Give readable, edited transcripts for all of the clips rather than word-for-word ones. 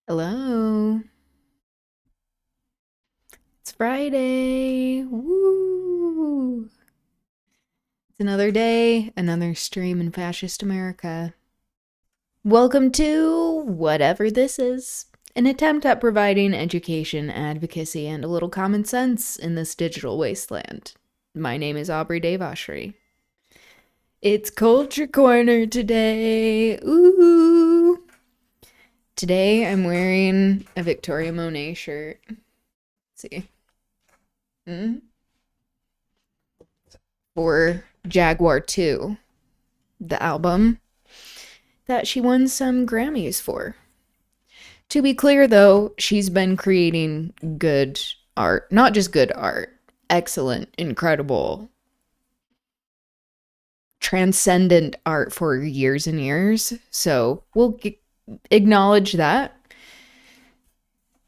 Hello. It's Friday. Woo! It's another day, another stream in fascist America. Welcome to whatever this is. An attempt at providing education, advocacy, and a little common sense in this digital wasteland. My name is Aubri Devashrayee. It's Culture Corner today. Ooh! Today I'm wearing a Victoria Monet shirt. Let's see. For Jaguar 2, the album that she won some Grammys for. To be clear, though, she's been creating good art. Not just good art, excellent, incredible, transcendent art for years and years. So we'll acknowledge that.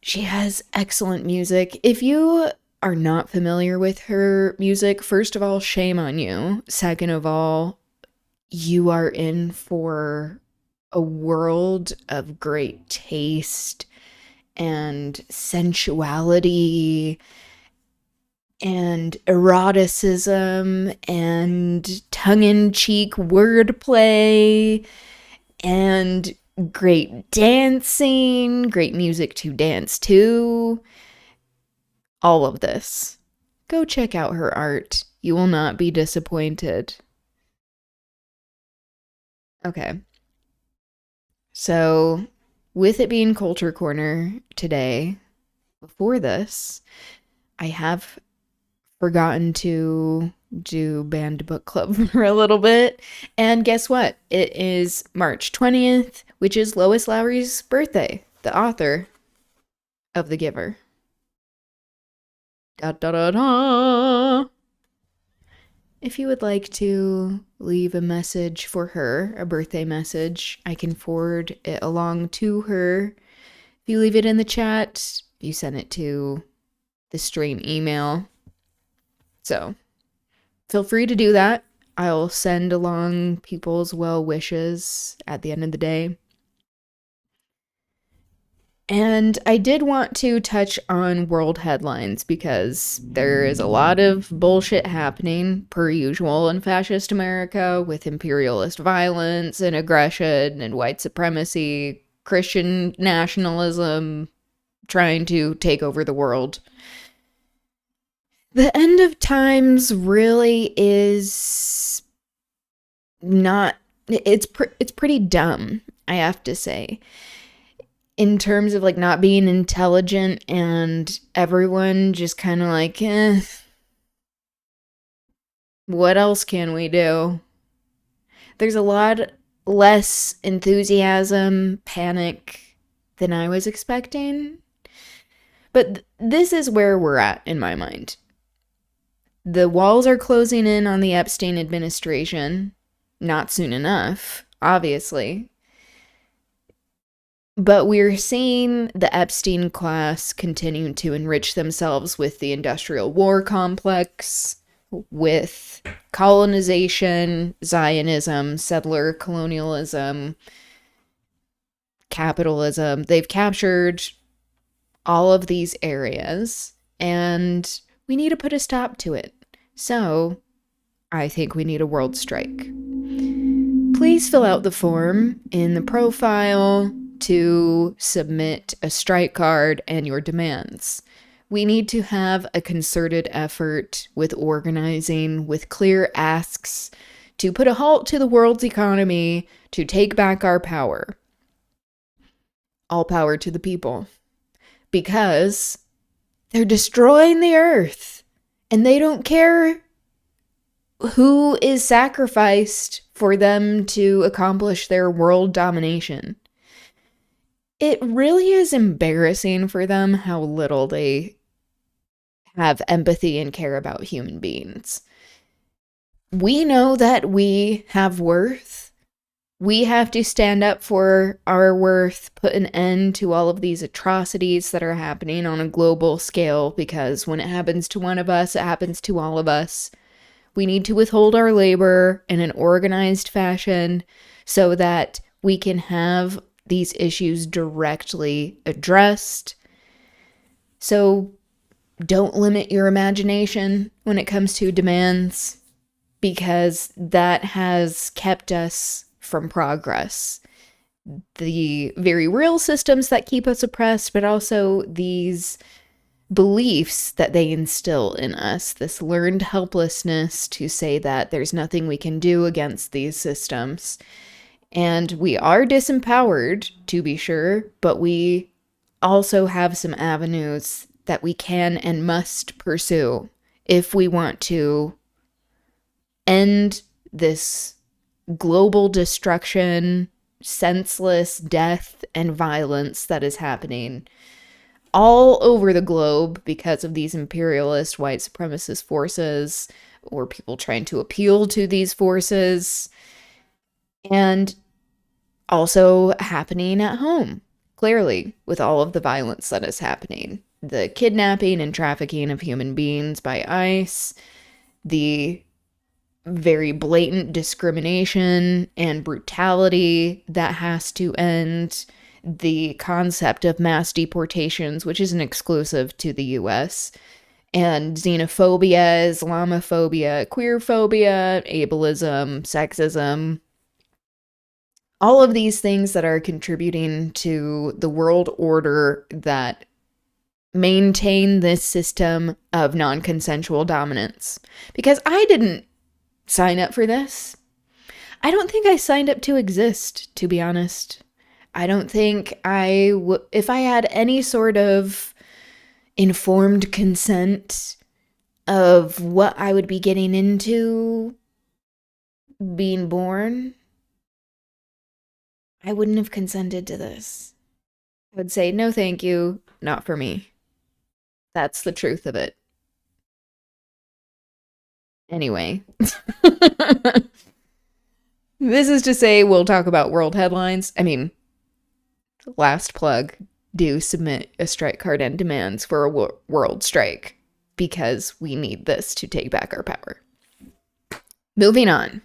She has excellent music. If you are not familiar with her music, first of all, shame on you. Second of all, you are in for a world of great taste and sensuality and eroticism and tongue-in-cheek wordplay and great dancing, great music to dance to. All of this. Go check out her art. You will not be disappointed. Okay. So, with it being Culture Corner today, before this, I have forgotten to do band book club for a little bit. And guess what? It is March 20th, which is Lois Lowry's birthday, the author of The Giver. Da da da da. If you would like to leave a message for her, a birthday message, I can forward it along to her. If you leave it in the chat, you send it to the stream email. So feel free to do that. I'll send along people's well wishes at the end of the day. And I did want to touch on world headlines because there is a lot of bullshit happening, per usual, in fascist America with imperialist violence and aggression and white supremacy, Christian nationalism trying to take over the world. The end of times really is not, it's pretty dumb, I have to say. In terms of like not being intelligent and everyone just kind of like, what else can we do? There's a lot less enthusiasm, panic than I was expecting. But this is where we're at in my mind. The walls are closing in on the Epstein administration. Not soon enough, obviously. But we're seeing the Epstein class continue to enrich themselves with the industrial war complex, with colonization, Zionism, settler colonialism, capitalism. They've captured all of these areas, and we need to put a stop to it. So, I think we need a world strike. Please fill out the form in the profile to submit a strike card and your demands. We need to have a concerted effort with organizing, with clear asks to put a halt to the world's economy, to take back our power. All power to the people. Because they're destroying the earth and they don't care who is sacrificed for them to accomplish their world domination. It really is embarrassing for them how little they have empathy and care about human beings. We know that we have worth. We have to stand up for our worth, put an end to all of these atrocities that are happening on a global scale, because when it happens to one of us, it happens to all of us. We need to withhold our labor in an organized fashion so that we can have these issues directly addressed. So don't limit your imagination when it comes to demands, because that has kept us from progress. The very real systems that keep us oppressed, but also these beliefs that they instill in us, this learned helplessness to say that there's nothing we can do against these systems. And we are disempowered, to be sure, but we also have some avenues that we can and must pursue if we want to end this global destruction, senseless death, and violence that is happening all over the globe because of these imperialist white supremacist forces, or people trying to appeal to these forces, and also happening at home, clearly, with all of the violence that is happening. The kidnapping and trafficking of human beings by ICE, the very blatant discrimination and brutality that has to end, the concept of mass deportations, which isn't exclusive to the US, and xenophobia, Islamophobia, queerphobia, ableism, sexism, all of these things that are contributing to the world order that maintain this system of non-consensual dominance. Because I didn't sign up for this. I don't think I signed up to exist, to be honest. I don't think if I had any sort of informed consent of what I would be getting into being born, I wouldn't have consented to this. I would say, no, thank you, not for me. That's the truth of it. Anyway. This is to say we'll talk about world headlines. I mean, last plug, do submit a strike card and demands for a world strike, because we need this to take back our power. Moving on.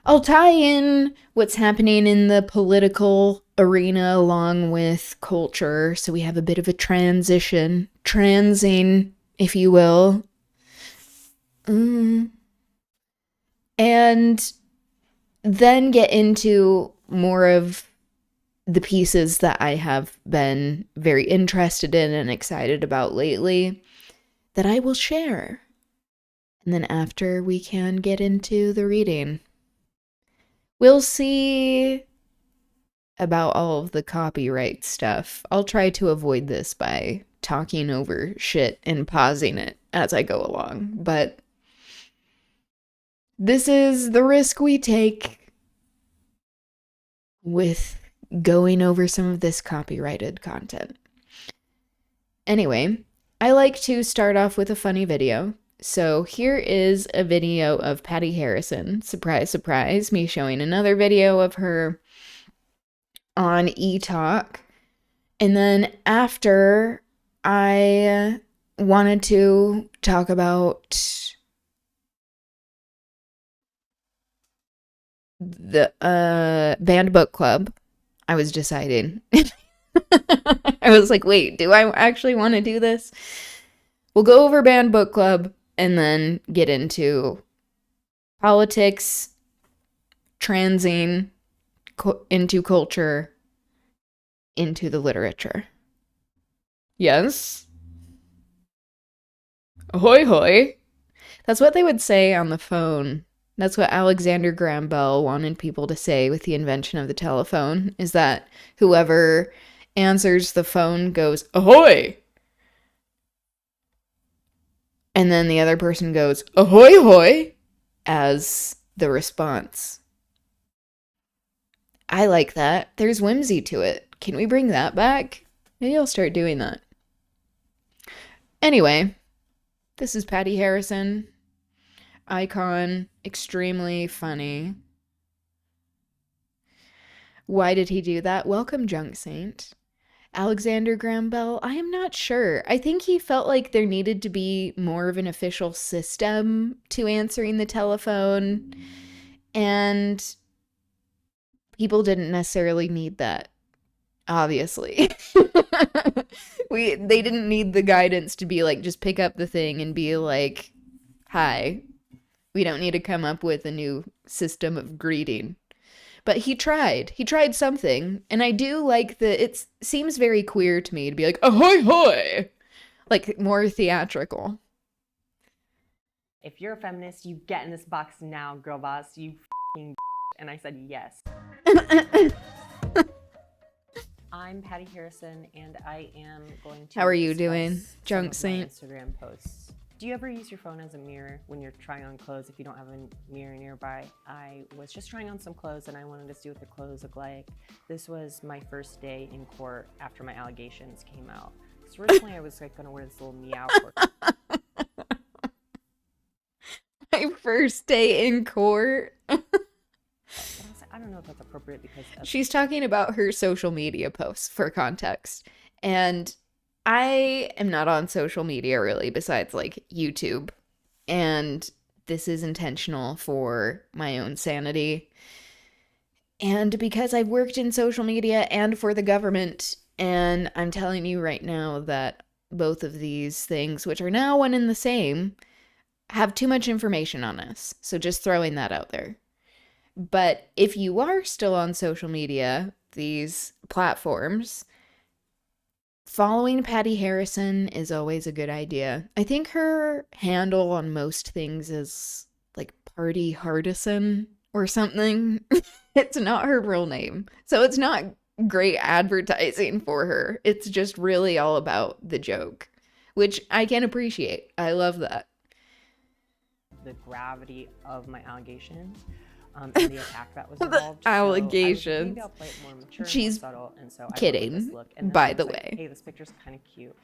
I'll tie in what's happening in the political arena along with culture, so we have a bit of a transition, transing, if you will. And then get into more of the pieces that I have been very interested in and excited about lately that I will share. And then after, we can get into the reading. We'll see about all of the copyright stuff. I'll try to avoid this by talking over shit and pausing it as I go along, but this is the risk we take with going over some of this copyrighted content. Anyway, I like to start off with a funny video. So here is a video of Patti Harrison. Surprise, surprise, me showing another video of her on E-Talk. And then after, I wanted to talk about the banned book club. I was deciding. I was like, wait, do I actually want to do this? We'll go over banned book club and then get into politics, transing, into culture, into the literature. Yes. Ahoy hoy. That's what they would say on the phone. That's what Alexander Graham Bell wanted people to say with the invention of the telephone, is that whoever answers the phone goes, ahoy! And then the other person goes, ahoy hoy, as the response. I like that. There's whimsy to it. Can we bring that back? Maybe I'll start doing that. Anyway, this is Patti Harrison. Icon, extremely funny. Why did he do that? Welcome, Junk Saint. Alexander Graham Bell, I am not sure. I think he felt like there needed to be more of an official system to answering the telephone, and people didn't necessarily need that. obviously. They didn't need the guidance to be like, just pick up the thing and be like, hi. We don't need to come up with a new system of greeting. But he tried. He tried something. And I do like that it seems very queer to me to be like, ahoy hoy! Like, more theatrical. If you're a feminist, you get in this box now, girl boss, you f***ing and I said yes. I'm Patti Harrison, and I am going to How are you doing, Junk some of my Saint? Instagram posts. Do you ever use your phone as a mirror when you're trying on clothes if you don't have a mirror nearby? I was just trying on some clothes and I wanted to see what the clothes look like. This was my first day in court after my allegations came out. So originally I was like gonna wear this little meow court. My first day in court. I don't know if that's appropriate because she's talking about her social media posts for context. And I am not on social media really, besides like YouTube. And this is intentional for my own sanity. And because I've worked in social media and for the government, and I'm telling you right now that both of these things, which are now one and the same, have too much information on us. So just throwing that out there. But if you are still on social media, these platforms, following Patti Harrison is always a good idea. I think her handle on most things is like Patti Hardison or something. It's not her real name. So it's not great advertising for her. It's just really all about the joke, which I can appreciate. I love that. The gravity of my allegations. And the attack that was involved. Allegations. Maybe I'll play it more mature, She's more subtle, and so kidding, I went with this look. And by the like, way. Hey, this picture's kind of cute.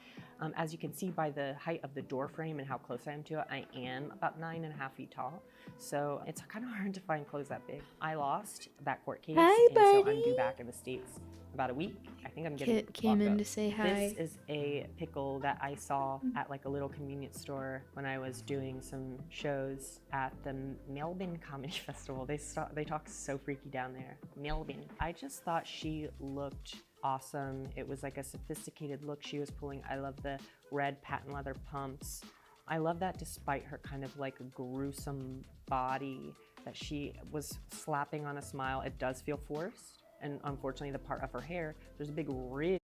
As you can see by the height of the door frame and how close I am to it, I am about 9.5 feet tall. So it's kind of hard to find clothes that big. I lost that court case, Hi, so I'm due back in the States about a week. I think I'm getting Kit came in to say hi. This is a pickle that I saw at like a little convenience store when I was doing some shows at the Melbourne Comedy Festival. They talk so freaky down there. Melbourne. I just thought she looked awesome. It was like a sophisticated look she was pulling. I love the red patent leather pumps. I love that despite her kind of like gruesome body that she was slapping on a smile, it does feel forced. And unfortunately, the part of her hair, there's a big ridge.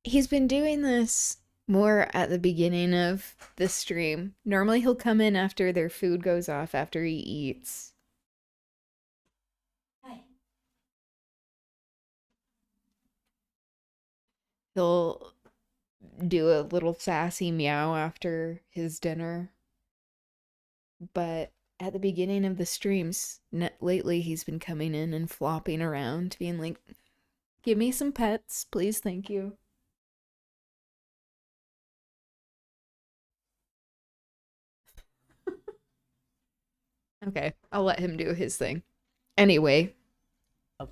He's been doing this more at the beginning of the stream. Normally he'll come in after their food goes off, after he eats. Hi. He'll do a little sassy meow after his dinner. But at the beginning of the streams, lately he's been coming in and flopping around, being like, give me some pets, please, thank you. Okay, I'll let him do his thing. Anyway,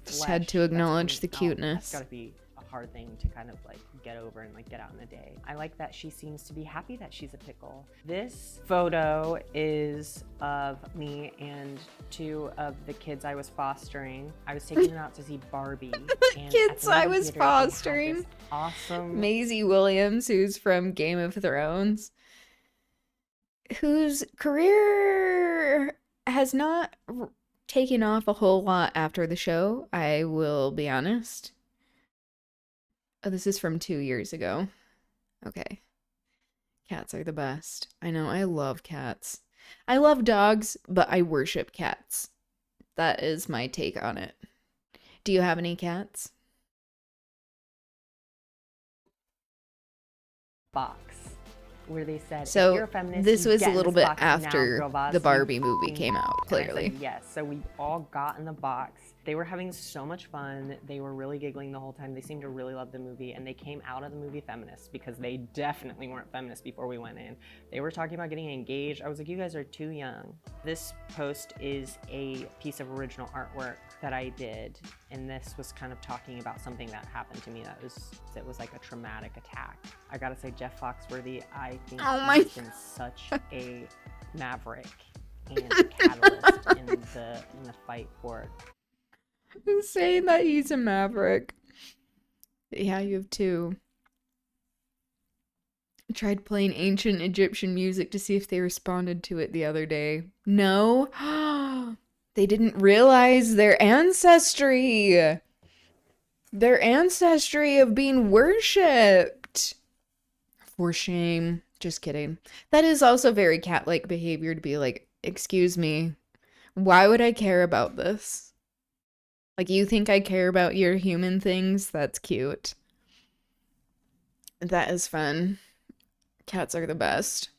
just had to acknowledge the cuteness. That's gotta be a hard thing to kind of like get over and like get out in the day. I like that she seems to be happy that she's a pickle. This photo is of me and two of the kids I was fostering. I was taking them out to see Barbie. The kids I was fostering. Awesome. Maisie Williams, who's from Game of Thrones, whose career has not taken off a whole lot after the show, I will be honest. Oh, this is from 2 years ago. Okay. Cats are the best. I know, I love cats. I love dogs, but I worship cats. That is my take on it. Do you have any cats? Box. Where they said, so if you're a feminist, this was a little bit after now, the Barbie movie came out, clearly. Yes, so we all got in the box. They were having so much fun. They were really giggling the whole time. They seemed to really love the movie, and they came out of the movie feminists because they definitely weren't feminists before we went in. They were talking about getting engaged. I was like, you guys are too young. This post is a piece of original artwork that I did, and this was kind of talking about something that happened to me that was like a traumatic attack. I gotta say, Jeff Foxworthy, I think he's been such a maverick and a catalyst in the fight for Saying that he's a maverick. Yeah, you have two. I tried playing ancient Egyptian music to see if they responded to it the other day. No. They didn't realize their ancestry. Their ancestry of being worshipped. For shame. Just kidding. That is also very cat-like behavior to be like, excuse me, why would I care about this? Like, you think I care about your human things? That's cute. That is fun. Cats are the best.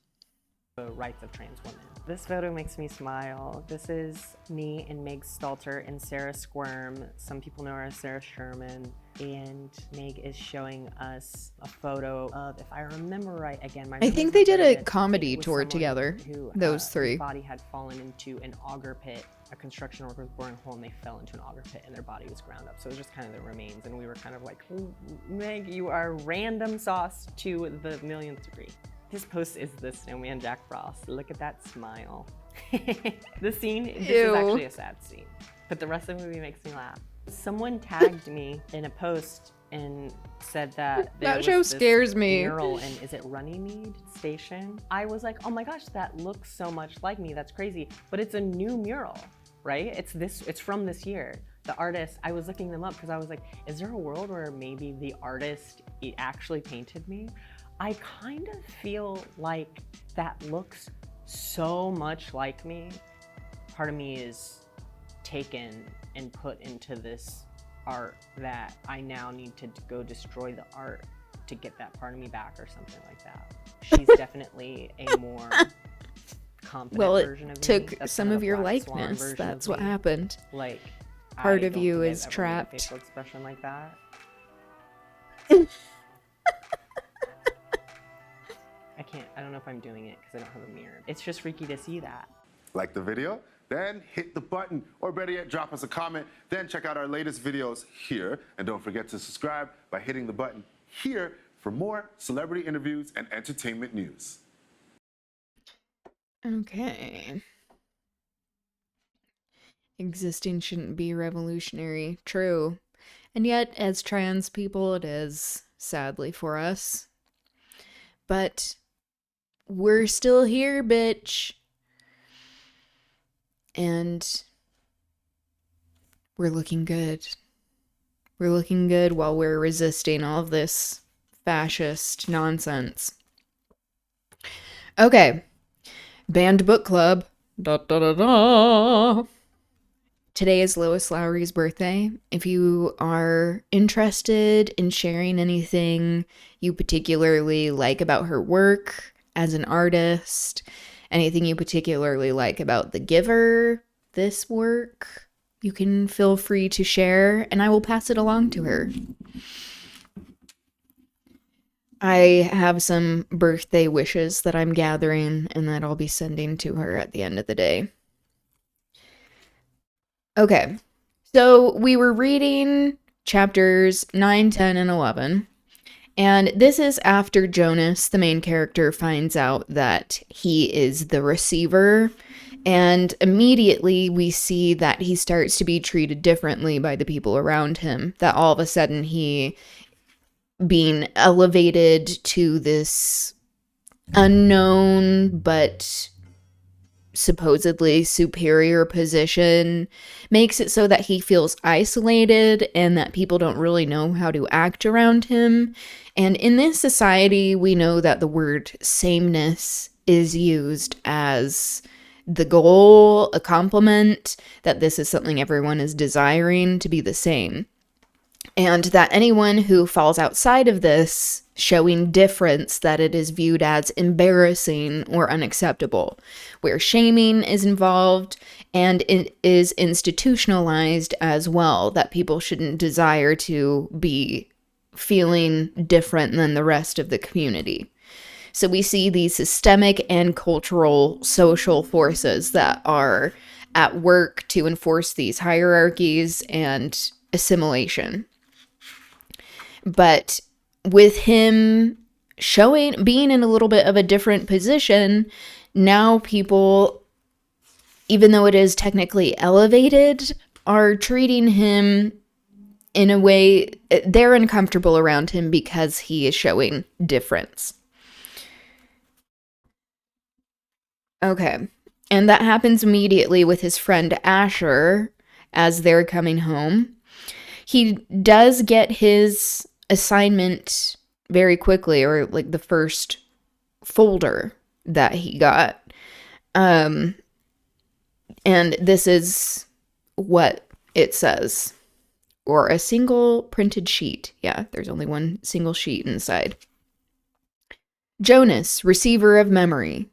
The rights of trans women. This photo makes me smile. This is me and Meg Stalter and Sarah Squirm. Some people know her as Sarah Sherman. And Meg is showing us a photo of, if I remember right, again, my I think they did a comedy tour together, those three. Whose body had fallen into an auger pit. A construction worker was boring a hole and they fell into an auger pit and their body was ground up. So it was just kind of the remains. And we were kind of like, oh, Meg, you are random sauce to the millionth degree. His post is the snowman Jack Frost. Look at that smile. The scene, this is actually a sad scene, but the rest of the movie makes me laugh. Someone tagged me in a post and said that that show scares me. Mural in, is it Runnymede Station? I was like, oh my gosh, that looks so much like me. That's crazy. But it's a new mural, right? It's from this year. The artist, I was looking them up because I was like, is there a world where maybe the artist actually painted me? I kind of feel like that looks so much like me. Part of me is taken and put into this art that I now need to go destroy the art to get that part of me back or something like that. She's definitely a more confident version of me. Well, it took some of your likeness. That's what happened. Like, part of you is trapped. Facial expression like that. I don't know if I'm doing it because I don't have a mirror. It's just freaky to see that. Like the video? Then hit the button, or better yet, drop us a comment. Then check out our latest videos here. And don't forget to subscribe by hitting the button here for more celebrity interviews and entertainment news. Okay. Existing shouldn't be revolutionary. True. And yet, as trans people, it is, sadly for us. But we're still here, bitch. And we're looking good. We're looking good while we're resisting all of this fascist nonsense. Okay. Banned book club. Da, da, da, da. Today is Lois Lowry's birthday. If you are interested in sharing anything you particularly like about her work as an artist, anything you particularly like about The Giver, this work, you can feel free to share, and I will pass it along to her. I have some birthday wishes that I'm gathering and that I'll be sending to her at the end of the day. Okay, so we were reading chapters 9, 10, and 11. And this is after Jonas, the main character, finds out that he is the receiver. And immediately we see that he starts to be treated differently by the people around him. That all of a sudden he being elevated to this unknown but supposedly superior position makes it so that he feels isolated and that people don't really know how to act around him. And in this society, we know that the word sameness is used as the goal, a compliment, that this is something everyone is desiring, to be the same. And that anyone who falls outside of this, showing difference, that it is viewed as embarrassing or unacceptable, where shaming is involved and it is institutionalized as well, that people shouldn't desire to be feeling different than the rest of the community. So we see these systemic and cultural social forces that are at work to enforce these hierarchies and assimilation. But with him being in a little bit of a different position, now people, even though it is technically elevated, are treating him in a way, they're uncomfortable around him because he is showing difference. Okay. And that happens immediately with his friend Asher as they're coming home. He does get his assignment very quickly, or like the first folder that he got. And this is what it says. Or a single printed sheet. Yeah, there's only one single sheet inside. Jonas, receiver of memory.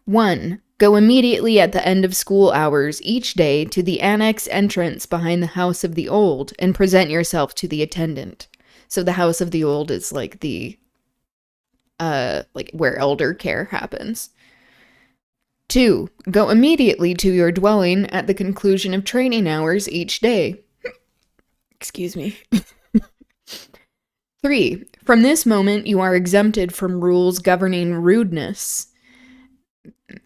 1. Go immediately at the end of school hours each day to the annex entrance behind the House of the Old and present yourself to the attendant. So the House of the Old is like the, like where elder care happens. 2. Go immediately to your dwelling at the conclusion of training hours each day. Excuse me. 3. From this moment, you are exempted from rules governing rudeness.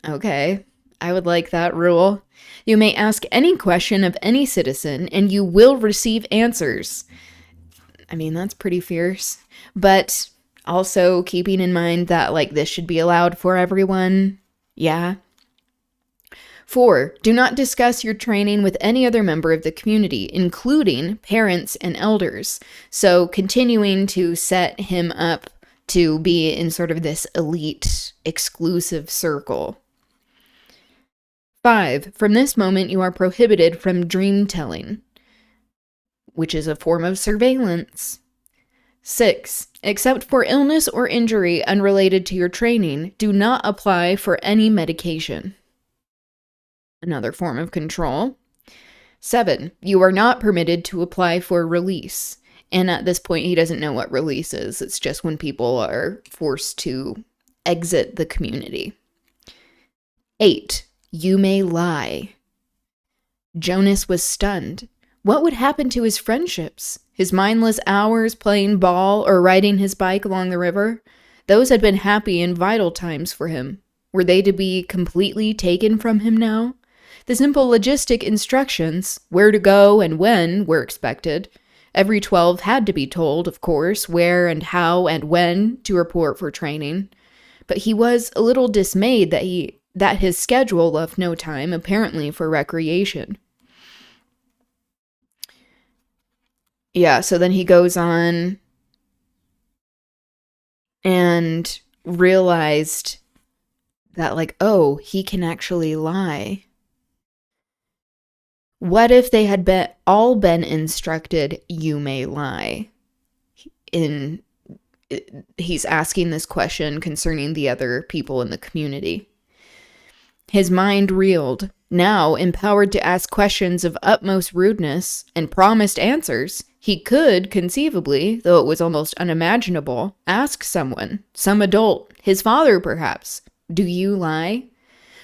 Okay, I would like that rule. You may ask any question of any citizen, and you will receive answers. I mean, that's pretty fierce. But also keeping in mind that, like, this should be allowed for everyone. Yeah. 4. Do not discuss your training with any other member of the community, including parents and elders. So continuing to set him up to be in sort of this elite, exclusive circle. 5. From this moment, you are prohibited from dream telling, which is a form of surveillance. 6. Except for illness or injury unrelated to your training, do not apply for any medication. Another form of control. 7. You are not permitted to apply for release. And at this point, he doesn't know what release is. It's just when people are forced to exit the community. 8. You may lie. Jonas was stunned. What would happen to his friendships? His mindless hours playing ball or riding his bike along the river? Those had been happy and vital times for him. Were they to be completely taken from him now? The simple logistic instructions, where to go and when, were expected. Every 12 had to be told, of course, where and how and when to report for training. But he was a little dismayed that his schedule left no time, apparently, for recreation. Yeah, so then he goes on and realized that, like, oh, he can actually lie. What if they had all been instructed, you may lie? He's asking this question concerning the other people in the community. His mind reeled. Now, empowered to ask questions of utmost rudeness and promised answers, he could, conceivably, though it was almost unimaginable, ask someone, some adult, his father perhaps, do you lie?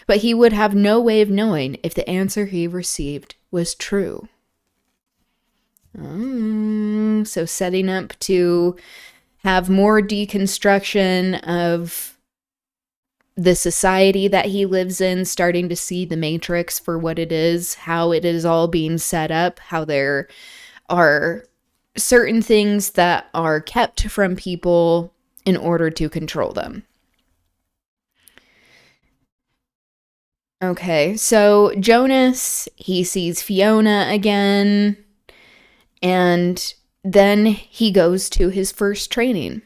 But he would have no way of knowing if the answer he received was true. So setting up to have more deconstruction of the society that he lives in, starting to see the matrix for what it is, how it is all being set up, how there are certain things that are kept from people in order to control them. Okay, so Jonas, he sees Fiona again, and then he goes to his first training.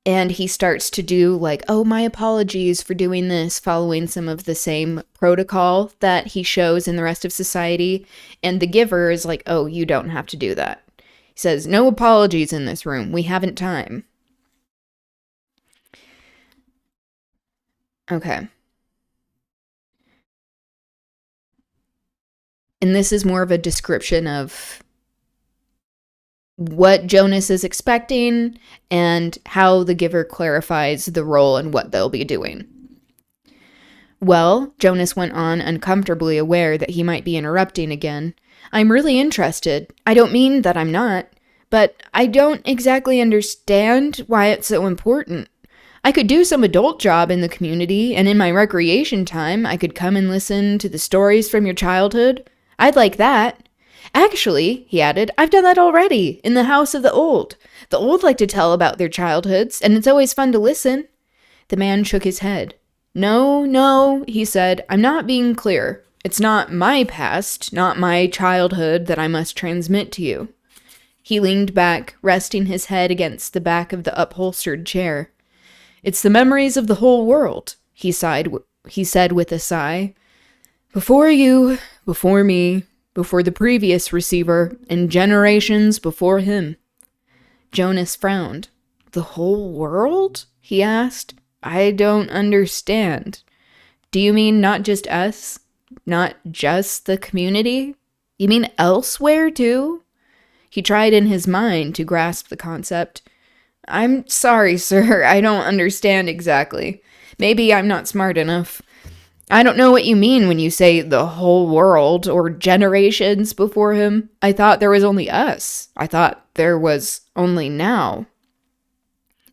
And he starts to do like, oh, my apologies for doing this, following some of the same protocol that he shows in the rest of society. And the giver is like, oh, you don't have to do that. He says, no apologies in this room. We haven't time. Okay. And this is more of a description of what Jonas is expecting and how the giver clarifies the role and what they'll be doing. Well, Jonas went on, uncomfortably aware that he might be interrupting again. I'm really interested. I don't mean that I'm not, but I don't exactly understand why it's so important. I could do some adult job in the community, and in my recreation time, I could come and listen to the stories from your childhood. I'd like that. Actually, he added, I've done that already, in the house of the old. The old like to tell about their childhoods, and it's always fun to listen. The man shook his head. No, he said, I'm not being clear. It's not my past, not my childhood that I must transmit to you. He leaned back, resting his head against the back of the upholstered chair. It's the memories of the whole world, he said with a sigh. Before you, before me, before the previous receiver, and generations before him. Jonas frowned. The whole world? He asked. I don't understand. Do you mean not just us? Not just the community? You mean elsewhere too? He tried in his mind to grasp the concept. I'm sorry, sir, I don't understand exactly. Maybe I'm not smart enough. I don't know what you mean when you say the whole world or generations before him. I thought there was only us. I thought there was only now.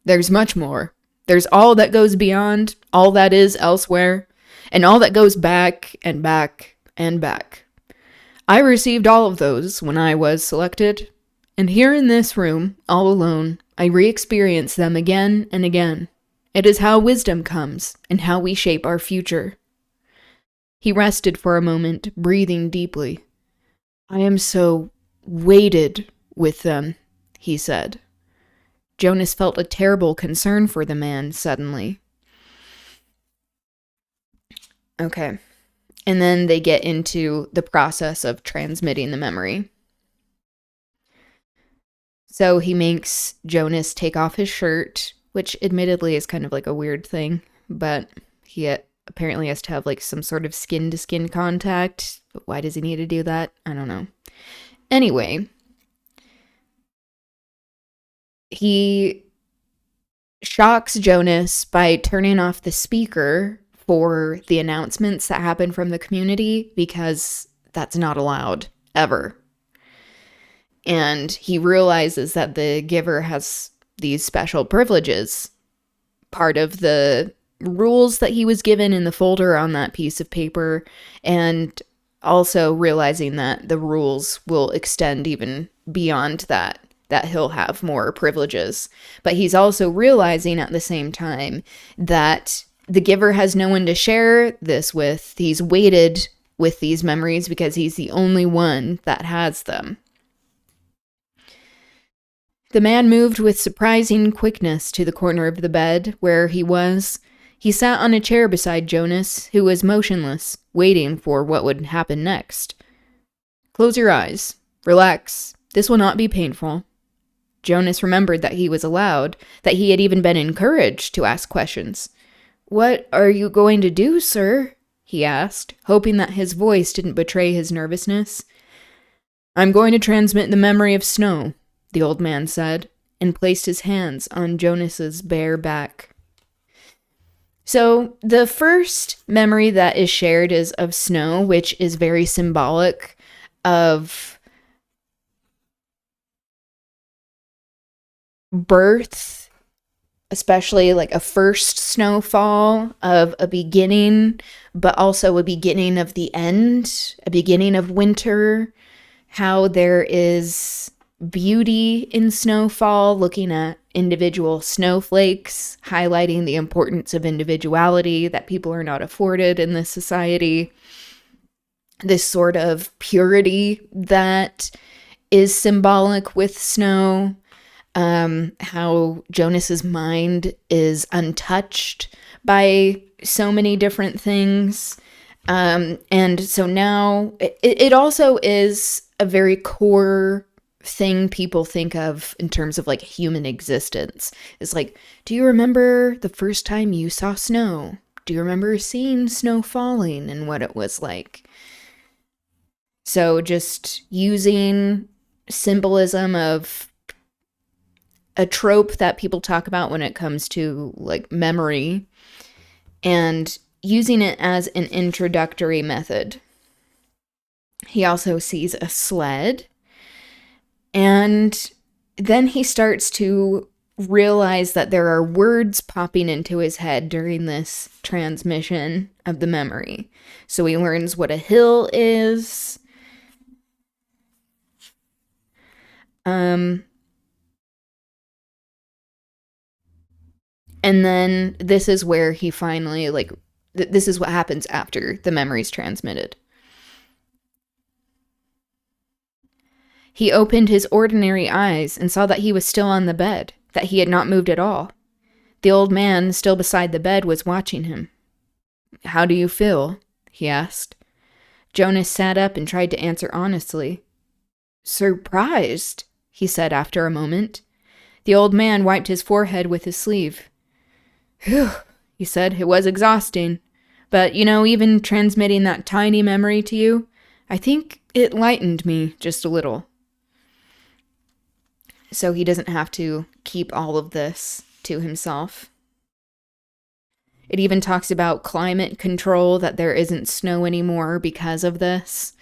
There's much more. There's all that goes beyond, all that is elsewhere, and all that goes back and back and back. I received all of those when I was selected, and here in this room, all alone, I re-experience them again and again. It is how wisdom comes and how we shape our future. He rested for a moment, breathing deeply. I am so weighted with them, he said. Jonas felt a terrible concern for the man suddenly. Okay. And then they get into the process of transmitting the memory. So he makes Jonas take off his shirt, which admittedly is kind of like a weird thing, but he apparently has to have like some sort of skin-to-skin contact. But why does he need to do that? I don't know. Anyway, he shocks Jonas by turning off the speaker for the announcements that happen from the community because that's not allowed ever. And he realizes that the giver has these special privileges. Part of the rules that he was given in the folder on that piece of paper, and also realizing that the rules will extend even beyond that he'll have more privileges. But he's also realizing at the same time that the giver has no one to share this with. He's weighted with these memories because he's the only one that has them. The man moved with surprising quickness to the corner of the bed where he was. He sat on a chair beside Jonas, who was motionless, waiting for what would happen next. Close your eyes. Relax. This will not be painful. Jonas remembered that he was allowed, that he had even been encouraged to ask questions. What are you going to do, sir? He asked, hoping that his voice didn't betray his nervousness. I'm going to transmit the memory of snow, the old man said, and placed his hands on Jonas's bare back. So the first memory that is shared is of snow, which is very symbolic of birth, especially like a first snowfall of a beginning, but also a beginning of the end, a beginning of winter, how there is beauty in snowfall, looking at individual snowflakes, highlighting the importance of individuality that people are not afforded in this society. This sort of purity that is symbolic with snow. How Jonas's mind is untouched by so many different things. And so now it also is a very core thing people think of in terms of like human existence. It's like, do you remember the first time you saw snow? Do you remember seeing snow falling and what it was like? So just using symbolism of a trope that people talk about when it comes to like memory and using it as an introductory method. He also sees a sled, and then he starts to realize that there are words popping into his head during this transmission of the memory. So he learns what a hill is. And then this is where he finally, this is what happens after the memory's transmitted. He opened his ordinary eyes and saw that he was still on the bed, that he had not moved at all. The old man, still beside the bed, was watching him. "How do you feel?" he asked. Jonas sat up and tried to answer honestly. "Surprised," he said after a moment. The old man wiped his forehead with his sleeve. "Whew," he said, "it was exhausting. But, even transmitting that tiny memory to you, I think it lightened me just a little." So he doesn't have to keep all of this to himself. It even talks about climate control, that there isn't snow anymore because of this.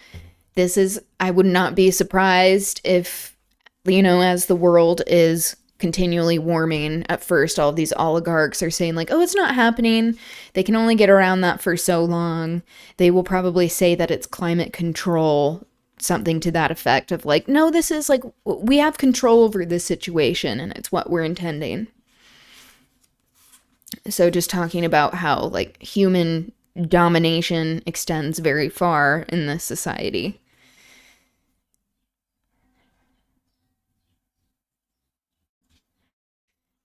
I would not be surprised if, as the world is continually warming, at first all of these oligarchs are saying oh, it's not happening. They can only get around that for so long. They will probably say that it's climate control, something to that effect of no, this is we have control over this situation and it's what we're intending. So just talking about how human domination extends very far in this society.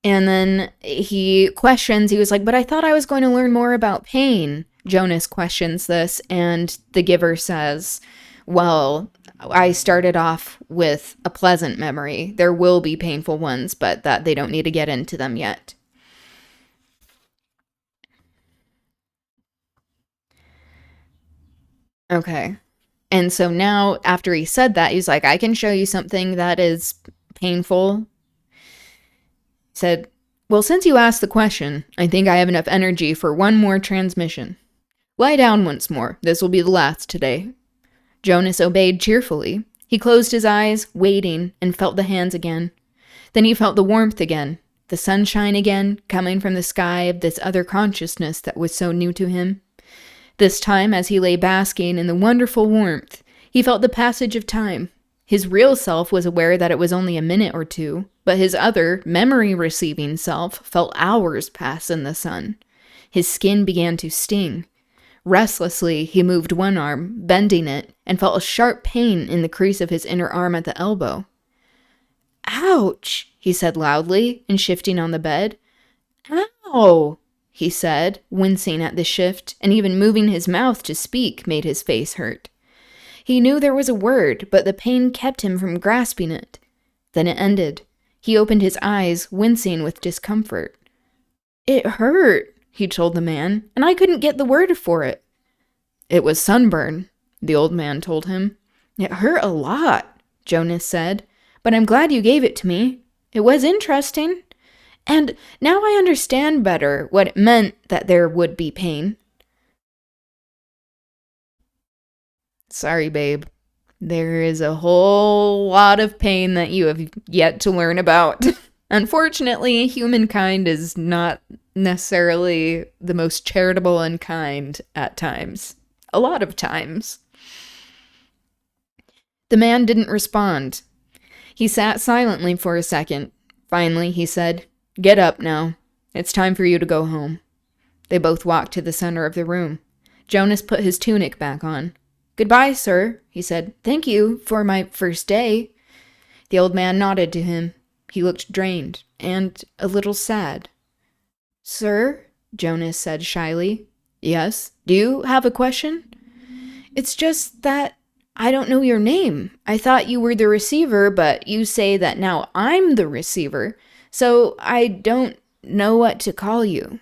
And then he was like, "But I thought I was going to learn more about pain." Jonas questions this, and the giver says, "Well, I started off with a pleasant memory. There will be painful ones, but that they don't need to get into them yet." Okay. And so now, after he said that, he's like, "I can show you something that is painful." He said, "Well, since you asked the question, I think I have enough energy for one more transmission. Lie down once more. This will be the last today." Jonas obeyed cheerfully. He closed his eyes, waiting, and felt the hands again. Then he felt the warmth again, the sunshine again, coming from the sky of this other consciousness that was so new to him. This time, as he lay basking in the wonderful warmth, he felt the passage of time. His real self was aware that it was only a minute or two, but his other, memory-receiving self felt hours pass in the sun. His skin began to sting. Restlessly, he moved one arm, bending it, and felt a sharp pain in the crease of his inner arm at the elbow. "Ouch," he said loudly, and shifting on the bed. "Ow," he said, wincing at the shift, and even moving his mouth to speak made his face hurt. He knew there was a word, but the pain kept him from grasping it. Then it ended. He opened his eyes, wincing with discomfort. "It hurt," he told the man, "and I couldn't get the word for it." "It was sunburn," the old man told him. "It hurt a lot," Jonas said, "but I'm glad you gave it to me. It was interesting. And now I understand better what it meant that there would be pain." Sorry, babe. There is a whole lot of pain that you have yet to learn about. Unfortunately, humankind is not necessarily the most charitable and kind at times. A lot of times. The man didn't respond. He sat silently for a second. Finally, he said, "Get up now. It's time for you to go home." They both walked to the center of the room. Jonas put his tunic back on. "Goodbye, sir," he said. "Thank you for my first day." The old man nodded to him. He looked drained and a little sad. "Sir?" Jonas said shyly. "Yes? Do you have a question?" "It's just that I don't know your name. I thought you were the receiver, but you say that now I'm the receiver, so I don't know what to call you."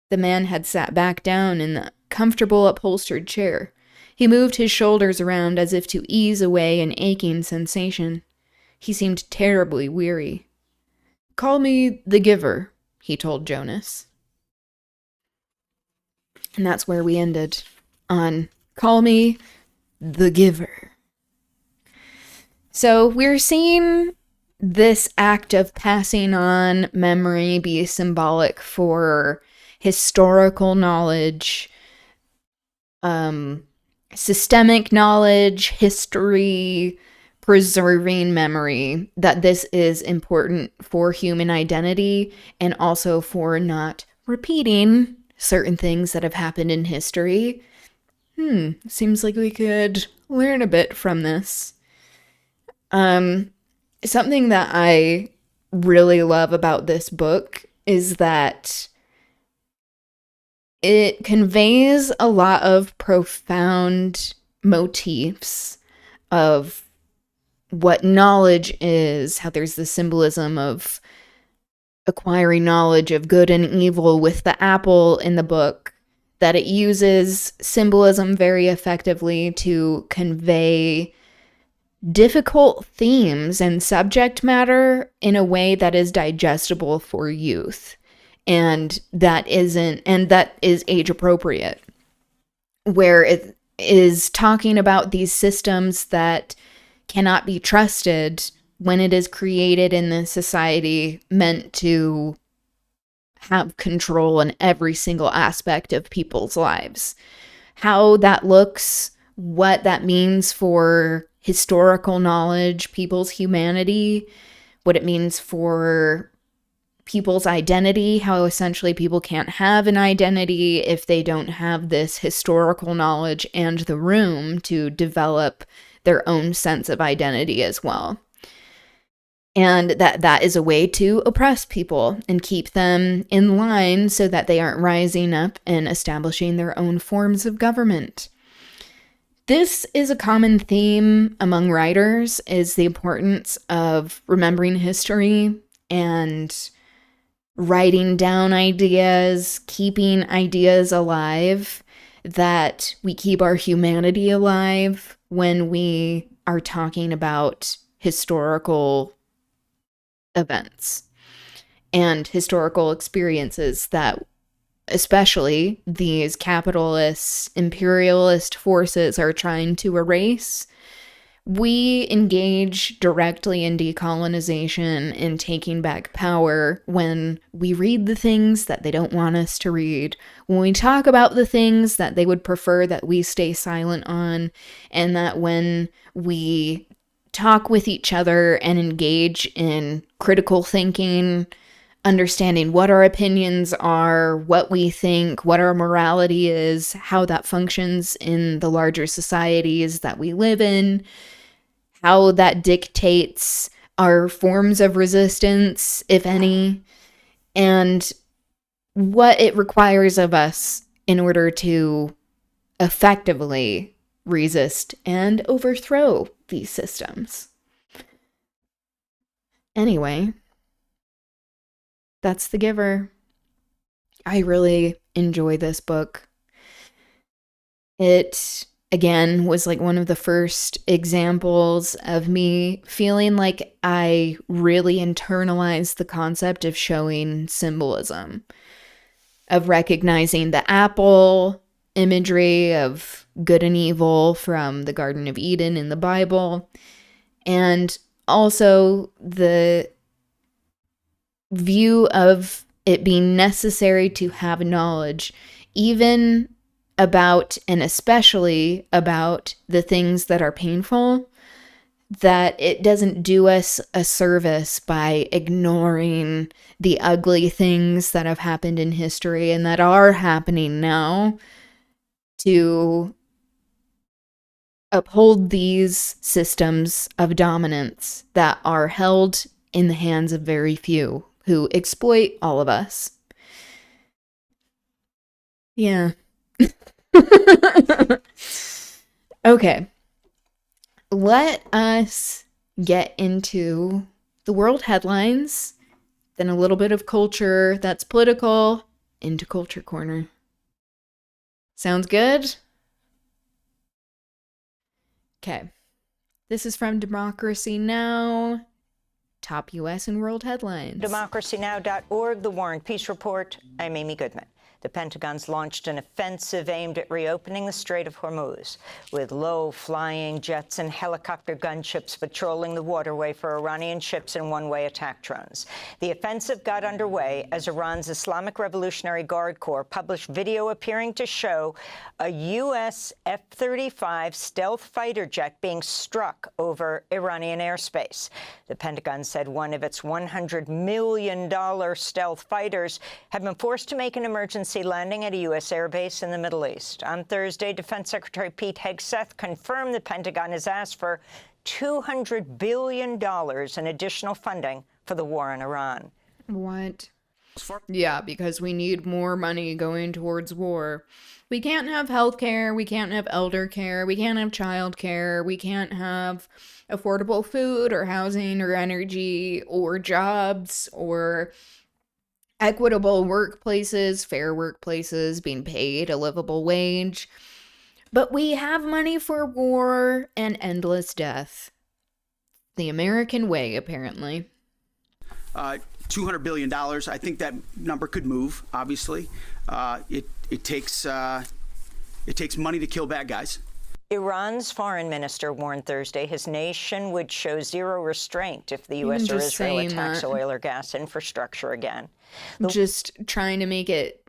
The man had sat back down in the comfortable upholstered chair. He moved his shoulders around as if to ease away an aching sensation. He seemed terribly weary. "Call me the Giver," he told Jonas. And that's where we ended, on "Call me the Giver." So we're seeing this act of passing on memory be symbolic for historical knowledge, systemic knowledge, history, preserving memory, that this is important for human identity and also for not repeating certain things that have happened in history. Seems like we could learn a bit from this. Something that I really love about this book is that it conveys a lot of profound motifs of what knowledge is, how there's the symbolism of acquiring knowledge of good and evil with the apple in the book, that it uses symbolism very effectively to convey difficult themes and subject matter in a way that is digestible for youth and that is age appropriate, where it is talking about these systems that cannot be trusted when it is created in this society meant to have control in every single aspect of people's lives. How that looks, what that means for historical knowledge, people's humanity, what it means for people's identity, how essentially people can't have an identity if they don't have this historical knowledge and the room to develop their own sense of identity as well. And that is a way to oppress people and keep them in line so that they aren't rising up and establishing their own forms of government. This is a common theme among writers, is the importance of remembering history and writing down ideas, keeping ideas alive, that we keep our humanity alive when we are talking about historical events and historical experiences that especially these capitalist, imperialist forces are trying to erase. We engage directly in decolonization and taking back power when we read the things that they don't want us to read, when we talk about the things that they would prefer that we stay silent on, and that when we talk with each other and engage in critical thinking, understanding what our opinions are, what we think, what our morality is, how that functions in the larger societies that we live in, how that dictates our forms of resistance, if any, and what it requires of us in order to effectively resist and overthrow these systems. Anyway, that's The Giver. I really enjoy this book. It, again, was like one of the first examples of me feeling like I really internalized the concept of showing symbolism, of recognizing the apple imagery of good and evil from the Garden of Eden in the Bible, and also the view of it being necessary to have knowledge, even about and especially about the things that are painful, that it doesn't do us a service by ignoring the ugly things that have happened in history and that are happening now, to uphold these systems of dominance that are held in the hands of very few who exploit all of us. Yeah. Okay. Let us get into the world headlines, then a little bit of culture that's political, into Culture Corner. Sounds good? Okay. This is from Democracy Now! Top U.S. and world headlines. DemocracyNow.org, The War and Peace Report. I'm Amy Goodman. The Pentagon's launched an offensive aimed at reopening the Strait of Hormuz, with low-flying jets and helicopter gunships patrolling the waterway for Iranian ships and one-way attack drones. The offensive got underway as Iran's Islamic Revolutionary Guard Corps published video appearing to show a U.S. F-35 stealth fighter jet being struck over Iranian airspace. The Pentagon said one of its $100 million stealth fighters had been forced to make an emergency landing at a U.S. airbase in the Middle East. On Thursday, Defense Secretary Pete Hegseth confirmed the Pentagon has asked for $200 billion in additional funding for the war in Iran. What? Yeah, because we need more money going towards war. We can't have health care, we can't have elder care, we can't have child care, we can't have affordable food or housing or energy or jobs or equitable workplaces, fair workplaces, being paid a livable wage. But we have money for war and endless death. The American way, apparently. $200 billion. I think that number could move, obviously. It takes money to kill bad guys. Iran's foreign minister warned Thursday his nation would show zero restraint if the U.S. or Israel attacks oil or gas infrastructure again. Just trying to make it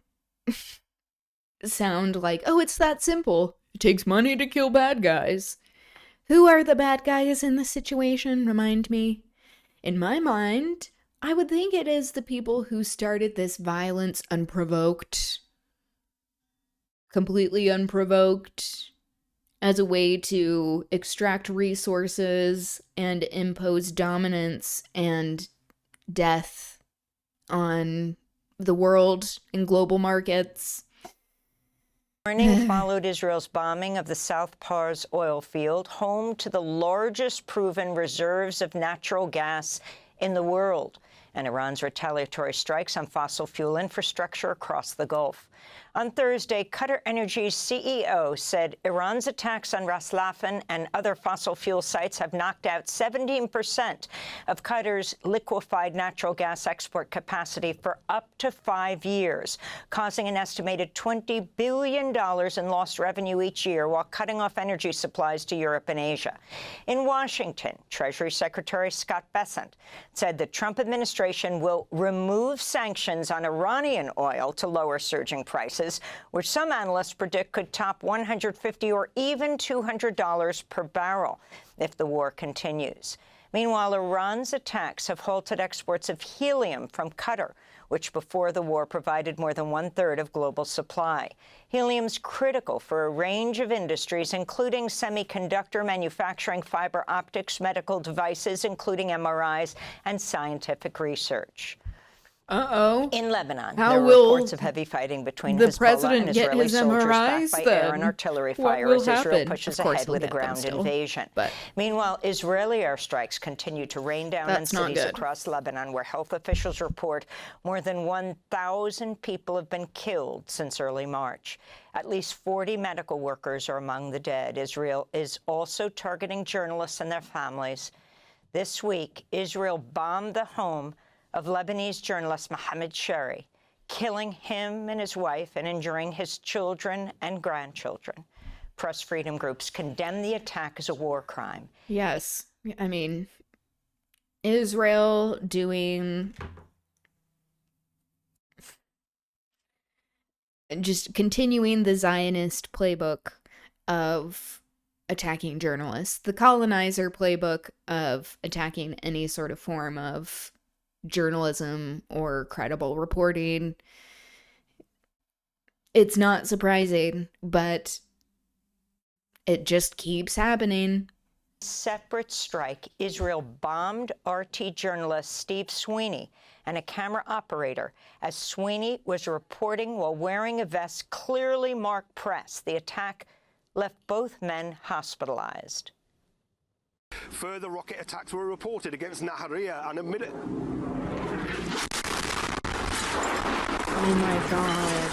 sound like, oh, it's that simple. It takes money to kill bad guys. Who are the bad guys in this situation? Remind me. In my mind, I would think it is the people who started this violence unprovoked, completely unprovoked, as a way to extract resources and impose dominance and death on the world in global markets. Morning followed Israel's bombing of the South Pars oil field, home to the largest proven reserves of natural gas in the world, and Iran's retaliatory strikes on fossil fuel infrastructure across the Gulf. On Thursday, Qatar Energy's CEO said Iran's attacks on Ras Laffan and other fossil fuel sites have knocked out 17% of Qatar's liquefied natural gas export capacity for up to 5 years, causing an estimated $20 billion in lost revenue each year while cutting off energy supplies to Europe and Asia. In Washington, Treasury Secretary Scott Bessent said the Trump administration will remove sanctions on Iranian oil to lower surging prices, which some analysts predict could top $150 or even $200 per barrel if the war continues. Meanwhile, Iran's attacks have halted exports of helium from Qatar, which before the war provided more than one-third of global supply. Helium's critical for a range of industries, including semiconductor manufacturing, fiber optics, medical devices, including MRIs, and scientific research. In Lebanon, there were reports of heavy fighting between Hezbollah and Israeli soldiers backed by air and artillery fire as Israel pushes ahead with a ground invasion. Meanwhile, Israeli airstrikes continue to rain down on cities across Lebanon, where health officials report more than 1,000 people have been killed since early March. At least 40 medical workers are among the dead. Israel is also targeting journalists and their families. This week, Israel bombed the home of Lebanese journalist Mohammed Sherry, killing him and his wife and injuring his children and grandchildren. Press freedom groups condemn the attack as a war crime. Yes. I mean, Israel just continuing the Zionist playbook of attacking journalists, the colonizer playbook of attacking any sort of form of journalism or credible reporting. It's not surprising, but it just keeps happening. Separate strike, Israel bombed RT journalist Steve Sweeney and a camera operator as Sweeney was reporting while wearing a vest clearly marked press. The attack left both men hospitalized. Further rocket attacks were reported against Nahariya and admitted. Oh my God.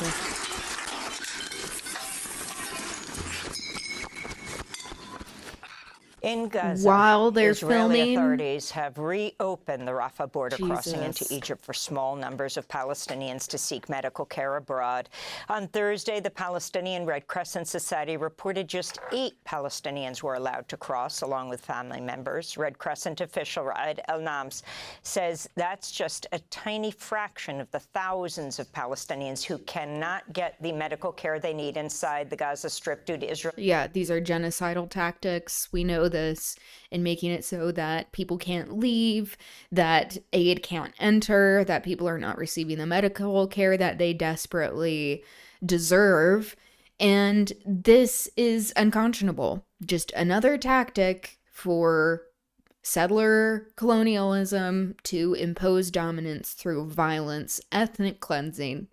In Gaza, while they're Israeli filming. authorities have reopened the Rafah border crossing into Jesus. Egypt for small numbers of Palestinians to seek medical care abroad. On Thursday, the Palestinian Red Crescent Society reported just 8 Palestinians were allowed to cross, along with family members. Red Crescent official Raed El-Nams says that's just a tiny fraction of the thousands of Palestinians who cannot get the medical care they need inside the Gaza Strip due to Israel. Yeah, these are genocidal tactics. We know this, in making it so that people can't leave, that aid can't enter, that people are not receiving the medical care that they desperately deserve. And this is unconscionable. Just another tactic for settler colonialism to impose dominance through violence, ethnic cleansing,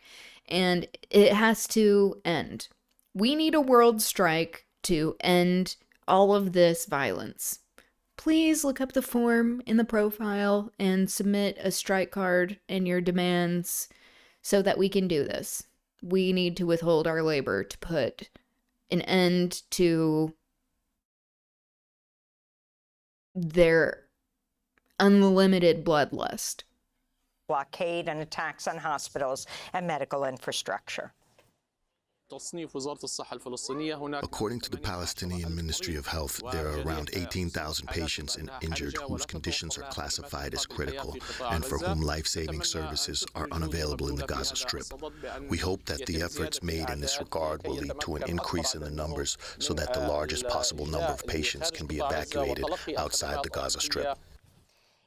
and it has to end. We need a world strike to end all of this violence. Please look up the form in the profile and submit a strike card and your demands so that we can do this. We need to withhold our labor to put an end to their unlimited bloodlust. Blockade and attacks on hospitals and medical infrastructure. According to the Palestinian Ministry of Health, there are around 18,000 patients injured whose conditions are classified as critical and for whom life-saving services are unavailable in the Gaza Strip. We hope that the efforts made in this regard will lead to an increase in the numbers so that the largest possible number of patients can be evacuated outside the Gaza Strip.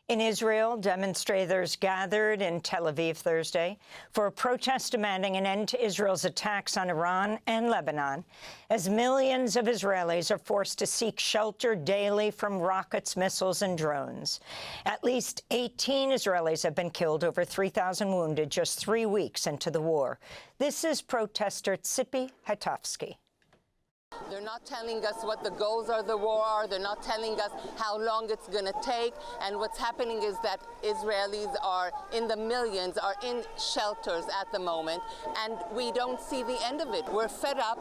In Israel, demonstrators gathered in Tel Aviv Thursday for a protest demanding an end to Israel's attacks on Iran and Lebanon, as millions of Israelis are forced to seek shelter daily from rockets, missiles, and drones. At least 18 Israelis have been killed, over 3,000 wounded, just 3 weeks into the war. This is protester Tzipi Hatovsky. They're not telling us what the goals of the war are. They're not telling us how long it's going to take. And what's happening is that Israelis are in the millions, are in shelters at the moment, and we don't see the end of it. We're fed up.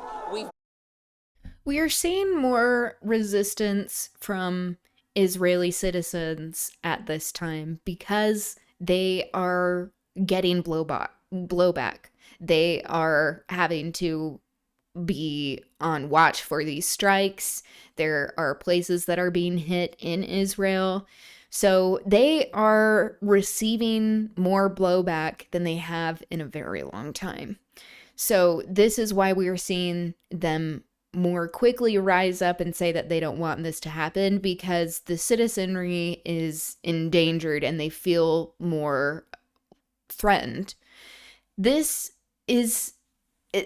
We are seeing more resistance from Israeli citizens at this time because they are getting blowback. They are having to be on watch for these strikes. There are places that are being hit in Israel. So they are receiving more blowback than they have in a very long time. So this is why we are seeing them more quickly rise up and say that they don't want this to happen, because the citizenry is endangered and they feel more threatened. This is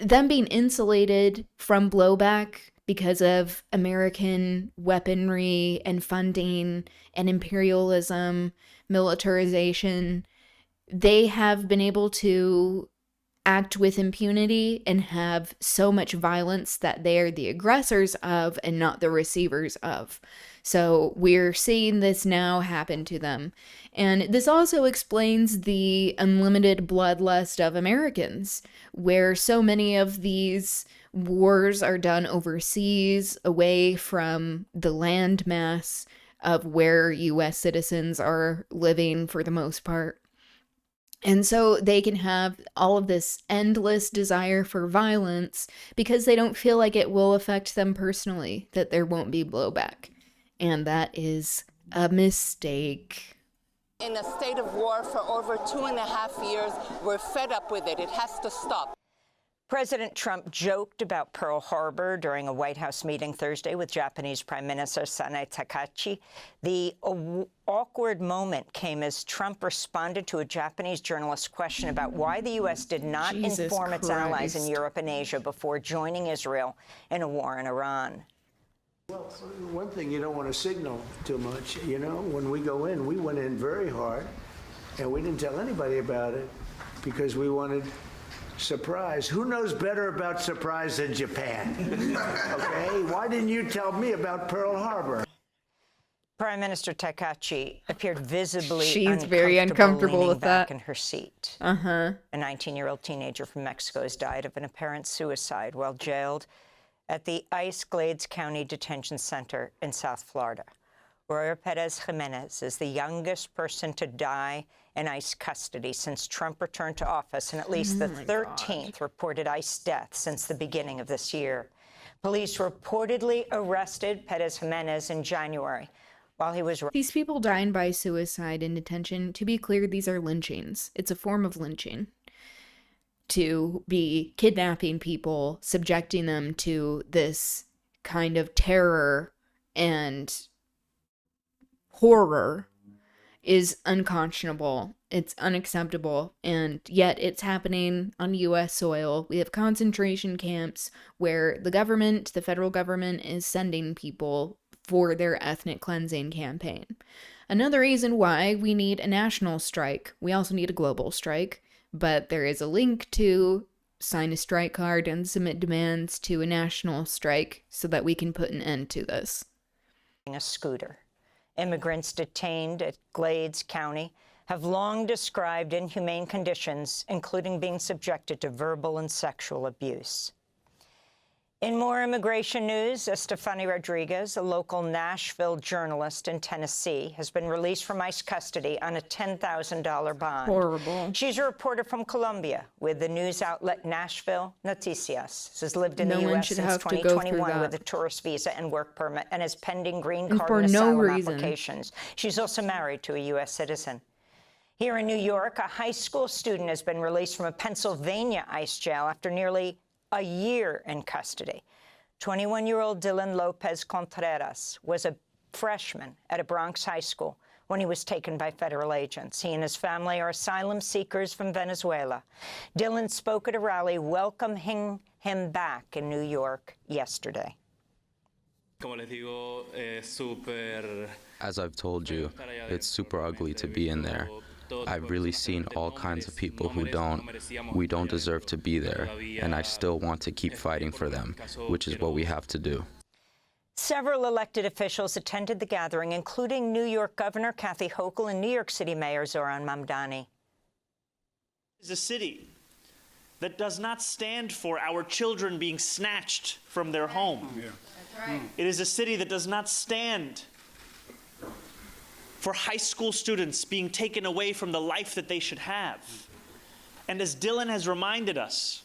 them being insulated from blowback because of American weaponry and funding and imperialism, militarization. They have been able to act with impunity and have so much violence that they are the aggressors of and not the receivers of. So we're seeing this now happen to them. And this also explains the unlimited bloodlust of Americans, where so many of these wars are done overseas, away from the landmass of where U.S. citizens are living for the most part. And so they can have all of this endless desire for violence because they don't feel like it will affect them personally, that there won't be blowback. And that is a mistake. In a state of war for over 2.5 years, we're fed up with it. It has to stop. President Trump joked about Pearl Harbor during a White House meeting Thursday with Japanese Prime Minister Sanae Takahashi. The awkward moment came as Trump responded to a Japanese journalist's question about why the U.S. did not inform its allies in Europe and Asia before joining Israel in a war in Iran. Well, one thing you don't want to signal too much, you know, when we go in, we went in very hard, and we didn't tell anybody about it because we wanted surprise. Who knows better about surprise than Japan? Okay, why didn't you tell me about Pearl Harbor? Prime Minister Takahashi appeared visibly She's very uncomfortable with back that in her seat. A 19-year-old teenager from Mexico has died of an apparent suicide while jailed at the ICE Glades County Detention Center in South Florida. Roya Perez Jimenez is the youngest person to die in ICE custody since Trump returned to office, and at least the 13th reported ICE death since the beginning of this year. Police reportedly arrested Perez Jimenez in January while he was... These people dying by suicide in detention, to be clear, these are lynchings. It's a form of lynching. To be kidnapping people, subjecting them to this kind of terror and horror is unconscionable. It's unacceptable, and yet it's happening on U.S. soil. We have concentration camps where the government, the federal government, is sending people for their ethnic cleansing campaign. Another reason why we need a national strike. We also need a global strike, but there is a link to sign a strike card and submit demands to a national strike so that we can put an end to this. A scooter. Immigrants detained at Glades County have long described inhumane conditions, including being subjected to verbal and sexual abuse. In more immigration news, Estefany Rodriguez, a local Nashville journalist in Tennessee, has been released from ICE custody on a $10,000 bond. Horrible. She's a reporter from Colombia with the news outlet Nashville Noticias. She's lived in the U.S. since 2021 with a tourist visa and work permit and is pending green card and asylum applications. She's also married to a U.S. citizen. Here in New York, a high school student has been released from a Pennsylvania ICE jail after nearly a year in custody. 21-year-old Dylan Lopez Contreras was a freshman at a Bronx high school when he was taken by federal agents. He and his family are asylum seekers from Venezuela. Dylan spoke at a rally welcoming him back in New York yesterday. As I've told you, it's super ugly to be in there. I've really seen all kinds of people who we don't deserve to be there, and I still want to keep fighting for them, which is what we have to do. Several elected officials attended the gathering, including New York Governor Kathy Hochul and New York City Mayor Zohran Mamdani. It's a city that does not stand for our children being snatched from their home. That's right. It is a city that does not stand for high school students being taken away from the life that they should have. And as Dylan has reminded us,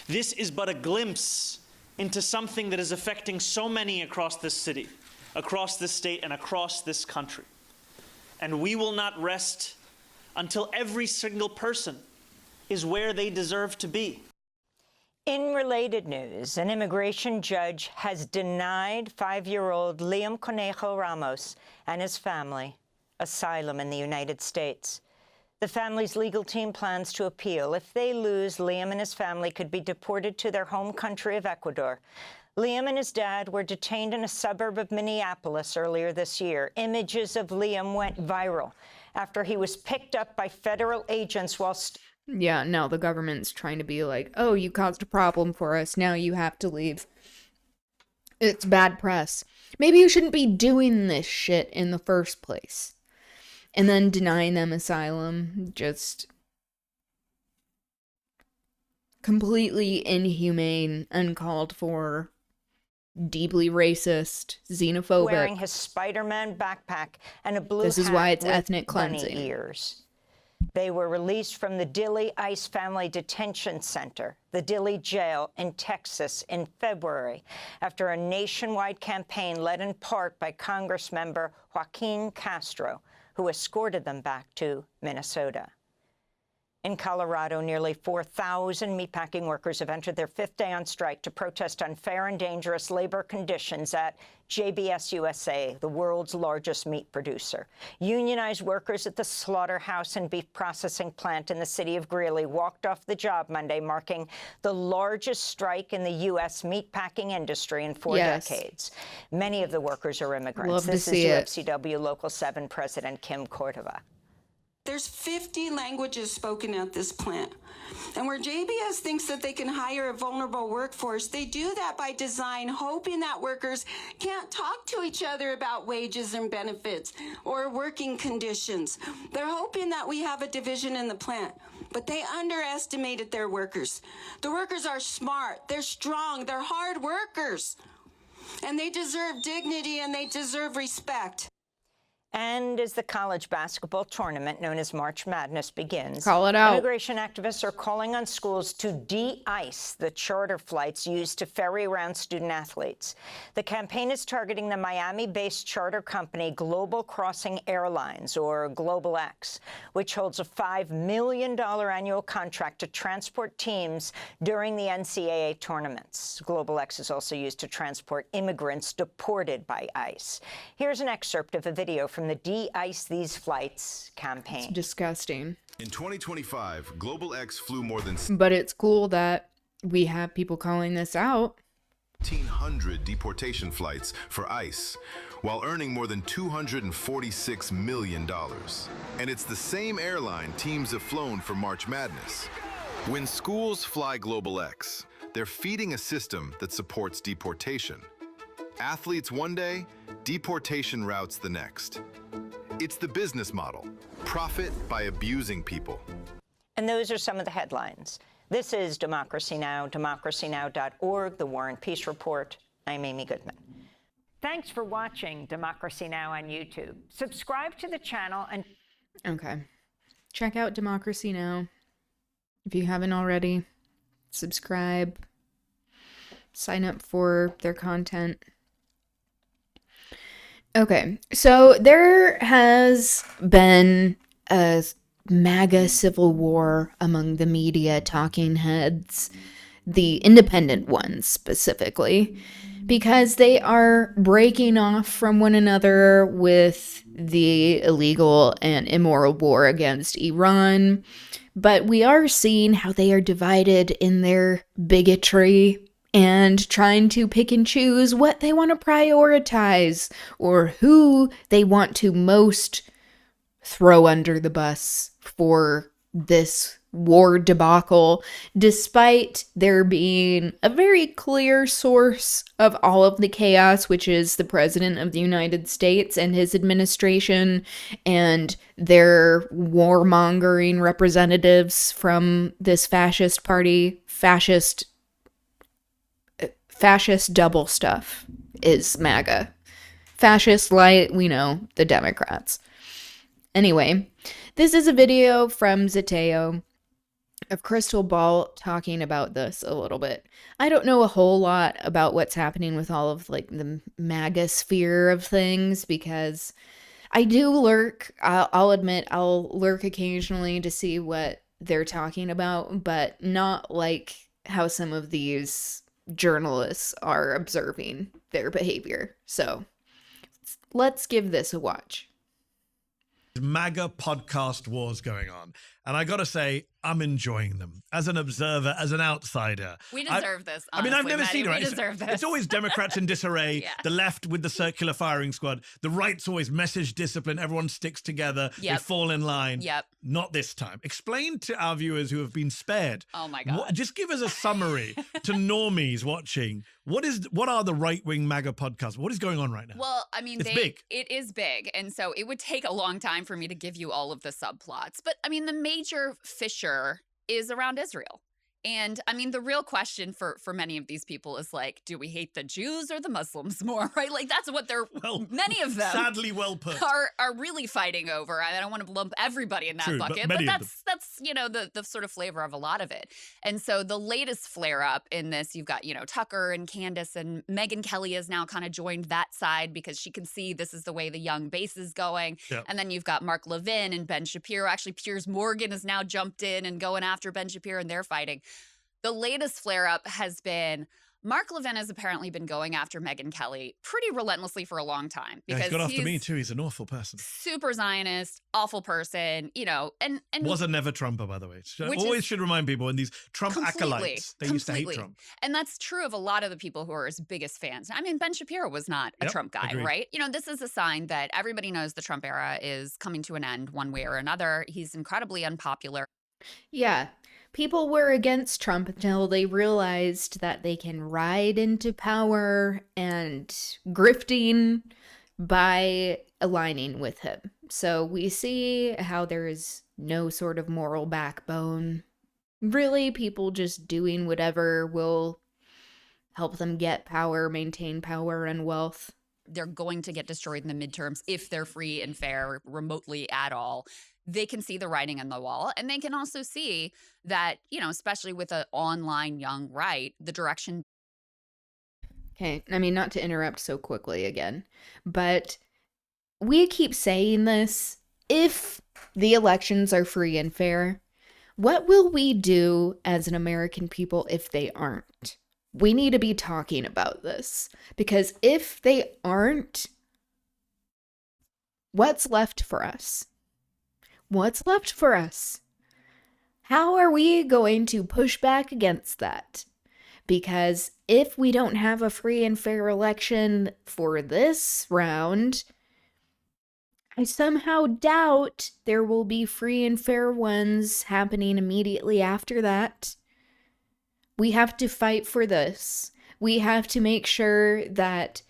this is but a glimpse into something that is affecting so many across this city, across this state, and across this country. And we will not rest until every single person is where they deserve to be. In related news, an immigration judge has denied 5-year-old Liam Conejo Ramos and his family asylum in the United States. The family's legal team plans to appeal. If they lose, Liam and his family could be deported to their home country of Ecuador. Liam and his dad were detained in a suburb of Minneapolis earlier this year. Images of Liam went viral after he was picked up by federal agents while... Yeah, no, the government's trying to be like, oh, you caused a problem for us, now you have to leave. It's bad press. Maybe you shouldn't be doing this shit in the first place. And then denying them asylum, just completely inhumane, uncalled for, deeply racist, xenophobic. Wearing his Spider-Man backpack and a blue This is hat why it's with ethnic bunny cleansing. ears. They were released from the Dilley ICE Family Detention Center, the Dilley Jail in Texas, in February, after a nationwide campaign led in part by Congressmember Joaquin Castro, who escorted them back to Minnesota. In Colorado, nearly 4,000 meatpacking workers have entered their 5th day on strike to protest unfair and dangerous labor conditions at JBS USA, the world's largest meat producer. Unionized workers at the slaughterhouse and beef processing plant in the city of Greeley walked off the job Monday, marking the largest strike in the U.S. meatpacking industry in 4 decades. Many of the workers are immigrants. This is UFCW Local 7 President Kim Cordova. There's 50 languages spoken at this plant. And where JBS thinks that they can hire a vulnerable workforce, they do that by design, hoping that workers can't talk to each other about wages and benefits or working conditions. They're hoping that we have a division in the plant. but they underestimated their workers. The workers are smart, they're strong, they're hard workers. And they deserve dignity and they deserve respect. And as the college basketball tournament known as March Madness begins, Call it out. immigration activists are calling on schools to de-ice the charter flights used to ferry around student athletes. The campaign is targeting the Miami-based charter company Global Crossing Airlines, or Global X, which holds a $5 million annual contract to transport teams during the NCAA tournaments. Global X is also used to transport immigrants deported by ICE. Here's an excerpt of a video from the De-Ice These Flights campaign. It's disgusting. In 2025, Global X flew more than But it's cool that we have people calling this out. 1,500 deportation flights for ICE, while earning more than $246 million. And it's the same airline teams have flown for March Madness. When schools fly Global X, they're feeding a system that supports deportation. Athletes one day, deportation routes the next. It's the business model. Profit by abusing people. And those are some of the headlines. This is Democracy Now!, democracynow.org, The War and Peace Report. I'm Amy Goodman. Thanks for watching Democracy Now! On YouTube. Subscribe to the channel and... Okay. Check out Democracy Now! If you haven't already. Subscribe. Sign up for their content. Okay, so there has been a MAGA civil war among the media talking heads, the independent ones specifically, because they are breaking off from one another with the illegal and immoral war against Iran. But we are seeing how they are divided in their bigotry and trying to pick and choose what they want to prioritize or who they want to most throw under the bus for this war debacle, despite there being a very clear source of all of the chaos, which is the President of the United States and his administration and their warmongering representatives from this fascist party. Fascist double stuff is MAGA. Fascist light, we know, the Democrats. Anyway, this is a video from Zateo of Crystal Ball talking about this a little bit. I don't know a whole lot about what's happening with all of like the MAGA sphere of things because I do lurk. I'll admit I'll lurk occasionally to see what they're talking about, but not like how some of these journalists are observing their behavior. So let's give this a watch. MAGA podcast wars going on. And I got to say, I'm enjoying them as an observer, as an outsider. We deserve this. Honestly, I mean, I've never Maddie, seen it. We Right? deserve this. It's always Democrats in disarray, Yeah. the left with the circular firing squad, the right's always message discipline, everyone sticks together, Yep. they fall in line. Yep. Not this time. Explain to our viewers who have been spared. Oh my God. Just give us a summary to normies watching. What are the right-wing MAGA podcasts? What is going on right now? Well, I mean, It's big. It is big. And so it would take a long time for me to give you all of the subplots. But I mean, the major fissure is around Israel. And I mean, the real question for many of these people is like, do we hate the Jews or the Muslims more, right? Like that's what they're, many of them sadly well put. are really fighting over. I don't want to lump everybody in that True, bucket, but but many of that's you know, the sort of flavor of a lot of it. And so the latest flare up in this, you've got, you know, Tucker and Candace and Megyn Kelly has now kind of joined that side because she can see this is the way the young base is going. Yep. And then you've got Mark Levin and Ben Shapiro. Actually, Piers Morgan has now jumped in and going after Ben Shapiro and they're fighting. The latest flare-up has been Mark Levin has apparently been going after Megyn Kelly pretty relentlessly for a long time. Yeah, Because he's got after me too. He's an awful person. super Zionist, awful person, you know, and Was a never Trumper, by the way. Which Always is- should remind people in these Trump acolytes, they used to hate Trump. And that's true of a lot of the people who are his biggest fans. I mean, Ben Shapiro was not a Yep, Trump guy, agreed. right? You know, this is a sign that everybody knows the Trump era is coming to an end one way or another. He's incredibly unpopular. Yeah. People were against Trump until they realized that they can ride into power and grifting by aligning with him. So we see how there is no sort of moral backbone. Really, people just doing whatever will help them get power, maintain power and wealth. They're going to get destroyed in the midterms if they're free and fair remotely at all. They can see the writing on the wall, and they can also see that, especially with an online young right, the direction. Okay, I mean, not to interrupt so quickly again, but we keep saying this. If the elections are free and fair, what will we do as an American people if they aren't? We need to be talking about this, because if they aren't, what's left for us? What's left for us? How are we going to push back against that? Because if we don't have a free and fair election for this round, I somehow doubt there will be free and fair ones happening immediately after that. We have to fight for this. We have to make sure that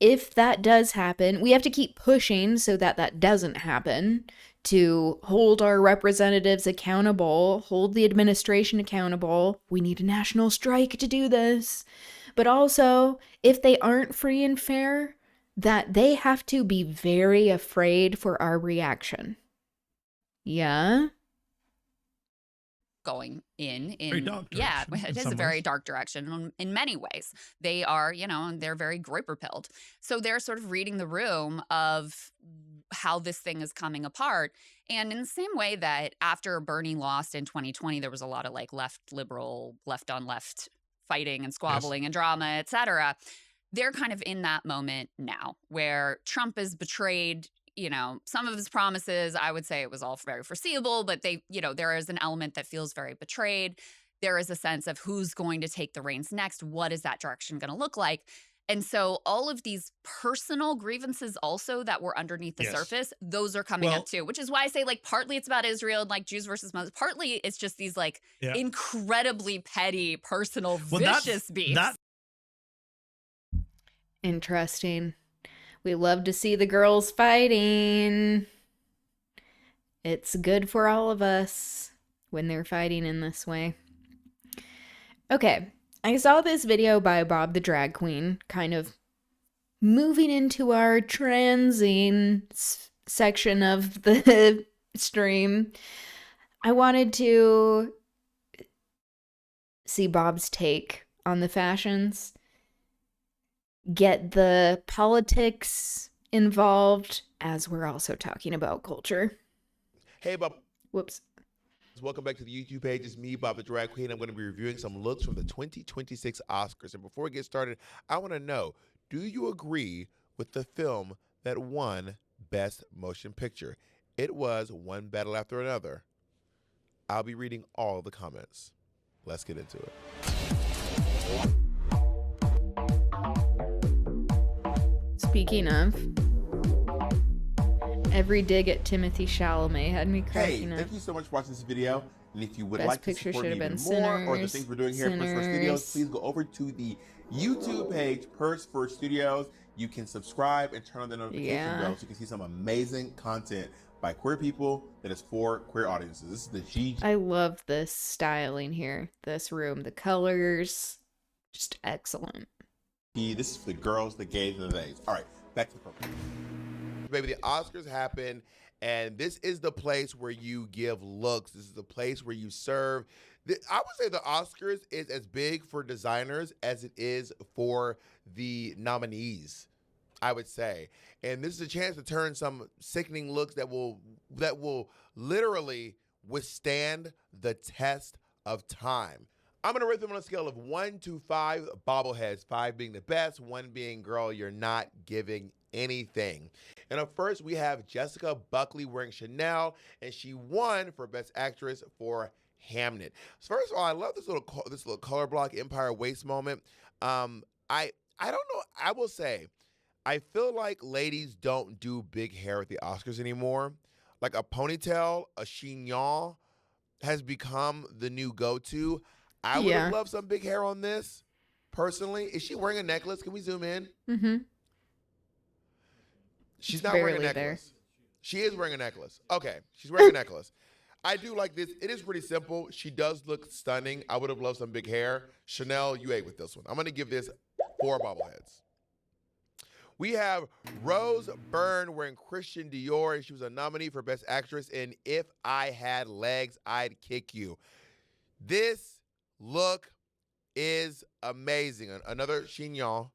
if that does happen, we have to keep pushing so that that doesn't happen, to hold our representatives accountable, hold the administration accountable. We need a national strike to do this. But also, if they aren't free and fair, that they have to be very afraid for our reaction. Yeah? Going in very dark yeah, direction, it is a very dark direction in many ways. They are, they're very grape pilled. So they're sort of reading the room of how this thing is coming apart. And in the same way that after Bernie lost in 2020, there was a lot of like left liberal, left on left fighting and squabbling and drama, etc. They're kind of in that moment now where Trump is betrayed, some of his promises. I would say it was all very foreseeable, but there is an element that feels very betrayed. There is a sense of who's going to take the reins next. What is that direction going to look like? And so all of these personal grievances also that were underneath the surface, those are coming up too, which is why I say like partly it's about Israel and like Jews versus Muslims. Partly it's just these like incredibly petty, personal, vicious beefs. Interesting. We love to see the girls fighting. It's good for all of us when they're fighting in this way. Okay, I saw this video by Bob the Drag Queen, kind of moving into our transing section of the stream. I wanted to see Bob's take on the fashions, get the politics involved, as we're also talking about culture. Hey, Bob. Whoops. Welcome back to the YouTube page. It's me, Bob the Drag Queen. I'm going to be reviewing some looks from the 2026 Oscars. And before we get started, I want to know, do you agree with the film that won Best Motion Picture? It was one battle after another. I'll be reading all the comments. Let's get into it. Speaking of, every dig at Timothy Chalamet had me cracking up. Thank you so much for watching this video. And if you would Best like to Picture support me should have even been more, or the Sinners, things we're doing here at Purse First Studios, please go over to the YouTube page, Purse First Studios. You can subscribe and turn on the notification bell so you can see some amazing content by queer people that is for queer audiences. This is the G. I love this styling here, this room, the colors, just excellent. This is for the girls, the gays, and the theys. All right, back to the program. Baby, the Oscars happen, and this is the place where you give looks. This is the place where you serve. I would say the Oscars is as big for designers as it is for the nominees, I would say. And this is a chance to turn some sickening looks that will literally withstand the test of time. I'm going to rate them on a scale of 1 to 5 bobbleheads, 5 being the best, 1 being, girl, you're not giving anything. And up first, we have Jessica Buckley wearing Chanel, and she won for Best Actress for Hamnet. So first of all, I love this little color block Empire waist moment. I don't know. I will say, I feel like ladies don't do big hair at the Oscars anymore. Like a ponytail, a chignon has become the new go-to. I would have loved some big hair on this, personally. Is she wearing a necklace? Can we zoom in? Mm-hmm. She's not wearing a necklace. She is wearing a necklace. Okay, she's wearing a necklace. I do like this. It is pretty simple. She does look stunning. I would have loved some big hair. Chanel, you ate with this one. I'm going to give this 4 bobbleheads. We have Rose Byrne wearing Christian Dior, and she was a nominee for Best Actress in If I Had Legs, I'd Kick You. This look is amazing. Another chignon.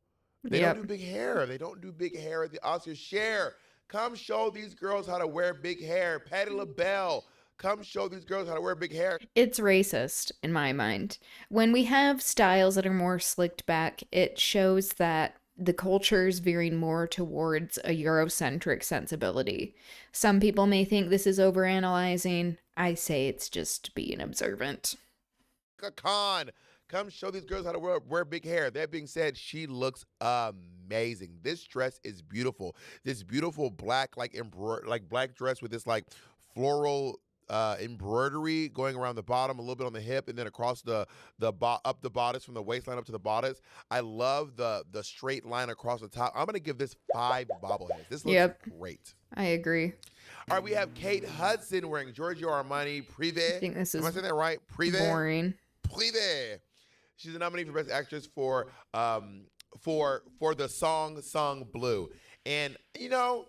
They don't do big hair. They don't do big hair at the Oscars. Cher, come show these girls how to wear big hair. Patti LaBelle, come show these girls how to wear big hair. It's racist in my mind. When we have styles that are more slicked back, it shows that the culture is veering more towards a Eurocentric sensibility. Some people may think this is overanalyzing. I say it's just being observant. Khan, come show these girls how to wear big hair. That being said, she looks amazing. This dress is beautiful. This beautiful black, like black dress with this like floral embroidery going around the bottom, a little bit on the hip, and then across up the bodice from the waistline up to the bodice. I love the straight line across the top. I'm gonna give this 5 bobbleheads. This looks great. I agree. All right, we have Kate Hudson wearing Giorgio Armani Privé. I think this is Am I saying that right? Privé. boring. Privé. She's a nominee for Best Actress for the song Blue. And you know,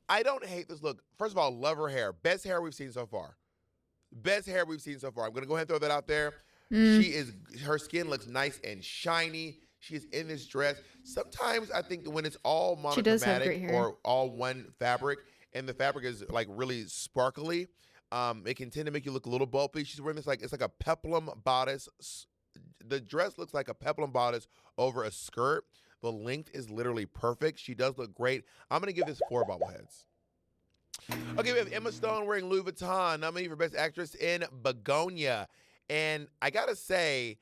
I don't hate this look. First of all, love her hair. Best hair we've seen so far. Best hair we've seen so far. I'm gonna go ahead and throw that out there. Her skin looks nice and shiny. She is in this dress. Sometimes I think that when it's all monochromatic or all one fabric, and the fabric is like really sparkly, it can tend to make you look a little bulky. She's wearing this it's like a peplum bodice. The dress looks like a peplum bodice over a skirt. The length is literally perfect. She does look great. I'm going to give this 4 bobbleheads. Okay, we have Emma Stone wearing Louis Vuitton, nominee for Best Actress in Begonia. And I got to say,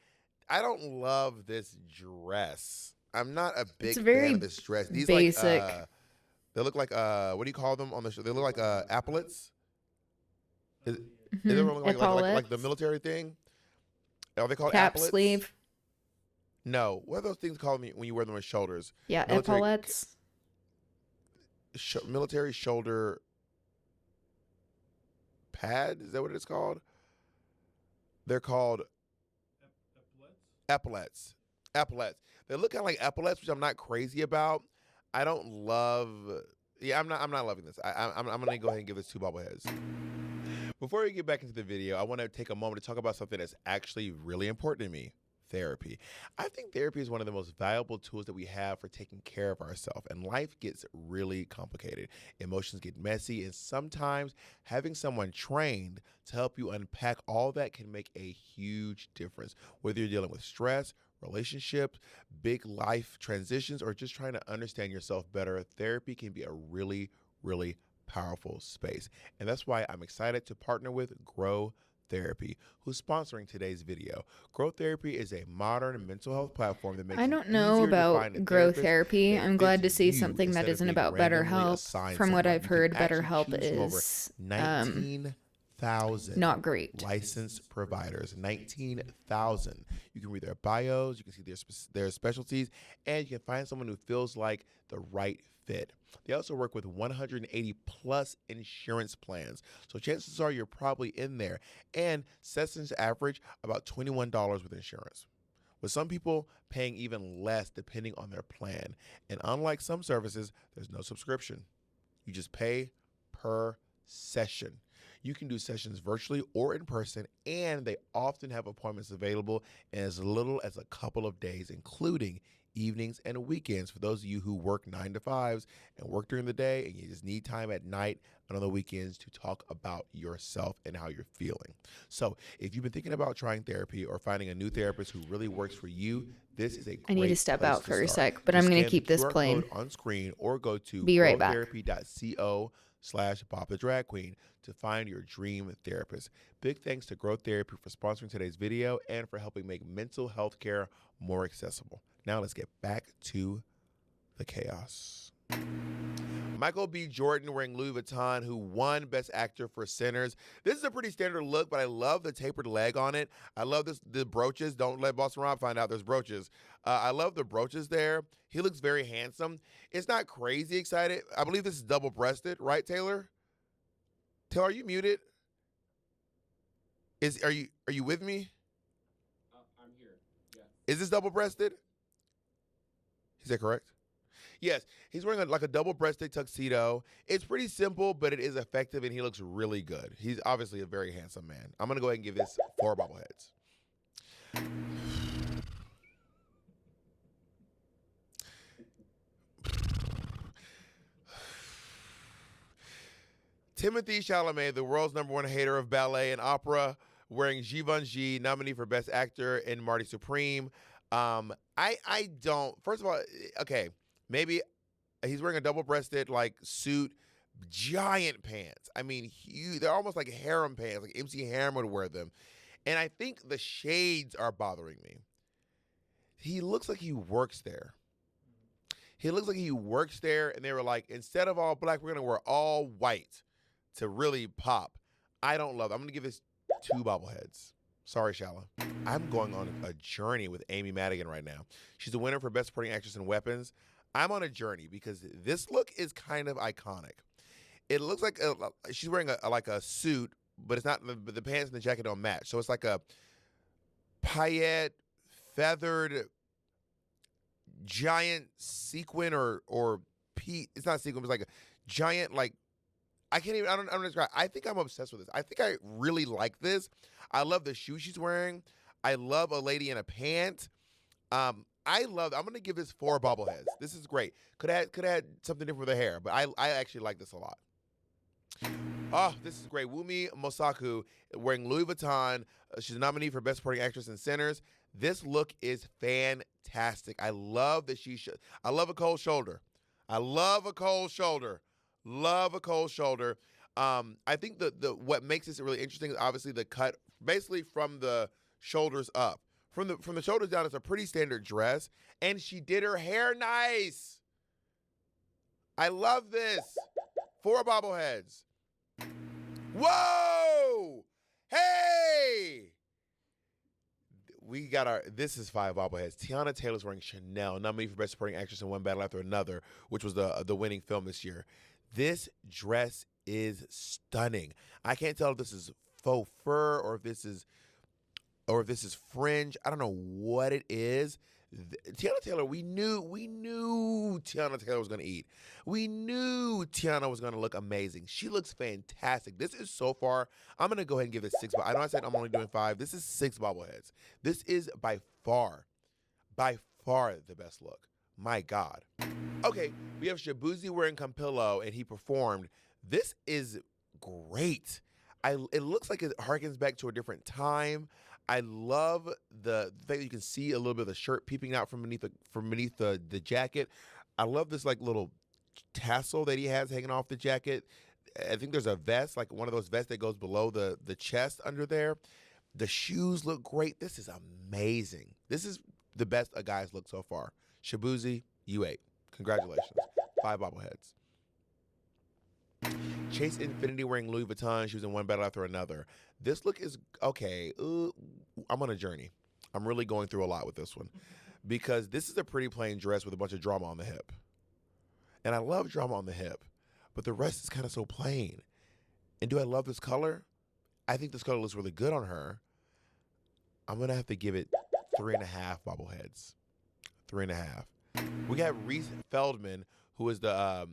I don't love this dress. I'm not a big fan of this dress. These basic. They look like, what do you call them on the show? They look like epaulets. Is it like the military thing? Are they called cap epaulets? sleeve? No. What are those things called when you wear them on shoulders? Yeah, epaulettes. Military shoulder pad? Is that what it's called? They're called epaulets. Epaulets. They look kind of like epaulets, which I'm not crazy about. I don't love. Yeah, I'm not loving this. I'm gonna go ahead and give this 2 bobbleheads. Before we get back into the video, I want to take a moment to talk about something that's actually really important to me. Therapy. I think therapy is one of the most valuable tools that we have for taking care of ourselves, and life gets really complicated. Emotions get messy, and sometimes having someone trained to help you unpack all that can make a huge difference. Whether you're dealing with stress, relationships, big life transitions, or just trying to understand yourself better, therapy can be a really, really powerful space. And that's why I'm excited to partner with Grow Therapy, who's sponsoring today's video. Grow Therapy is a modern mental health platform that makes I don't know about Grow Therapy. I'm glad to see something that isn't about BetterHelp. From what I've heard, BetterHelp is 19,000 not great. licensed providers. 19,000. You can read their bios, you can see their specialties, and you can find someone who feels like the right fit. They also work with 180 plus insurance plans. So chances are you're probably in there. And sessions average about $21 with insurance, with some people paying even less depending on their plan. And unlike some services, there's no subscription. You just pay per session. You can do sessions virtually or in person, and they often have appointments available in as little as a couple of days, including evenings and weekends for those of you who work 9 to 5s and work during the day and you just need time at night and on the weekends to talk about yourself and how you're feeling. So if you've been thinking about trying therapy or finding a new therapist who really works for you, this is a great I need to step out for a start. sec, but I'm going to keep this playing. On screen or go to Be right back. growtherapy.co/Bob the Drag Queen to find your dream therapist. Big thanks to Grow Therapy for sponsoring today's video and for helping make mental health care more accessible. Now let's get back to the chaos. Michael B. Jordan wearing Louis Vuitton, who won Best Actor for Sinners. This is a pretty standard look, but I love the tapered leg on it. I love the brooches. Don't let Boston Rob find out there's brooches. I love the brooches there. He looks very handsome. It's not crazy excited. I believe this is double-breasted, right, Taylor? Taylor, are you muted? Are you with me? I'm here. Yeah. Is this double-breasted? Is that correct? Yes, he's wearing like a double-breasted tuxedo. It's pretty simple, but it is effective, and he looks really good. He's obviously a very handsome man. I'm going to go ahead and give this 4 bobbleheads. Timothy Chalamet, the world's #1 hater of ballet and opera, wearing Givenchy, nominee for Best Actor in Marty Supreme. I don't. First of all, okay, maybe he's wearing a double-breasted like suit, giant pants. I mean, huge. They're almost like harem pants, like MC Hammer would wear them. And I think the shades are bothering me. He looks like he works there. He looks like he works there, and they were like, instead of all black, we're gonna wear all white to really pop. I don't love it. I'm gonna give this 2 bobbleheads. Sorry, Shala. I'm going on a journey with Amy Madigan right now. She's the winner for Best Supporting Actress in Weapons. I'm on a journey because this look is kind of iconic. It looks like she's wearing like a suit, but it's not. The pants and the jacket don't match. So it's like a paillette, feathered, giant sequin or it's not sequin. It's like a giant like. I don't describe. I think I'm obsessed with this. I think I really like this. I love the shoe she's wearing. I love a lady in a pant. I'm going to give this 4 bobbleheads. This is great. Could have had something different with the hair, but I actually like this a lot. Oh, this is great. Wumi Mosaku wearing Louis Vuitton. She's a nominee for Best Supporting Actress in Sinners. This look is fantastic. I love that I love a cold shoulder. I love a cold shoulder. Love a cold shoulder. I think the what makes this really interesting is obviously the cut, basically from the shoulders up. From the shoulders down, it's a pretty standard dress, and she did her hair nice. I love this. 4 bobbleheads. Whoa! Hey! We got this is 5 bobbleheads. Tiana Taylor's wearing Chanel, nominee for Best Supporting Actress in One Battle After Another, which was the winning film this year. This dress is stunning. I can't tell if this is faux fur or if this is fringe. I don't know what it is. Tiana Taylor, we knew Tiana Taylor was going to eat. We knew Tiana was going to look amazing. She looks fantastic. This is so far, I'm going to go ahead and give it 6. I know I said I'm only doing 5. This is 6 bobbleheads. This is by far the best look. My God. Okay, we have Shabuzi wearing Campillo, and he performed. This is great. It looks like it harkens back to a different time. I love the fact that you can see a little bit of the shirt peeping out from beneath the jacket. I love this like little tassel that he has hanging off the jacket. I think there's a vest, like one of those vests that goes below the chest under there. The shoes look great. This is amazing. This is the best a guy's looked so far. Shabuzi, you ate. Congratulations. 5 bobbleheads. Chase Infinity wearing Louis Vuitton. She was in One Battle After Another. This look is okay. I'm on a journey. I'm really going through a lot with this one because this is a pretty plain dress with a bunch of drama on the hip. And I love drama on the hip, but the rest is kind of so plain. And do I love this color? I think this color looks really good on her. I'm going to have to give it 3.5 bobbleheads. 3.5. We got Reese Feldman, who is the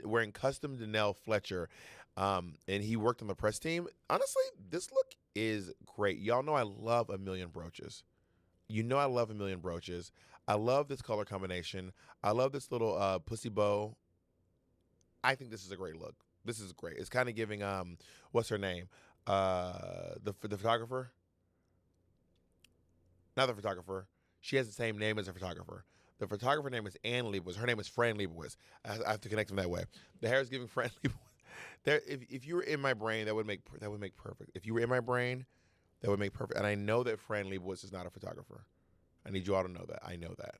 wearing custom Danelle Fletcher, and he worked on the press team. Honestly, this look is great. Y'all know I love a million brooches. You know I love a million brooches. I love this color combination. I love this little pussy bow. I think this is a great look. This is great. It's kind of giving what's her name? The photographer? Not the photographer. She has the same name as the photographer. The photographer name is Ann Leibowitz. Her name is Fran Leibowitz. I have to connect them that way. The hair is giving Fran Leibowitz. If you were in my brain, that would make perfect. If you were in my brain, that would make perfect. And I know that Fran Leibowitz is not a photographer. I need you all to know that. I know that.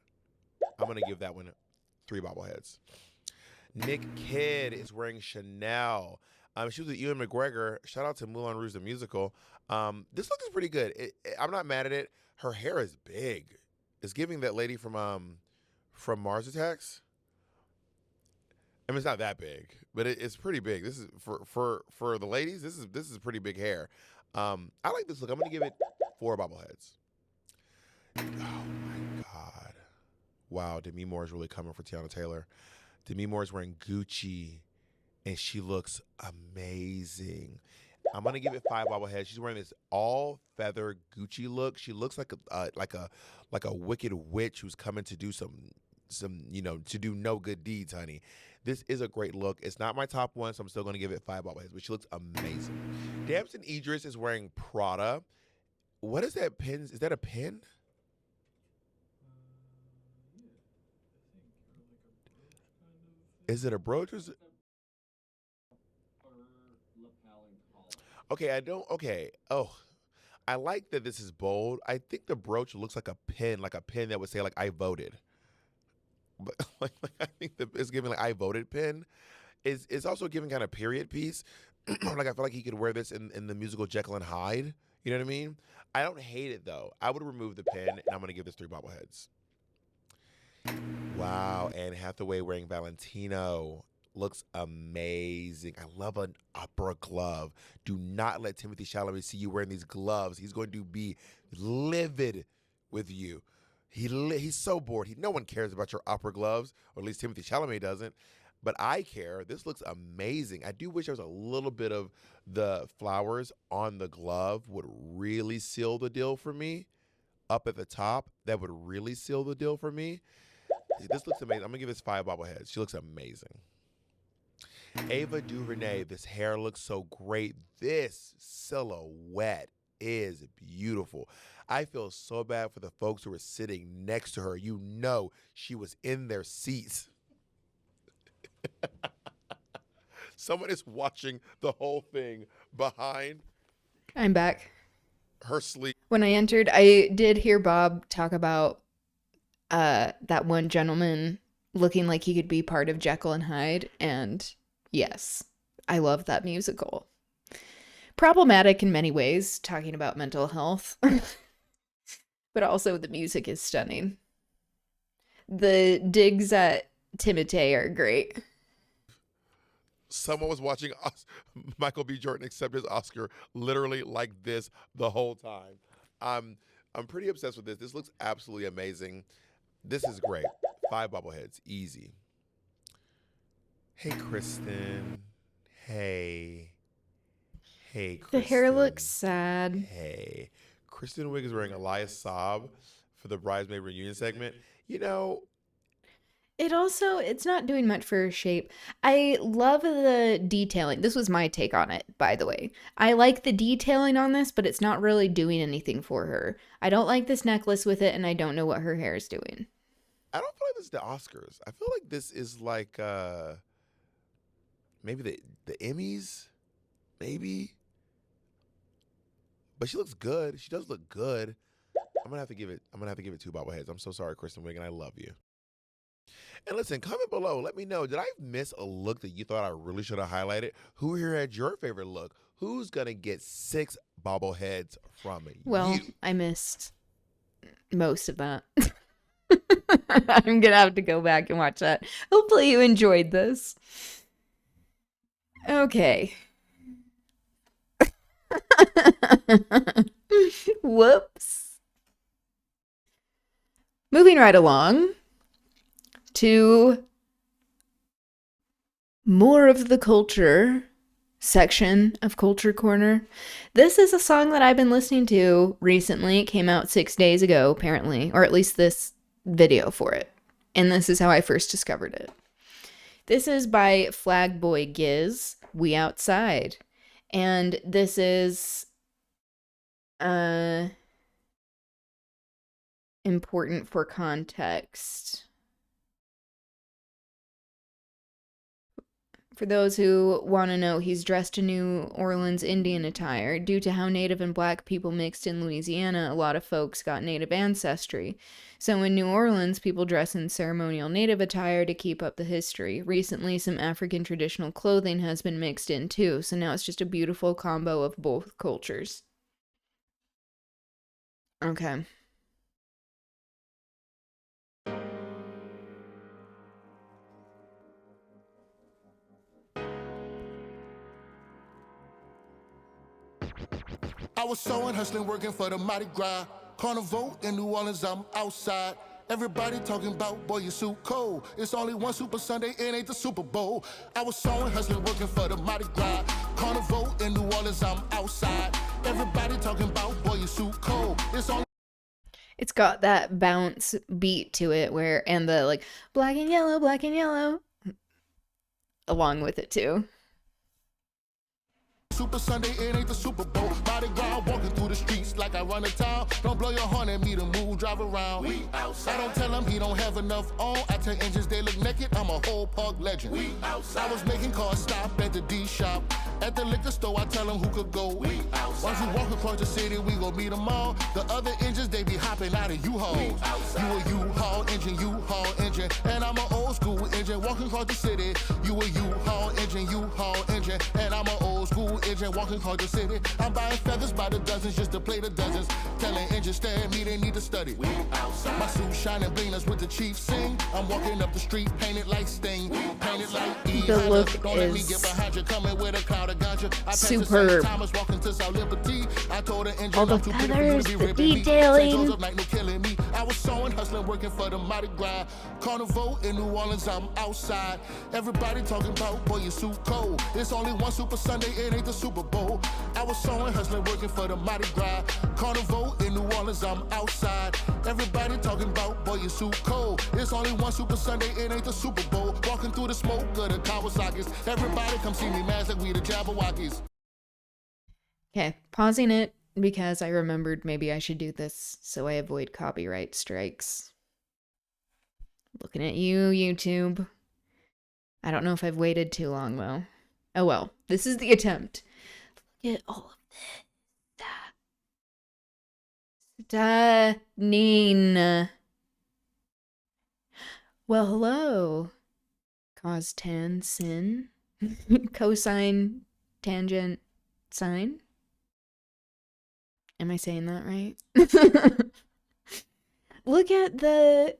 I'm going to give that one 3 bobbleheads. Nick Kidd is wearing Chanel. She was with Ewan McGregor. Shout out to Moulin Rouge the musical. This look is pretty good. I'm not mad at it. Her hair is big. It's giving that lady from Mars Attacks. I mean, it's not that big, but it's pretty big. This is for the ladies. This is pretty big hair. I like this look. I'm gonna give it 4 bobbleheads. Oh my god! Wow, Demi Moore is really coming for Tiana Taylor. Demi Moore is wearing Gucci, and she looks amazing. I'm gonna give it 5 bobbleheads. She's wearing this all feather Gucci look. She looks like a wicked witch who's coming to do some to do no good deeds, honey. This is a great look. It's not my top one, so I'm still gonna give it 5 bobbleheads, but she looks amazing. Damson Idris is wearing Prada. What is that pin? Is that a pin? Is it a brooch or is it? Okay. Oh, I like that this is bold. I think the brooch looks like a pin that would say like I voted. But like I think that it's giving like I voted pin. It's also giving kind of period piece. Like I feel like he could wear this in the musical Jekyll and Hyde. You know what I mean? I don't hate it though. I would remove the pin, and I'm gonna give this 3 bobbleheads. Wow, Anne Hathaway wearing Valentino looks amazing. I love an opera glove. Do not let Timothée Chalamet see you wearing these gloves. He's going to be livid with you. He's so bored. No one cares about your opera gloves, or at least Timothée Chalamet doesn't. But I care. This looks amazing. I do wish there was a little bit of the flowers on the glove would really seal the deal for me. Up at the top, that would really seal the deal for me. This looks amazing. I'm going to give this 5 bobbleheads. She looks amazing. Ava DuVernay, this hair looks so great. This silhouette is beautiful. I feel so bad for the folks who were sitting next to her. You know she was in their seats. Someone is watching the whole thing behind. I'm back. Her sleep. When I entered, I did hear Bob talk about that one gentleman looking like he could be part of Jekyll and Hyde, and yes, I love that musical. Problematic in many ways, talking about mental health, but also the music is stunning. The digs at Timothée are great. Someone was watching Michael B. Jordan accept his Oscar literally like this the whole time. I'm pretty obsessed with this. This looks absolutely amazing. This is great. 5 bobbleheads, easy. Hey, Kristen. Hey, Kristen. The hair looks sad. Hey. Kristen Wiig is wearing Elias Saab for the Bridesmaid Reunion segment. You know, it's not doing much for her shape. I love the detailing. This was my take on it, by the way. I like the detailing on this, but it's not really doing anything for her. I don't like this necklace with it, and I don't know what her hair is doing. I don't feel like this is the Oscars. I feel like this is like maybe the Emmys, maybe. But she looks good. She does look good. I'm gonna have to give it 2 bobbleheads. I'm so sorry, Kristen Wiig, and I love you. And listen, comment below. Let me know. Did I miss a look that you thought I really should have highlighted? Who here had your favorite look? Who's gonna get 6 bobbleheads from you? Well, I missed most of that. I'm gonna have to go back and watch that. Hopefully you enjoyed this. Okay. Whoops. Moving right along to more of the culture section of Culture Corner. This is a song that I've been listening to recently. It came out 6 days ago, apparently, or at least this video for it. And this is how I first discovered it. This is by Flag Boy Giz, We Outside. And this is important for context. For those who want to know, he's dressed in New Orleans Indian attire. Due to how Native and Black people mixed in Louisiana, a lot of folks got Native ancestry. So in New Orleans, people dress in ceremonial Native attire to keep up the history. Recently, some African traditional clothing has been mixed in too, so now it's just a beautiful combo of both cultures. Okay. I was sewing, hustling, working for the Mardi Gras. Carnival in New Orleans, I'm outside. Everybody talking about, boy, you so cold. It's only one Super Sunday, it ain't the Super Bowl. I was sewing, hustling, working for the Mardi Gras. Carnival in New Orleans, I'm outside. Everybody talking about, boy, you so cold. It's got that bounce beat to it and the like black and yellow along with it too. Super Sunday, it ain't the Super Bowl. Mardi Gras, walking through the streets like I run a town. Don't blow your horn at me to move, drive around. We outside. I don't tell him he don't have enough on. I tell engines they look naked, I'm a whole park legend. We outside. I was making cars stop at the D shop. At the liquor store, I tell them who could go. We outside. Once we walk across the city, we gon' meet them all. The other engines, they be hopping out of U-Hauls. You a U-Haul engine, and I'm an old school engine. Walking across the city, you a U-Haul engine, and I'm an old school engine. Walking across the city, I'm buying feathers by the dozens just to play the dozens. Telling engines stare at me, they need to study. We outside. My suit shining blingers with the chief sing. I'm walking up the street, painted like Sting, painted like E. The look Don't let me is get behind you, coming with a cloud of ganja. I superb. Thomas walking to South Liberty. I told the engine All the I'm too pretty for you feathers, to be the ripping me. detailing. St. Joseph night, no killing me. I was sewing, hustling, working for the Mardi Gras. Carnival in New Orleans, I'm outside. Everybody talking about, boy, you so cold. It's only one Super Sunday, it ain't the Super Bowl. I was sewing, hustling, working for the Mardi Gras. Carnival in New Orleans, I'm outside. Everybody talking about, boy, you so cold. It's only one Super Sunday, it ain't the Super Bowl. Walking through the smoke of the Kawasaki's. Everybody come see me, man, like we the Jabberwockies. Okay, pausing it because I remembered maybe I should do this so I avoid copyright strikes. Looking at you, YouTube. I don't know if I've waited too long, though. Oh well, this is the attempt. Look at all of this. Stunning. Well, hello. Cos tan sin. Cosine tangent sine. Am I saying that right? Look at the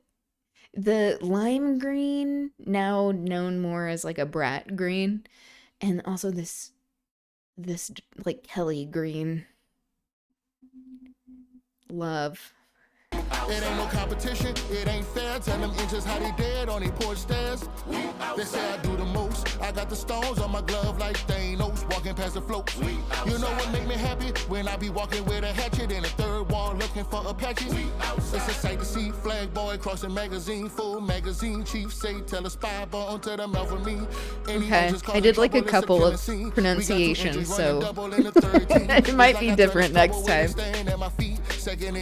lime green, now known more as like a brat green, and also this like Kelly green. Love. It ain't no competition, it ain't fair. Tell them inches how they dead on they porch stairs. They say I do the most. I got the stones on my glove like Thanos, walking past the floats. You know what make me happy? When I be walking with a hatchet in the third wall looking for Apache. It's a sight to see, flag boy crossing magazine, full magazine. Chief say tell a spy bone to the mouth of me. Okay, I did like a couple of pronunciations, so it might be different next time.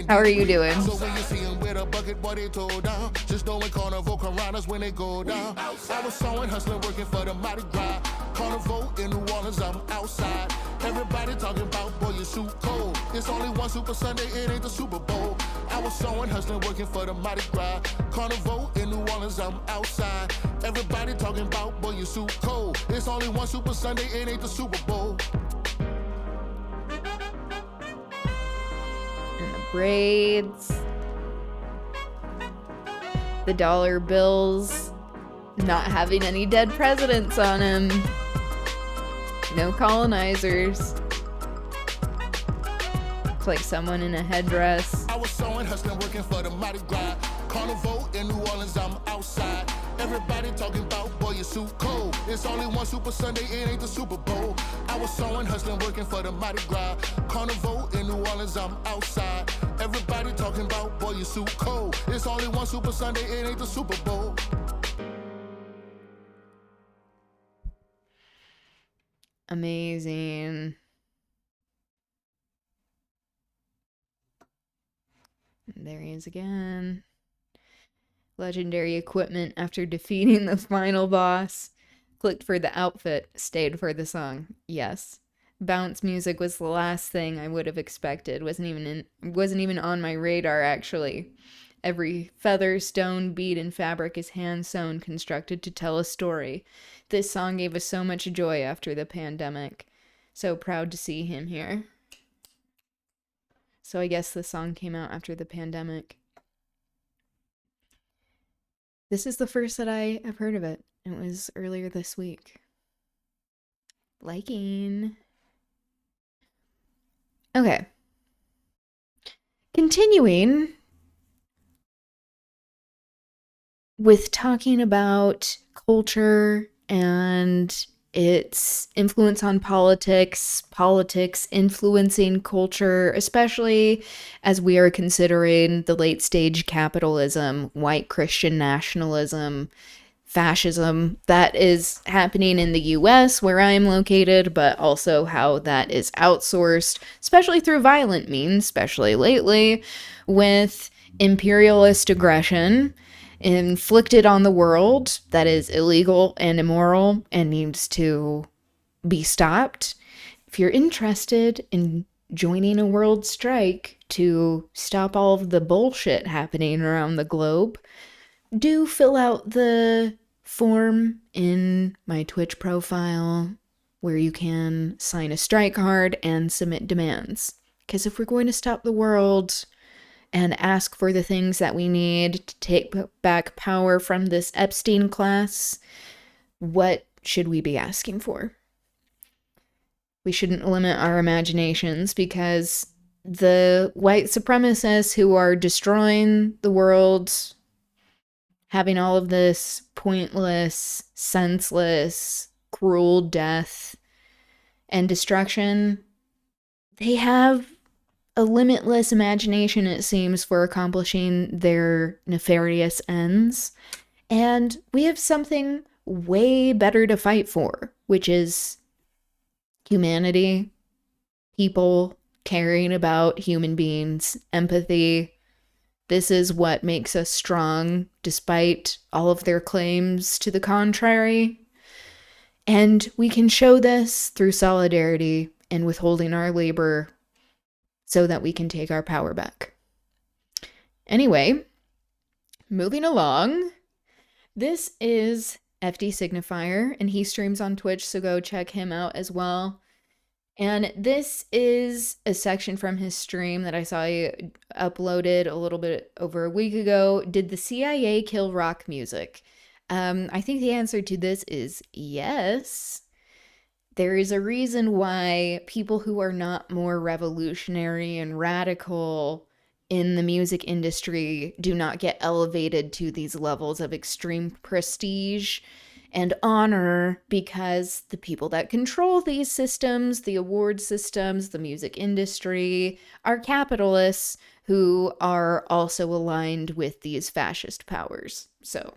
How are you doing? When you see him with a bucket, boy, they toe down. Just knowing Carnival can ride us when they go down. I was sewing, hustling, working for the Mardi Gras. Carnival in New Orleans, I'm outside. Everybody talking about, boy, you so cold. It's only one Super Sunday, it ain't the Super Bowl. I was sewing, hustling, working for the Mardi Gras. Carnival in New Orleans, I'm outside. Everybody talking about, boy, you so cold. It's only one Super Sunday, it ain't the Super Bowl. And the braids. The dollar bills not having any dead presidents on them. No colonizers. Looks like someone in a headdress. I was sewing, hustling, working for the Mardi Gras. Carnival in New Orleans, I'm outside. Everybody talking about, boy, you so cold. It's only one Super Sunday, it ain't the Super Bowl. I was sewing, hustling, working for the Mardi Gras. Carnival in New Orleans, I'm outside. Everybody talking about, boy, you so cold. It's only one Super Sunday, it ain't the Super Bowl. Amazing. There he is again. Legendary equipment after defeating the final boss. Clicked for the outfit, stayed for the song. Yes. Bounce music was the last thing I would have expected. Wasn't even on my radar, actually. Every feather, stone, bead, and fabric is hand sewn, constructed to tell a story. This song gave us so much joy after the pandemic. So proud to see him here. So I guess the song came out after the pandemic. This is the first that I have heard of it. It was earlier this week. Liking. Okay. Continuing with talking about culture and its influence on politics, politics influencing culture, especially as we are considering the late stage capitalism, white Christian nationalism, fascism that is happening in the US where I am located, but also how that is outsourced, especially through violent means, especially lately, with imperialist aggression inflicted on the world that is illegal and immoral and needs to be stopped. If you're interested in joining a world strike to stop all of the bullshit happening around the globe, do fill out the form in my Twitch profile where you can sign a strike card and submit demands. Because if we're going to stop the world and ask for the things that we need to take back power from this Epstein class, what should we be asking for? We shouldn't limit our imaginations, because the white supremacists who are destroying the world, having all of this pointless, senseless, cruel death and destruction, they have a limitless imagination, it seems, for accomplishing their nefarious ends. And we have something way better to fight for, which is humanity, people caring about human beings, empathy. This is what makes us strong, despite all of their claims to the contrary. And we can show this through solidarity and withholding our labor so that we can take our power back. Anyway, moving along. This is FD Signifier, and he streams on Twitch, so go check him out as well. And this is a section from his stream that I saw he uploaded a little bit over a week ago. Did the CIA kill rock music? I think the answer to this is yes. There is a reason why people who are not more revolutionary and radical in the music industry do not get elevated to these levels of extreme prestige and honor, because the people that control these systems, the award systems, the music industry, are capitalists who are also aligned with these fascist powers. So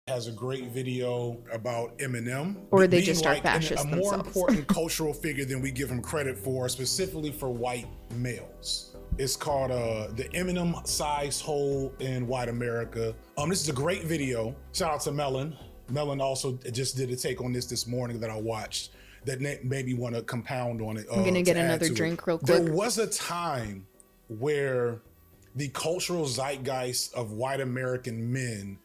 has a great video about Eminem. Or they just are fascists a themselves. more important cultural figure than we give him credit for, specifically for white males. It's called The Eminem Size Hole in White America. This is a great video. Shout out to Melon. Melon also just did a take on this morning that I watched that made me want to compound on it. I'm going to get another drink real quick. There was a time where the cultural zeitgeist of white American men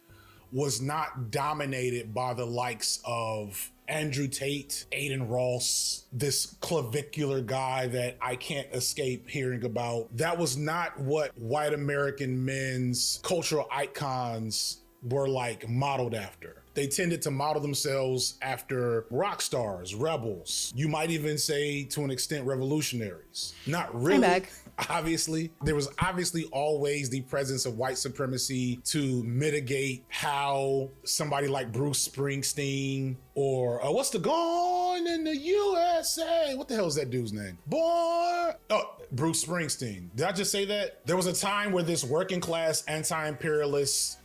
was not dominated by the likes of Andrew Tate, Aiden Ross, this clavicular guy that I can't escape hearing about. That was not what white American men's cultural icons were like modeled after. They tended to model themselves after rock stars, rebels. You might even say, to an extent, revolutionaries. Not really. I'm back. Obviously, there was obviously always the presence of white supremacy to mitigate how somebody like Bruce Springsteen or what's the Gone in the USA? What the hell is that dude's name? Bruce Springsteen. Did I just say that? There was a time where this working class anti-imperialist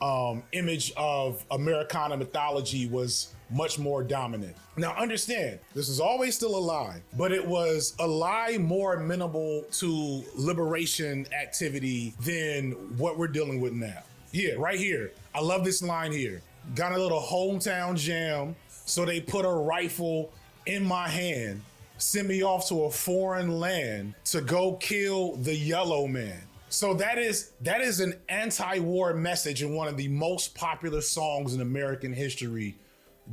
image of Americana mythology was much more dominant. Now understand, this is always still a lie, but it was a lie more amenable to liberation activity than what we're dealing with now. Yeah, right here. I love this line here. Got a little hometown jam So they put a rifle in my hand, send me off to a foreign land to go kill the yellow man. So that is an anti-war message in one of the most popular songs in American history,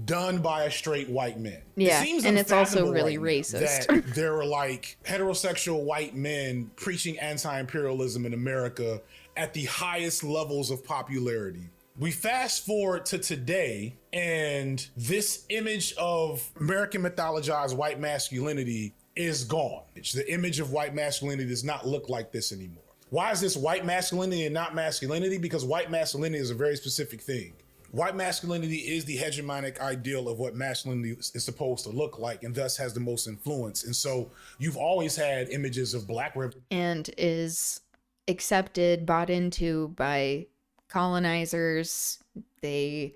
done by a straight white man. Yeah, it seems and it's also unfathomable really right now racist. that there are like heterosexual white men preaching anti-imperialism in America at the highest levels of popularity. We fast forward to today, and this image of American mythologized white masculinity is gone. The image of white masculinity does not look like this anymore. Why is this white masculinity and not masculinity? Because white masculinity is a very specific thing. White masculinity is the hegemonic ideal of what masculinity is supposed to look like, and thus has the most influence. And so you've always had images of black women. And is accepted, bought into by colonizers. They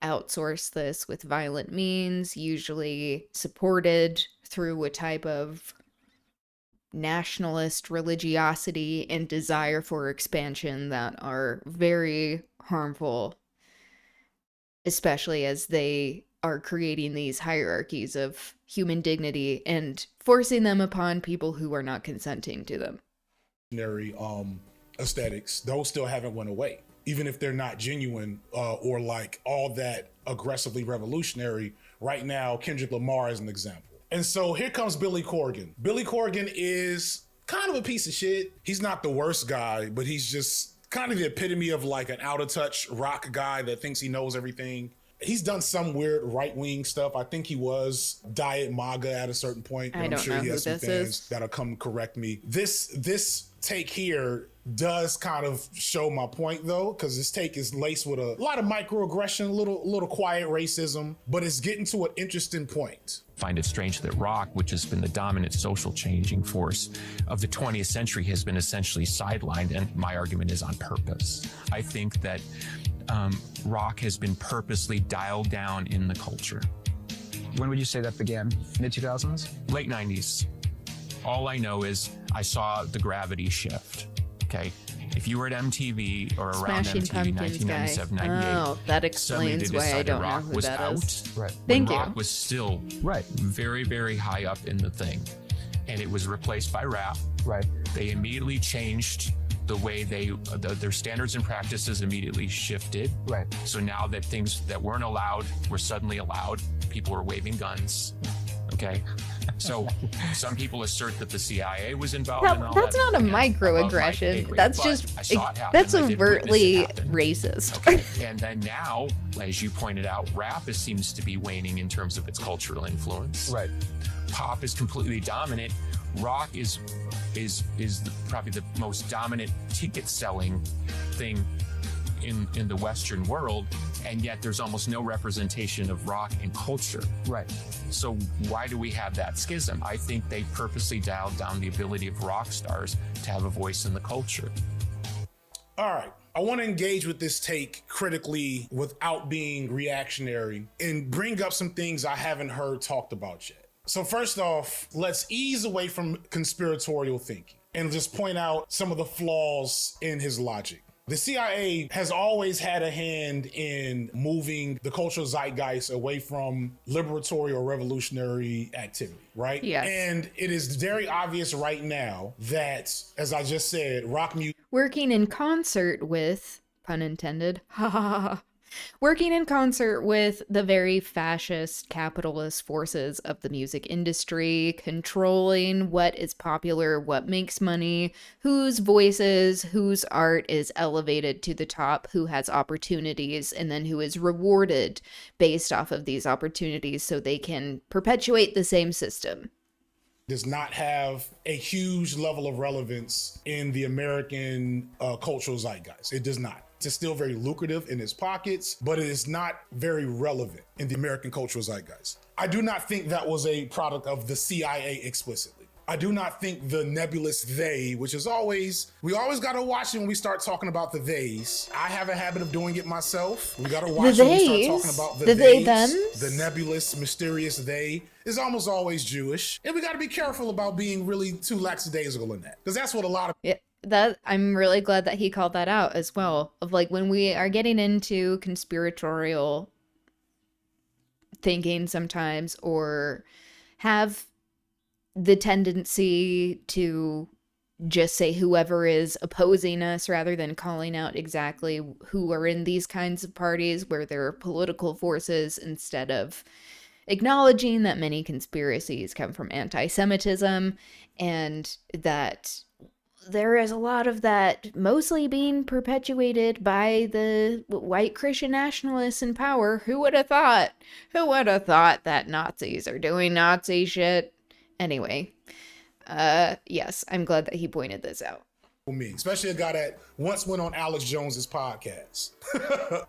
outsource this with violent means, usually supported through a type of nationalist religiosity and desire for expansion that are very harmful, especially as they are creating these hierarchies of human dignity and forcing them upon people who are not consenting to them. Aesthetics, those still haven't went away, even if they're not genuine or like all that aggressively revolutionary. Right now, Kendrick Lamar is an example. And so here comes Billy Corgan. Billy Corgan is kind of a piece of shit. He's not the worst guy, but he's just kind of the epitome of like an out of touch rock guy that thinks he knows everything. He's done some weird right-wing stuff. I think he was Diet MAGA at a certain point. And I'm sure he has some fans that'll come correct me. This take here does kind of show my point though, because this take is laced with a lot of microaggression, a little quiet racism, but it's getting to an interesting point. Find it strange that rock, which has been the dominant social changing force of the 20th century, has been essentially sidelined, and my argument is on purpose. I think that rock has been purposely dialed down in the culture. When would you say that began? Mid-2000s? Late 90s. All I know is I saw the gravity shift, okay? If you were at MTV or around Smashing MTV Pumpkins 1997, guy. 98, Oh, that suddenly they explains why I decided don't know rock who was that out. is. Right. Thank when you. Rock was still very, very high up in the thing, and it was replaced by rap. Right. They immediately changed the way their standards and practices immediately shifted. Right. So now that things that weren't allowed were suddenly allowed, people were waving guns. Okay. So some people assert that the CIA was involved in all That's that. not a Again, above my pay microaggression. grade. That's But just I saw it happen. that's I did witness it overtly happen. racist. Okay. And then now, as you pointed out, rap seems to be waning in terms of its cultural influence. Right. Pop is completely dominant. Rock is probably the most dominant ticket selling thing in the Western world, and yet there's almost no representation of rock in culture. Right. So why do we have that schism? I think they purposely dialed down the ability of rock stars to have a voice in the culture. All right. I want to engage with this take critically without being reactionary and bring up some things I haven't heard talked about yet. So first off, let's ease away from conspiratorial thinking and just point out some of the flaws in his logic. The CIA has always had a hand in moving the cultural zeitgeist away from liberatory or revolutionary activity, right? Yes. And it is very obvious right now that, as I just said, rock music Working in concert with, pun intended, working in concert with the very fascist capitalist forces of the music industry, controlling what is popular, what makes money, whose voices, whose art is elevated to the top, who has opportunities, and then who is rewarded based off of these opportunities so they can perpetuate the same system. does not have a huge level of relevance in the American cultural zeitgeist. It does not. It's still very lucrative in its pockets, but it is not very relevant in the American cultural zeitgeist. I do not think that was a product of the CIA explicitly. I do not think the nebulous they, which is always, we always got to watch it when we start talking about the theys. I have a habit of doing it myself. We got to watch it when we start talking about the they theys. thems? The nebulous, mysterious they is almost always Jewish. And we got to be careful about being really too lackadaisical in that, because that's what a lot of That I'm really glad that he called that out as well. Of like when we are getting into conspiratorial thinking sometimes, or have the tendency to just say whoever is opposing us rather than calling out exactly who are in these kinds of parties where there are political forces, instead of acknowledging that many conspiracies come from anti-Semitism, and that there is a lot of that mostly being perpetuated by the white Christian nationalists in power. Who would have thought? Who would have thought that Nazis are doing Nazi shit? Anyway, yes, I'm glad that he pointed this out. Me, especially a guy that once went on Alex Jones's podcast.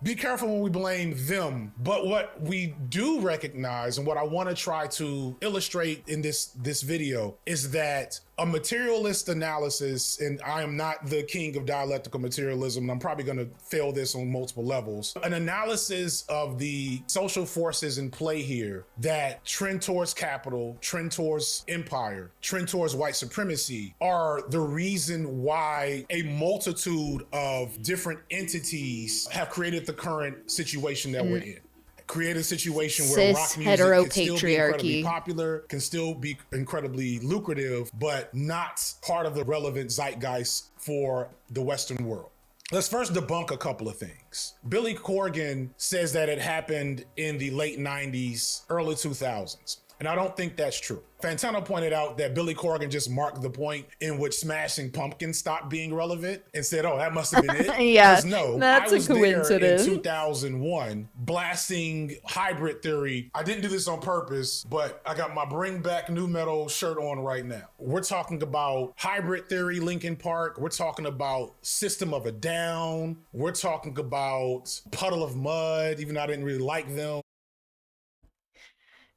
Be careful when we blame them. But what we do recognize, and what I want to try to illustrate in this video, is that a materialist analysis, and I am not the king of dialectical materialism, and I'm probably going to fail this on multiple levels. An analysis of the social forces in play here that trend towards capital, trend towards empire, trend towards white supremacy are the reason why a multitude of different entities have created the current situation that we're in. Create a situation where rock music can still be incredibly popular, can still be incredibly lucrative, but not part of the relevant zeitgeist for the Western world. Let's first debunk a couple of things. Billy Corgan says that it happened in the late 90s, early 2000s. And I don't think that's true. Fantano pointed out that Billy Corgan just marked the point in which Smashing Pumpkins stopped being relevant and said, oh, that must have been it. Yeah, no, that's I was a coincidence. there in 2001 blasting Hybrid Theory. I didn't do this on purpose, but I got my Bring Back New Metal shirt on right now. We're talking about Hybrid Theory, Linkin Park. We're talking about System of a Down. We're talking about Puddle of Mud, even though I didn't really like them.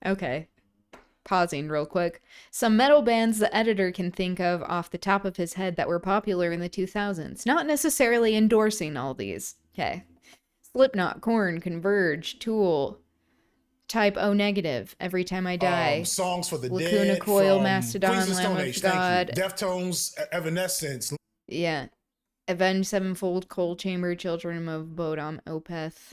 Okay. Pausing real quick. Some metal bands the editor can think of off the top of his head that were popular in the 2000s. Not necessarily endorsing all these. Okay. Slipknot, Korn, Converge, Tool, Type O Negative, Every Time I Die. Songs for the Lacuna Dead, Coil, from Mastodon, Queens of Stone Lamb Age, of God. Deftones, Evanescence. Yeah. Avenged Sevenfold, Cold Chamber, Children of Bodom, Opeth.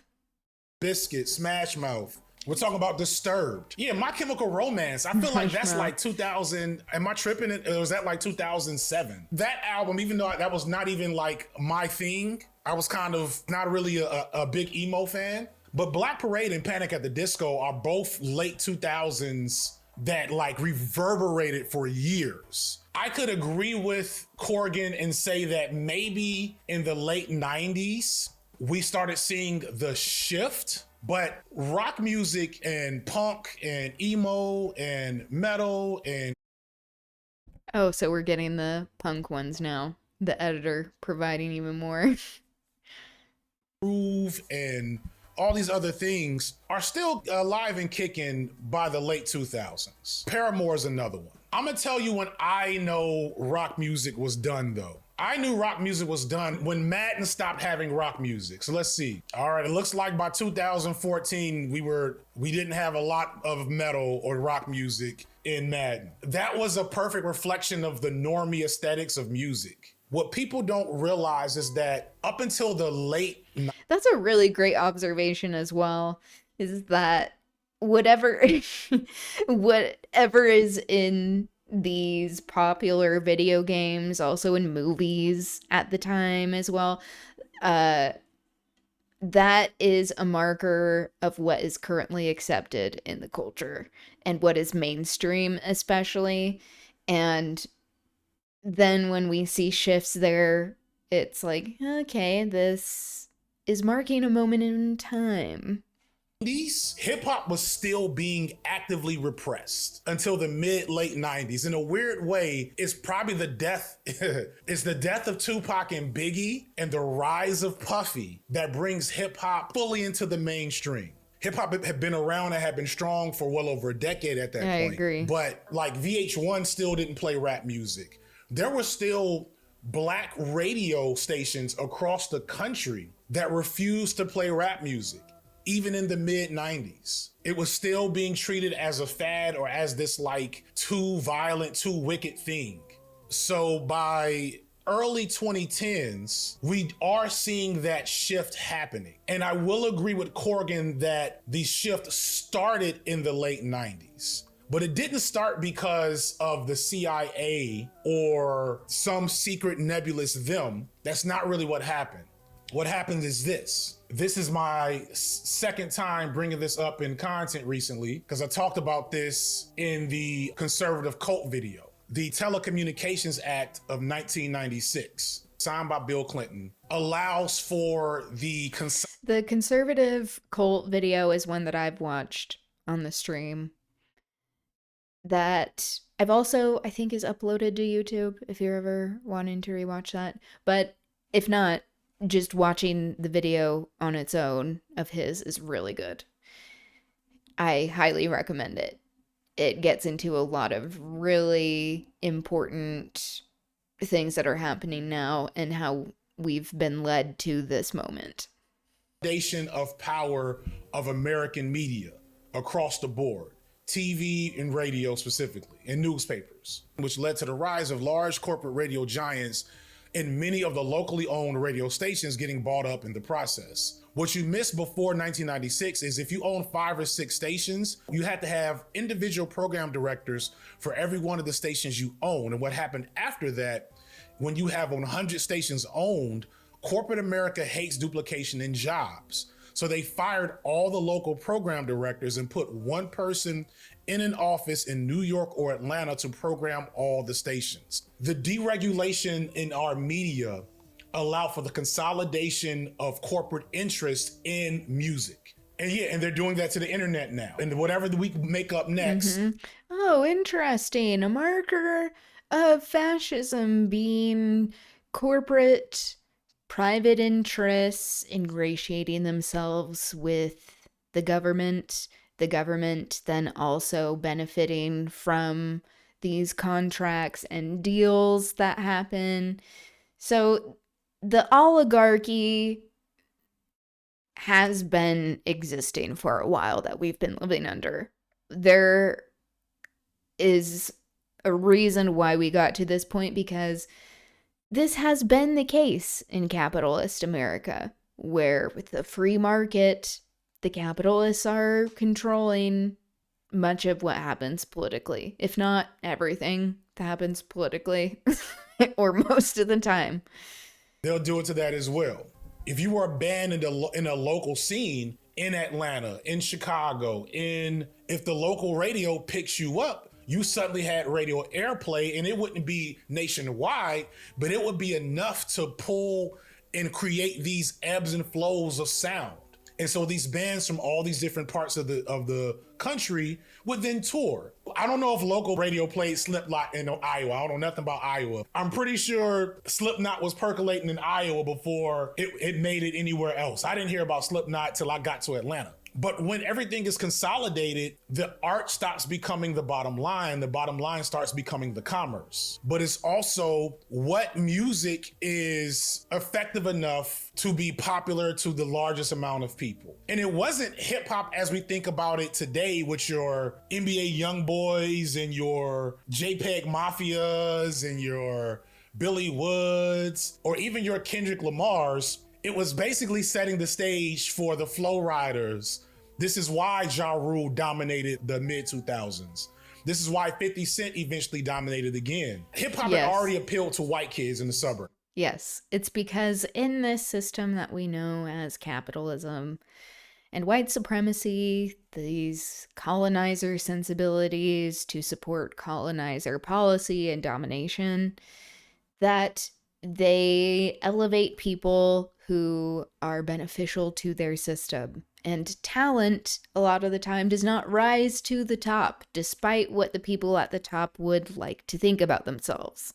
Biscuit, Smash Mouth. We're talking about Disturbed. Yeah, My Chemical Romance. I feel like that's like 2000. Am I tripping? Or was that like 2007? That album, even though that was not even like my thing, I was kind of not really a big emo fan. But Black Parade and Panic at the Disco are both late 2000s that like reverberated for years. I could agree with Corgan and say that maybe in the late 90s, we started seeing the shift. But rock music and punk and emo and metal and... Oh, so we're getting the punk ones now. The editor providing even more. Groove and all these other things are still alive and kicking by the late 2000s. Paramore is another one. I'm gonna tell you when I know rock music was done though. I knew rock music was done when Madden stopped having rock music. So let's see. All right, it looks like by 2014, we didn't have a lot of metal or rock music in Madden. That was a perfect reflection of the normie aesthetics of music. What people don't realize is that up until the late... That's a really great observation as well, is that whatever is in these popular video games, also in movies at the time as well, that is a marker of what is currently accepted in the culture and what is mainstream especially. And then when we see shifts there, it's like, okay, this is marking a moment in time. Hip-hop was still being actively repressed until the mid-late 90s. In a weird way, it's probably the death of Tupac and Biggie and the rise of Puffy that brings hip-hop fully into the mainstream. Hip-hop had been around and had been strong for well over a decade at that point. I agree. But like VH1 still didn't play rap music. There were still black radio stations across the country that refused to play rap music. Even in the mid-90s, it was still being treated as a fad or as this like too violent, too wicked thing. So by early 2010s, we are seeing that shift happening. And I will agree with Corrigan that the shift started in the late 90s. But it didn't start because of the CIA or some secret nebulous them. That's not really what happened. What happened is this. This is my second time bringing this up in content recently, because I talked about this in the conservative cult video. The Telecommunications Act of 1996, signed by Bill Clinton, allows for the conservative cult video is one that I've watched on the stream. That I've also, I think, is uploaded to YouTube if you're ever wanting to rewatch that. But if not, just watching the video on its own of his is really good. I highly recommend it. It gets into a lot of really important things that are happening now and how we've been led to this moment. Foundation of power of American media across the board, TV and radio specifically, and newspapers, which led to the rise of large corporate radio giants and many of the locally owned radio stations getting bought up in the process. What you missed before 1996 is if you own 5 or 6 stations, you had to have individual program directors for every one of the stations you own. And what happened after that, when you have 100 stations owned, corporate America hates duplication in jobs. So they fired all the local program directors and put one person in an office in New York or Atlanta to program all the stations. The deregulation in our media allowed for the consolidation of corporate interest in music. And they're doing that to the internet now. And whatever we make up next. Oh, interesting. A marker of fascism being corporate private interests ingratiating themselves with the government then also benefiting from these contracts and deals that happen. So the oligarchy has been existing for a while that we've been living under. There is a reason why we got to this point, because this has been the case in capitalist America, where with the free market, the capitalists are controlling much of what happens politically, if not everything that happens politically, or most of the time. They'll do it to that as well. If you are banned in a local scene in Atlanta, in Chicago, if the local radio picks you up, you suddenly had radio airplay, and it wouldn't be nationwide, but it would be enough to pull and create these ebbs and flows of sound. And so these bands from all these different parts of the country would then tour. I don't know if local radio played Slipknot in Iowa. I don't know nothing about Iowa. I'm pretty sure Slipknot was percolating in Iowa before it made it anywhere else. I didn't hear about Slipknot till I got to Atlanta. But when everything is consolidated, the art stops becoming the bottom line. The bottom line starts becoming the commerce. But it's also what music is effective enough to be popular to the largest amount of people. And it wasn't hip hop as we think about it today, with your NBA YoungBoys and your JPEG Mafias and your Billy Woods, or even your Kendrick Lamars. It was basically setting the stage for the Flow Riders. This is why Ja Rule dominated the mid-2000s. This is why 50 Cent eventually dominated again. Hip-hop had already appealed to white kids in the suburbs. Yes, it's because in this system that we know as capitalism and white supremacy, these colonizer sensibilities to support colonizer policy and domination, that they elevate people who are beneficial to their system. And talent, a lot of the time, does not rise to the top, despite what the people at the top would like to think about themselves.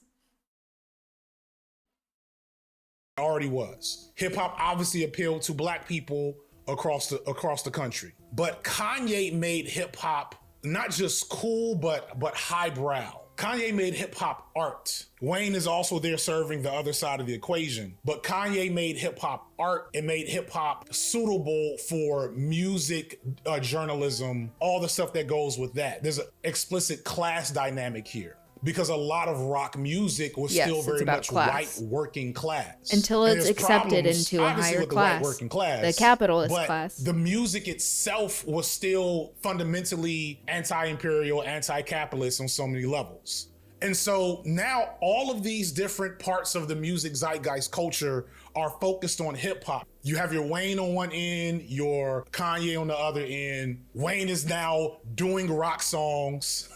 Already was. Hip hop obviously appealed to black people across the country. But Kanye made hip hop not just cool, but highbrow. Kanye made hip hop art. Wayne is also there serving the other side of the equation. But Kanye made hip hop art and made hip hop suitable for music, journalism, all the stuff that goes with that. There's an explicit class dynamic here. because a lot of rock music was Yes, still it's very about much class. white working class. Until And it's there's accepted problems, into a obviously, higher with the class, white working class, the capitalist but class. the music itself was still fundamentally anti-imperial, anti-capitalist on so many levels. And so now all of these different parts of the music zeitgeist culture are focused on hip hop. You have your Wayne on one end, your Kanye on the other end. Wayne is now doing rock songs.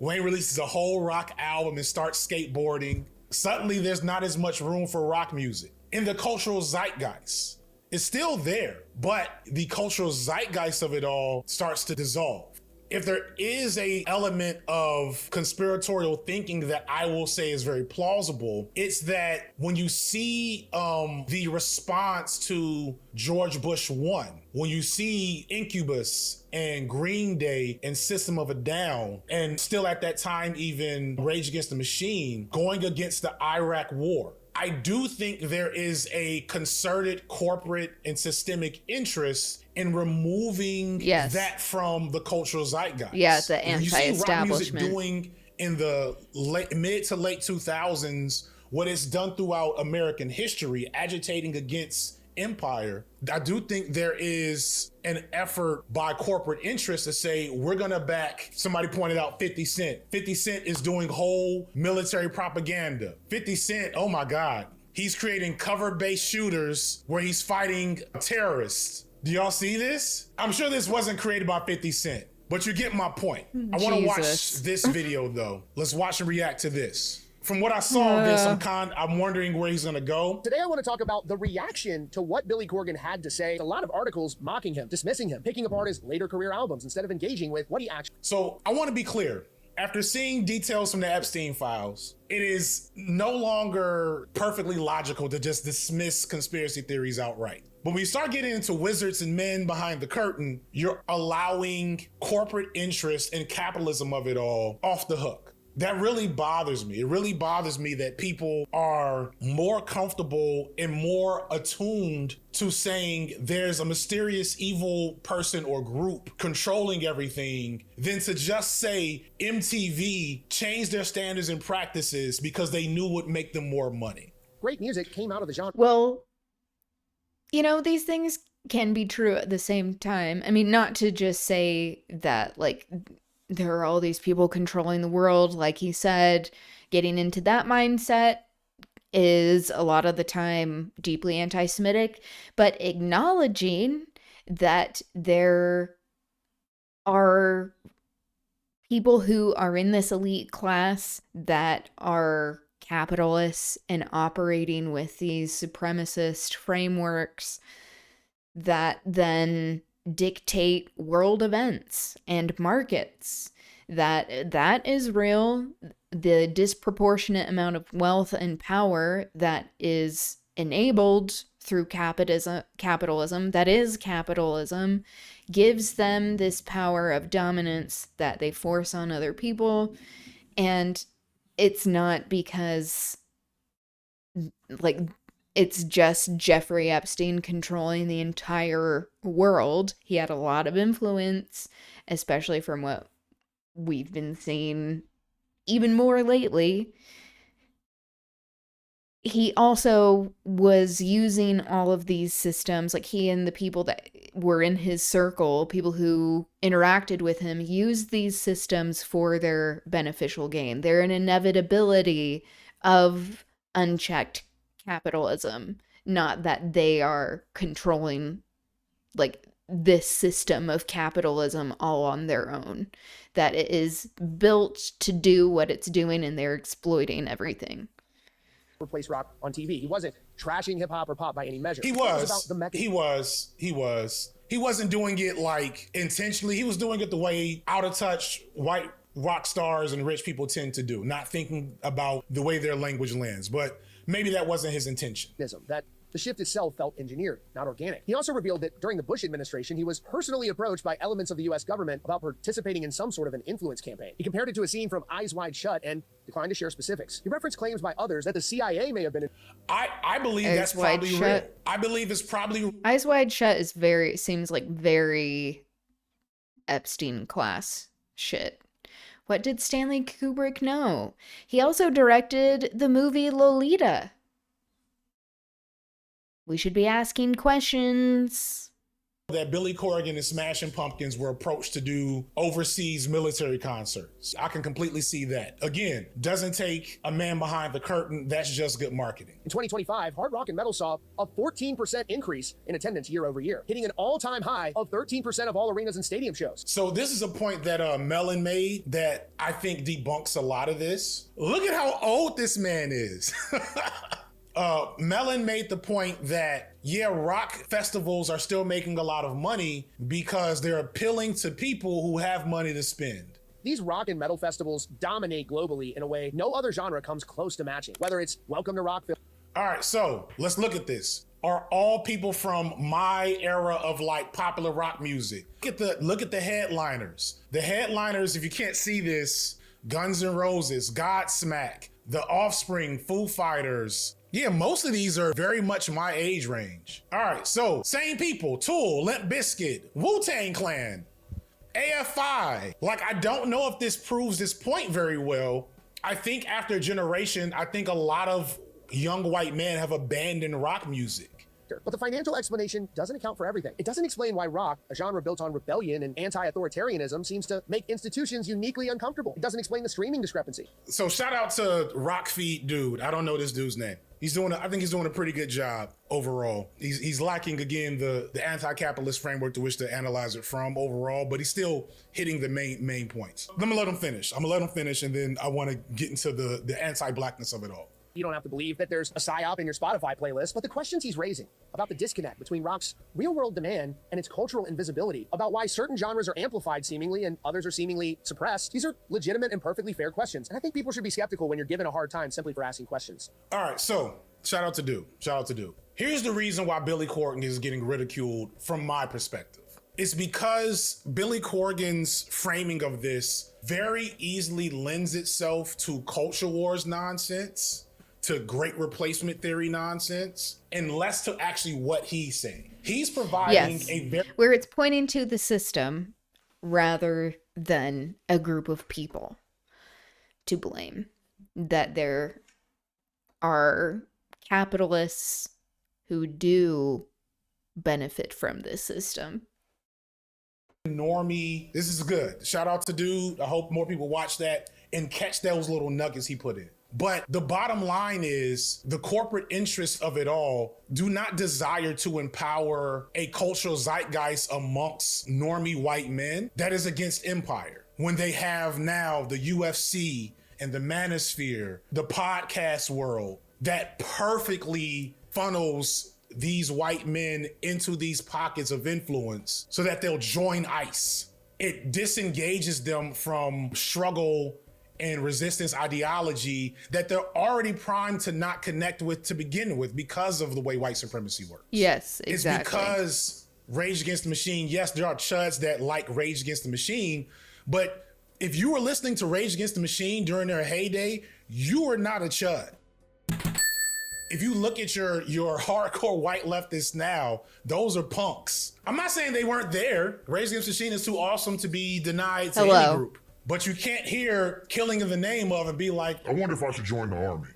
Wayne releases a whole rock album and starts skateboarding. Suddenly there's not as much room for rock music in the cultural zeitgeist. It's still there, but the cultural zeitgeist of it all starts to dissolve. If there is a element of conspiratorial thinking that I will say is very plausible, it's that when you see the response to George Bush 1, when you see Incubus and Green Day and System of a Down, and still at that time even Rage Against the Machine, going against the Iraq War, I do think there is a concerted corporate and systemic interest in removing that from the cultural zeitgeist. Yeah, the You see rock music anti-establishment. doing in the mid to late 2000s what it's done throughout American history, agitating against empire. I do think there is an effort by corporate interests to say, we're gonna back, somebody pointed out 50 Cent. 50 Cent is doing whole military propaganda. 50 Cent, oh my God. He's creating cover-based shooters where he's fighting terrorists. Do y'all see this? I'm sure this wasn't created by 50 Cent, but you get my point. I wanna watch Jesus. this video though. Let's watch and react to this. From what I saw of this, I'm wondering where he's gonna go. Today I want to talk about the reaction to what Billy Corgan had to say. A lot of articles mocking him, dismissing him, picking apart his later career albums instead of engaging with what he actually... So I want to be clear. After seeing details from the Epstein files, it is no longer perfectly logical to just dismiss conspiracy theories outright. When we start getting into wizards and men behind the curtain, you're allowing corporate interest and capitalism of it all off the hook. That really bothers me. It really bothers me that people are more comfortable and more attuned to saying there's a mysterious evil person or group controlling everything than to just say MTV changed their standards and practices because they knew would make them more money. Great music came out of the genre. Well, you know, these things can be true at the same time. I mean, not to just say that, like, there are all these people controlling the world, like he said. Getting into that mindset is a lot of the time deeply anti-Semitic, but acknowledging that there are people who are in this elite class that are capitalists and operating with these supremacist frameworks that then dictate world events and markets, that is real. The disproportionate amount of wealth and power that is enabled through capitalism, that is capitalism, gives them this power of dominance that they force on other people. And it's not because, like, it's just Jeffrey Epstein controlling the entire world. He had a lot of influence, especially from what we've been seeing even more lately. He also was using all of these systems, like he and the people that were in his circle, people who interacted with him, used these systems for their beneficial gain. They're an inevitability of unchecked capitalism, not that they are controlling, like, this system of capitalism all on their own, that it is built to do what it's doing and they're exploiting everything. Replace rock on TV. He wasn't trashing hip hop or pop by any measure. He wasn't doing it like intentionally. He was doing it the way out of touch white rock stars and rich people tend to do, not thinking about the way their language lands. But maybe that wasn't his intention. That the shift itself felt engineered, not organic. He also revealed that during the Bush administration, he was personally approached by elements of the U.S. government about participating in some sort of an influence campaign. He compared it to a scene from Eyes Wide Shut and declined to share specifics. He referenced claims by others that the CIA may have been... I believe that's probably real. I believe it's probably... Eyes Wide Shut is seems like very Epstein class shit, What did Stanley Kubrick know? He also directed the movie Lolita. We should be asking questions. That Billy Corgan and Smashing Pumpkins were approached to do overseas military concerts. I can completely see that. Again, doesn't take a man behind the curtain. That's just good marketing. In 2025, Hard Rock and Metal saw a 14% increase in attendance year over year, hitting an all-time high of 13% of all arenas and stadium shows. So this is a point that Mellon made that I think debunks a lot of this. Look at how old this man is. Mellon made the point that, yeah, rock festivals are still making a lot of money because they're appealing to people who have money to spend. These rock and metal festivals dominate globally in a way no other genre comes close to matching, whether it's Welcome to Rockville. All right, so let's look at this. Are all people from my era of like popular rock music? Look at the headliners. The headliners, if you can't see this, Guns N' Roses, Godsmack, The Offspring, Foo Fighters. Yeah, most of these are very much my age range. All right, so same people: Tool, Limp Bizkit, Wu-Tang Clan, AFI. Like, I don't know if this proves this point very well. I think after a generation, I think a lot of young white men have abandoned rock music. But the financial explanation doesn't account for everything. It doesn't explain why rock, a genre built on rebellion and anti-authoritarianism, seems to make institutions uniquely uncomfortable. It doesn't explain the streaming discrepancy. So shout out to Rock Feed dude. I don't know this dude's name. I think he's doing a pretty good job overall. He's lacking, again, the anti-capitalist framework to which to analyze it from overall, but he's still hitting the main points. I'm gonna let him finish, and then I want to get into the anti-blackness of it all. You don't have to believe that there's a psyop in your Spotify playlist, but the questions he's raising about the disconnect between rock's real-world demand and its cultural invisibility, about why certain genres are amplified seemingly and others are seemingly suppressed, these are legitimate and perfectly fair questions. And I think people should be skeptical when you're given a hard time simply for asking questions. All right, so shout out to Dude. Here's the reason why Billy Corgan is getting ridiculed from my perspective. It's because Billy Corgan's framing of this very easily lends itself to culture wars nonsense, to great replacement theory nonsense, and less to actually what he's saying. He's providing where it's pointing to the system rather than a group of people to blame. That there are capitalists who do benefit from this system. Normie, this is good. Shout out to Dude. I hope more people watch that and catch those little nuggets he put in. But the bottom line is the corporate interests of it all do not desire to empower a cultural zeitgeist amongst normie white men that is against empire. When they have now the UFC and the manosphere, the podcast world that perfectly funnels these white men into these pockets of influence so that they'll join ICE. It disengages them from struggle and resistance ideology that they're already primed to not connect with to begin with because of the way white supremacy works. Yes, exactly. It's because Rage Against the Machine, yes, there are chuds that like Rage Against the Machine, but if you were listening to Rage Against the Machine during their heyday, you are not a chud. If you look at your hardcore white leftists now, those are punks. I'm not saying they weren't there. Rage Against the Machine is too awesome to be denied to any group. But you can't hear Killing in the Name of and be like, I wonder if I should join the army.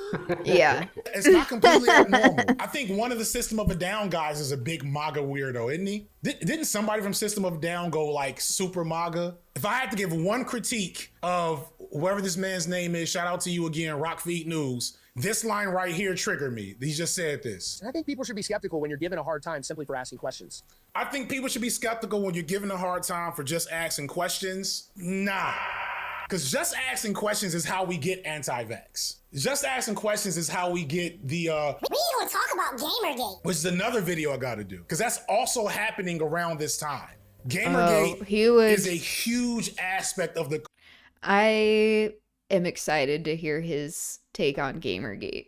Yeah. It's not completely abnormal. I think one of the System of a Down guys is a big MAGA weirdo, isn't he? Didn't somebody from System of a Down go like super MAGA? If I had to give one critique of whoever this man's name is, shout out to you again, Rockfeed News, this line right here triggered me. He just said this. I think people should be skeptical when you're given a hard time simply for asking questions. I think people should be skeptical when you're given a hard time for just asking questions. Nah. Because just asking questions is how we get anti-vax. Just asking questions is how we get the... We need to talk about Gamergate. Which is another video I gotta do. Because that's also happening around this time. Gamergate is a huge aspect of the... I am excited to hear his take on Gamergate.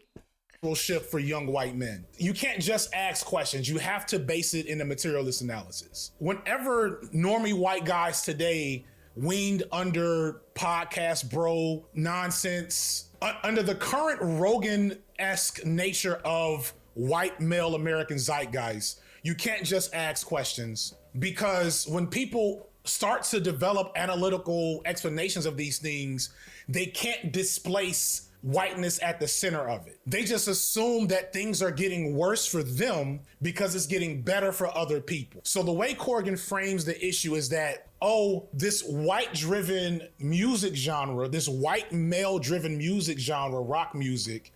Shift for young white men. You can't just ask questions. You have to base it in a materialist analysis. Whenever normie white guys today weaned under podcast bro nonsense, under the current Rogan-esque nature of white male American zeitgeist, you can't just ask questions, because when people start to develop analytical explanations of these things, they can't displace whiteness at the center of it. They just assume that things are getting worse for them because it's getting better for other people. So the way Corgan frames the issue is that, oh, this white-driven music genre, this white male-driven music genre, rock music,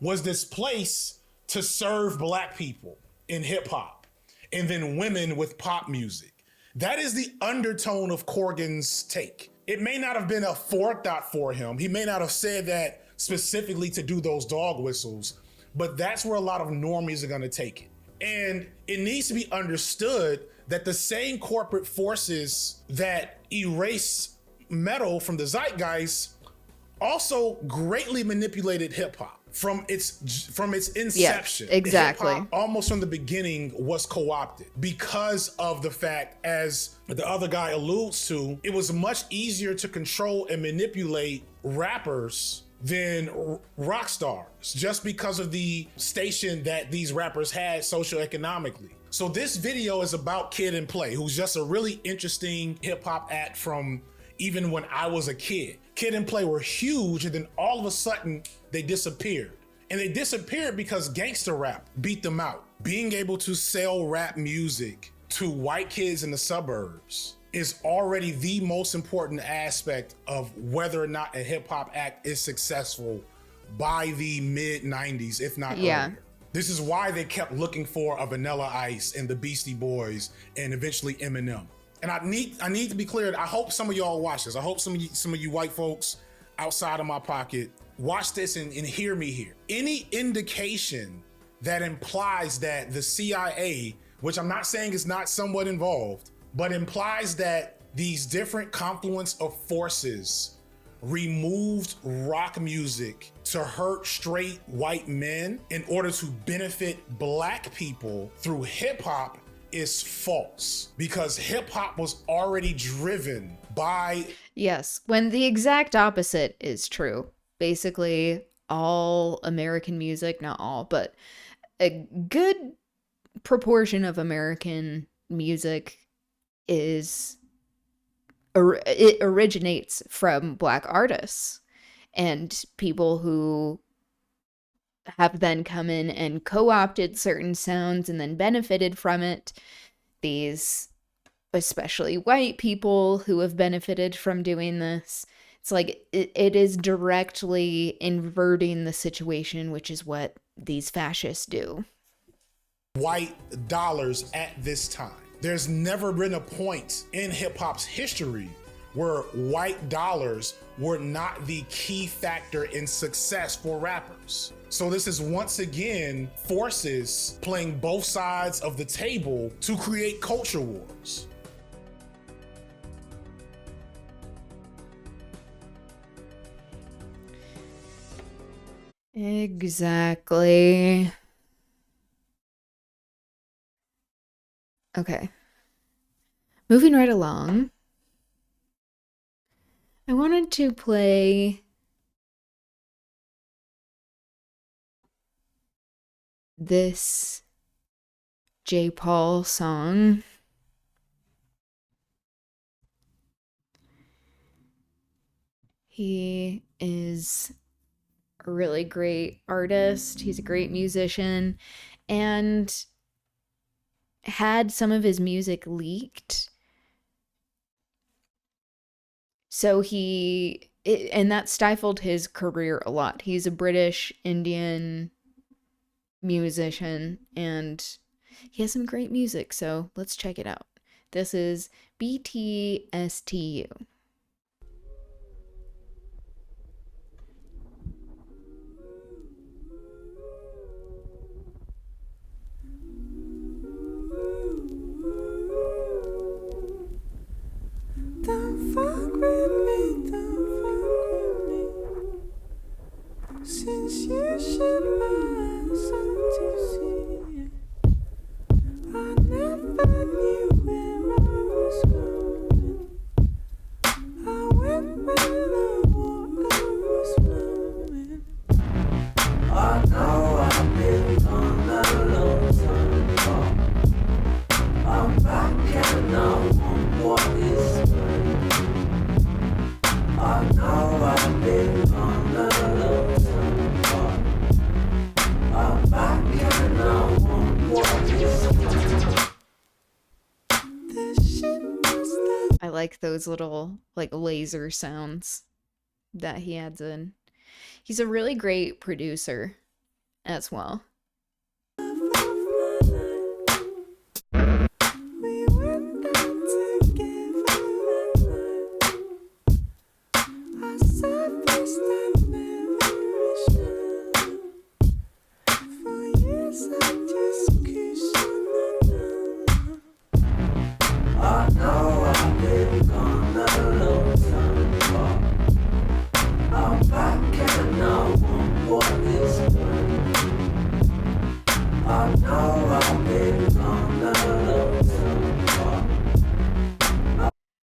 was this place to serve black people in hip hop, and then women with pop music. That is the undertone of Corgan's take. It may not have been a forethought for him. He may not have said that specifically to do those dog whistles, but that's where a lot of normies are gonna take it. And it needs to be understood that the same corporate forces that erase metal from the zeitgeist also greatly manipulated hip hop from its inception. Yes, exactly. Hip-hop, almost from the beginning, was co-opted because of the fact, as the other guy alludes to, it was much easier to control and manipulate rappers than rock stars, just because of the station that these rappers had socioeconomically. So this video is about Kid and Play, who's just a really interesting hip hop act from even when I was a kid. Kid and Play were huge, and then all of a sudden they disappeared. And they disappeared because gangster rap beat them out. Being able to sell rap music to white kids in the suburbs is already the most important aspect of whether or not a hip hop act is successful by the mid 90s, if not earlier. This is why they kept looking for a Vanilla Ice and the Beastie Boys and eventually Eminem. And I need to be clear. I hope some of y'all watch this. I hope some of you white folks outside of my pocket watch this and hear me here. Any indication that implies that the CIA, which I'm not saying is not somewhat involved, but implies that these different confluence of forces removed rock music to hurt straight white men in order to benefit black people through hip hop is false, because hip hop was already driven by... Yes, when the exact opposite is true. Basically, all American music, not all, but a good proportion of American music it originates from black artists and people who have then come in and co-opted certain sounds and then benefited from it. These, especially white people who have benefited from doing this. It's like it is directly inverting the situation, which is what these fascists do. White dollars at this time. There's never been a point in hip hop's history where white dollars were not the key factor in success for rappers. So this is once again forces playing both sides of the table to create culture wars. Exactly. Okay. Moving right along. I wanted to play this J. Paul song. He is a really great artist. He's a great musician and had some of his music leaked. So and that stifled his career a lot. He's a British Indian musician and he has some great music. So let's check it out. This is BTSTU. Don't fuck with me, don't fuck with me. Since you shut my eyes to see it, I never knew where I was going. I went where the water was flowing. I know I've been on a long time. I'm back and I want what is like those little like laser sounds that he adds in. He's a really great producer as well.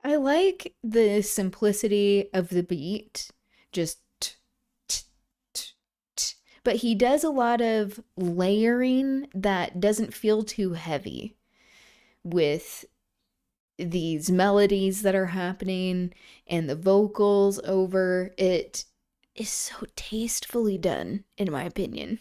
I like the simplicity of the beat, just but he does a lot of layering that doesn't feel too heavy with these melodies that are happening and the vocals over it. Is so tastefully done, in my opinion.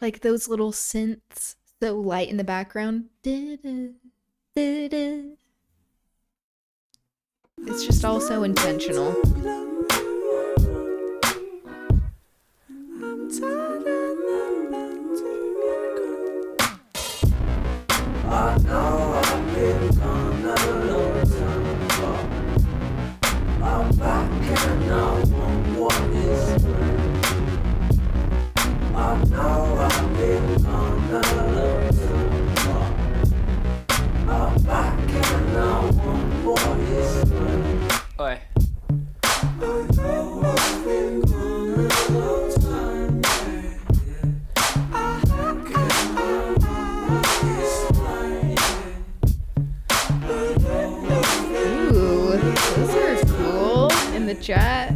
Like those little synths so light in the background. It's just all so intentional. Oi. Ooh, those are cool in the chat.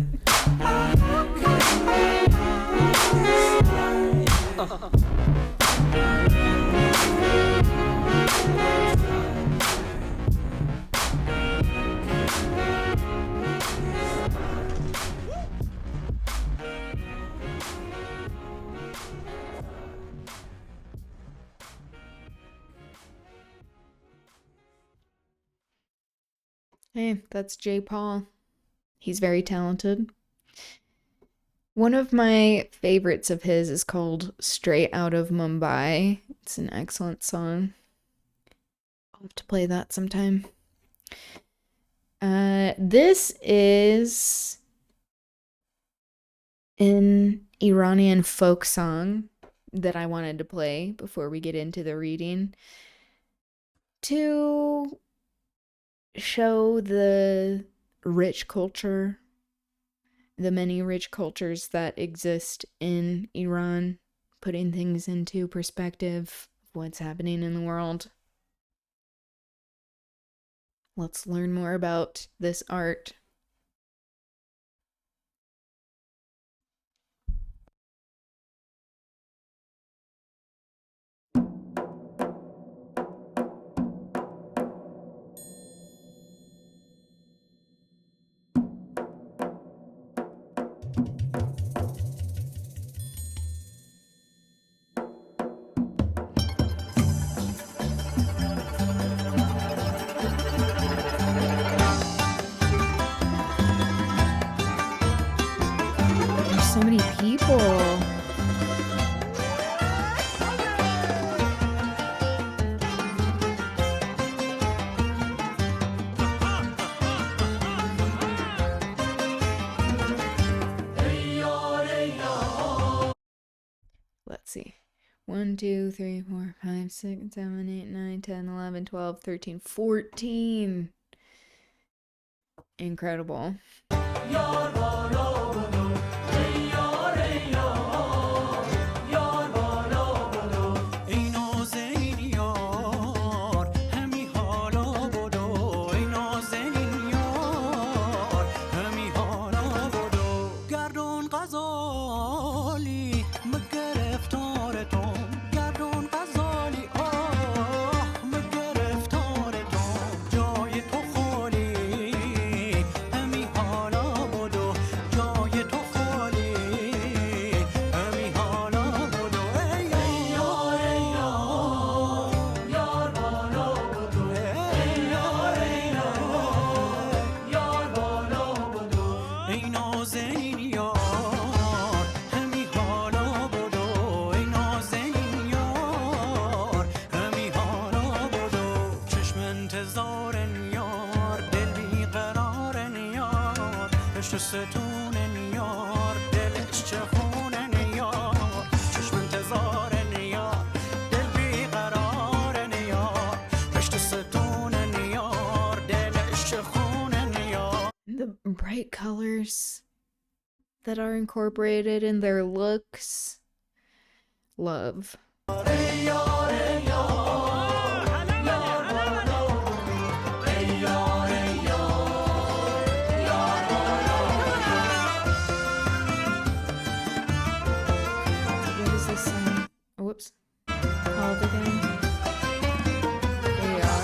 Hey, that's J. Paul. He's very talented. One of my favorites of his is called Straight Out of Mumbai. It's an excellent song. I'll have to play that sometime. This is an Iranian folk song that I wanted to play before we get into the reading to show the rich culture, the many rich cultures that exist in Iran, putting things into perspective of what's happening in the world. Let's learn more about this art. So many people. Let's see. 1, 2, 3, 4, 5, 6, 7, 8, 9, 10, 11, 12, 13, 14. Incredible. پشت ستون نیار دلش چه خونه نیار چشم انتظار نیار دل بیقرار نیار پشت ستون نیار دلش چه خونه نیار. The bright colors that are incorporated in their looks. Love. What is this song? Oh, whoops. Called again. AR.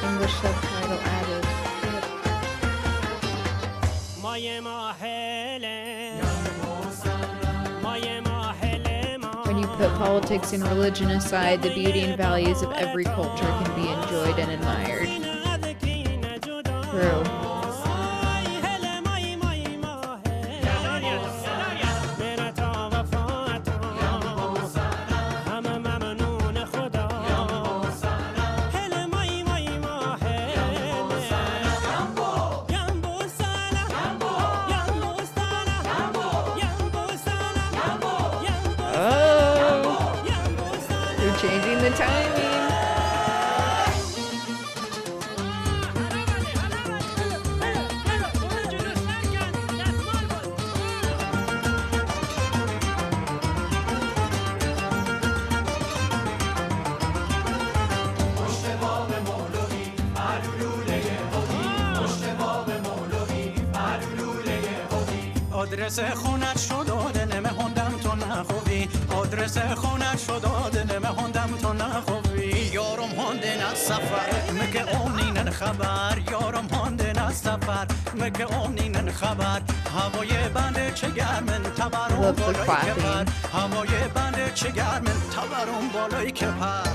English subtitle added. When you put politics and religion aside, the beauty and values of every culture can be enjoyed and admired. True. Oh, you're changing the timing. آدرس خونت شد دلم هندم تو نخوبی آدرس خونت شد دلم هندم تو نخوبی یارم هندن از سفر مگه اونین خبر یارم هندن از سفر مگه اونین خبر هوای بنده چه گرمن تبرم بالای کپر هوای بنده چه گرمن تبرم بالای کپر.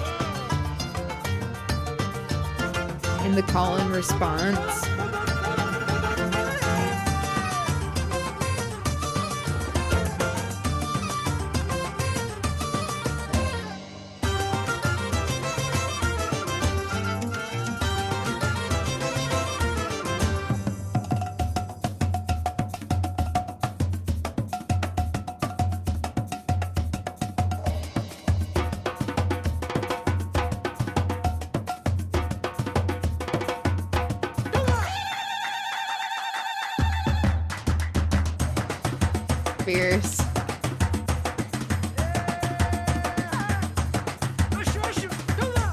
And the call and response. Fierce.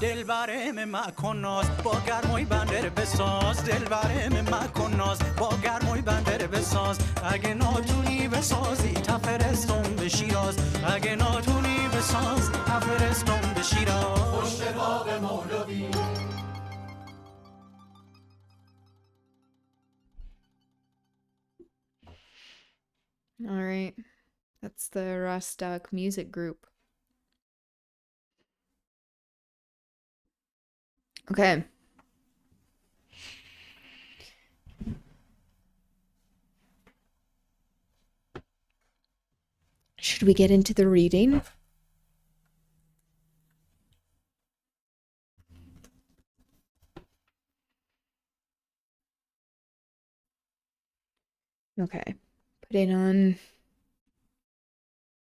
دلبرم مکن ناز با گرمای بندر بساز دلبرم مکن ناز با گرمای بندر بساز اگه ناتونی بسازی تفرستم به شیراز اگه ناتونی بساز تفرستم به شیراز پشت باب مولوی. All right. That's the Rostock music group. Okay. Should we get into the reading? Okay. Putting on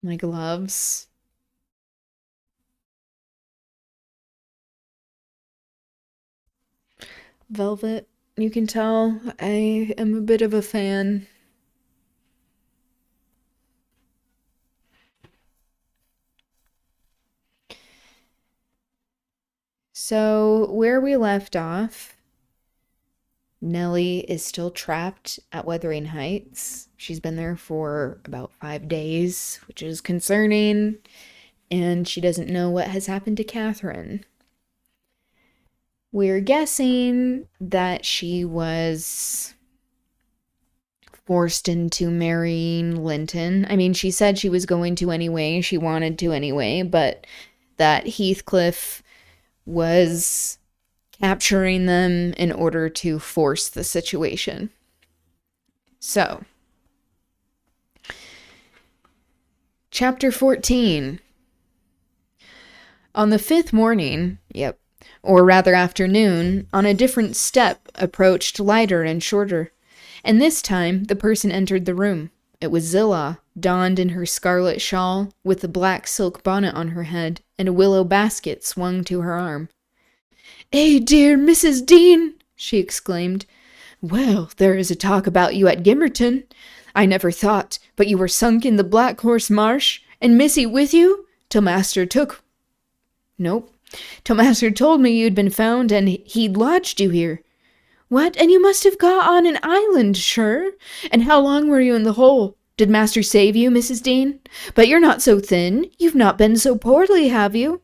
my gloves. Velvet, you can tell I am a bit of a fan. So, where we left off, Nellie is still trapped at Wuthering Heights. She's been there for about 5 days, which is concerning, and she doesn't know what has happened to Catherine. We're guessing that she was forced into marrying Linton. I mean, she said she was going to anyway, she wanted to anyway, but that Heathcliff was capturing them in order to force the situation. So, Chapter 14. On the 5th morning, or rather afternoon, on a different step approached lighter and shorter, and this time the person entered the room. It was Zillah, donned in her scarlet shawl, with a black silk bonnet on her head, and a willow basket swung to her arm. "Eh, dear Mrs. Dean!" she exclaimed. "Well, there is a talk about you at Gimmerton. I never thought, but you were sunk in the Black Horse Marsh, and Missy with you, till Master took... Nope. Till Master told me you'd been found, and he'd lodged you here. What, and you must have got on an island, sure? And how long were you in the hole? Did Master save you, Mrs. Dean? But you're not so thin. You've not been so poorly, have you?"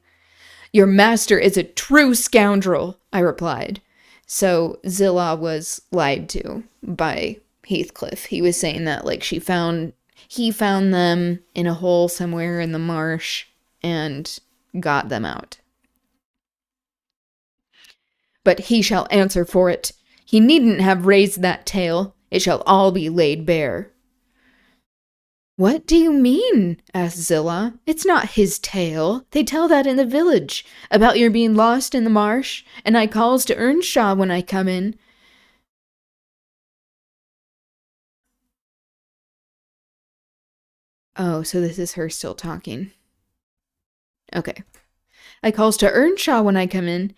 "Your master is a true scoundrel," I replied. So Zillah was lied to by Heathcliff. He was saying that, like, he found them in a hole somewhere in the marsh and got them out. "But he shall answer for it. He needn't have raised that tale. It shall all be laid bare." "What do you mean?" asked Zillah. "It's not his tale. They tell that in the village, about your being lost in the marsh, and I calls to Earnshaw when I come in. Oh, so this is her still talking. Okay. "I calls to Earnshaw when I come in.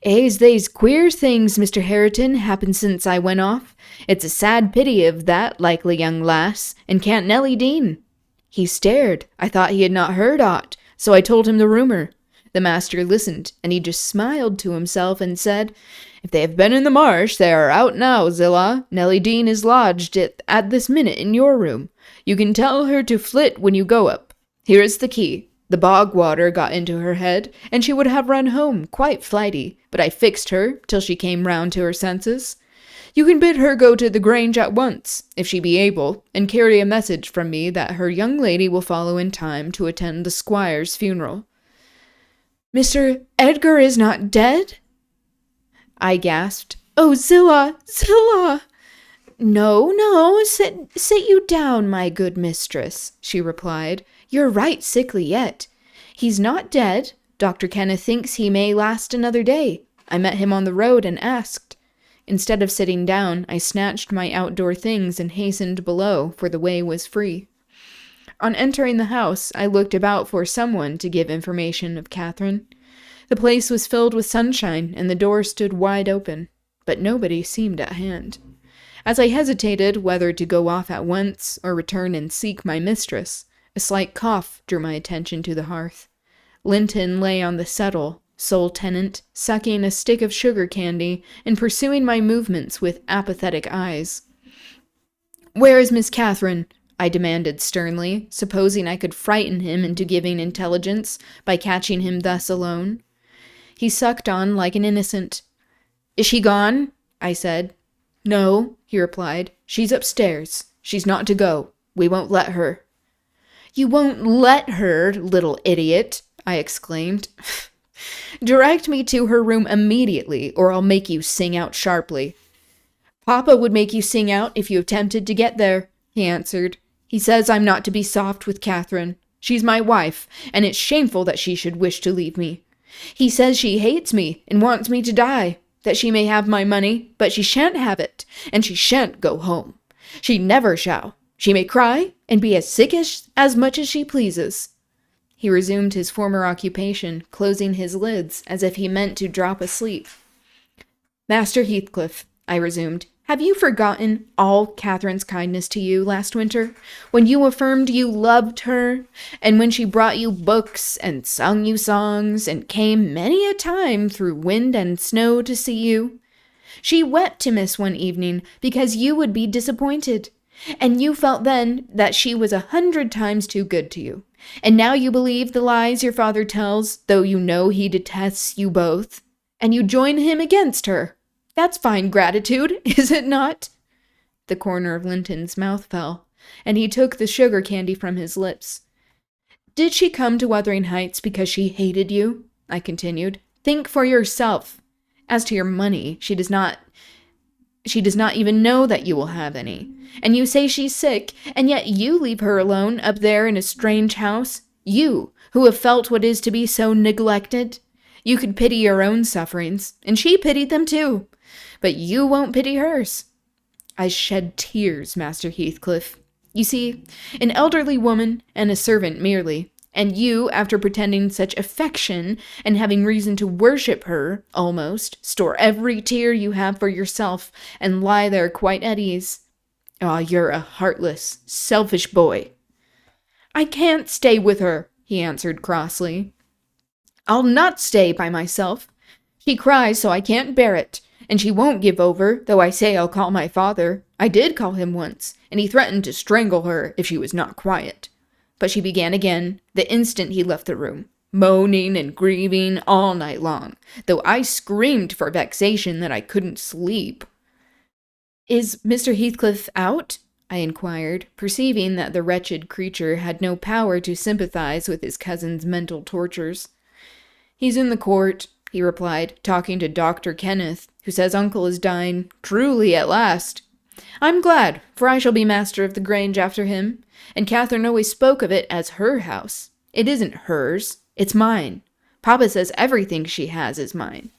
They's queer things, Mr. Hareton, happened since I went off. It's a sad pity of that likely young lass, and can't Nellie Dean." He stared. I thought he had not heard aught, so I told him the rumour. The master listened, and he just smiled to himself and said, "If they have been in the marsh, they are out now, Zillah. Nellie Dean is lodged at this minute in your room. You can tell her to flit when you go up. Here is the key. The bog water got into her head, and she would have run home, quite flighty, but I fixed her till she came round to her senses. You can bid her go to the Grange at once, if she be able, and carry a message from me that her young lady will follow in time to attend the squire's funeral." "Mr. Edgar is not dead?" I gasped. "Oh, Zillah, Zillah!" No, sit you down, my good mistress," she replied. "You're right sickly yet. He's not dead. Dr. Kenneth thinks he may last another day. I met him on the road and asked." Instead of sitting down, I snatched my outdoor things and hastened below, for the way was free. On entering the house, I looked about for someone to give information of Catherine. The place was filled with sunshine, and the door stood wide open, but nobody seemed at hand. As I hesitated whether to go off at once or return and seek my mistress, a slight cough drew my attention to the hearth. Linton lay on the settle, sole tenant, sucking a stick of sugar candy and pursuing my movements with apathetic eyes. "Where is Miss Catherine?" I demanded sternly, supposing I could frighten him into giving intelligence by catching him thus alone. He sucked on like an innocent. "Is she gone?" I said. "No," he replied. "She's upstairs. She's not to go. We won't let her." "You won't let her, little idiot," I exclaimed. "Direct me to her room immediately, or I'll make you sing out sharply." "Papa would make you sing out if you attempted to get there," he answered. "He says I'm not to be soft with Catherine. She's my wife, and it's shameful that she should wish to leave me. He says she hates me and wants me to die, that she may have my money, but she shan't have it, and she shan't go home. She never shall. She may cry and be as sickish as much as she pleases." He resumed his former occupation, closing his lids as if he meant to drop asleep. "Master Heathcliff," I resumed, "have you forgotten all Catherine's kindness to you last winter, when you affirmed you loved her, and when she brought you books and sung you songs, and came many a time through wind and snow to see you? She wept to miss one evening because you would be disappointed, and you felt then that she was 100 times too good to you. And now you believe the lies your father tells, though you know he detests you both, and you join him against her. That's fine gratitude, is it not?" The corner of Linton's mouth fell, and he took the sugar candy from his lips. "Did she come to Wuthering Heights because she hated you?" I continued. "Think for yourself. As to your money, she She does not even know that you will have any. And you say she's sick, and yet you leave her alone up there in a strange house? You, who have felt what it is to be so neglected? You could pity your own sufferings, and she pitied them too. But you won't pity hers. I shed tears, Master Heathcliff. You see, an elderly woman and a servant merely, and you, after pretending such affection and having reason to worship her, almost, store every tear you have for yourself and lie there quite at ease. Ah, you're a heartless, selfish boy. I can't stay with her, he answered crossly. I'll not stay by myself. She cries so I can't bear it, and she won't give over, though I say I'll call my father. I did call him once, and he threatened to strangle her if she was not quiet. But she began again the instant he left the room, moaning and grieving all night long, though I screamed for vexation that I couldn't sleep. Is Mr. Heathcliff out? I inquired, perceiving that the wretched creature had no power to sympathize with his cousin's mental tortures. He's in the court, he replied, talking to Dr. Kenneth, who says uncle is dying truly at last. I'm glad, for I shall be master of the Grange after him, and Catherine always spoke of it as her house. It isn't hers, it's mine. Papa says everything she has is mine.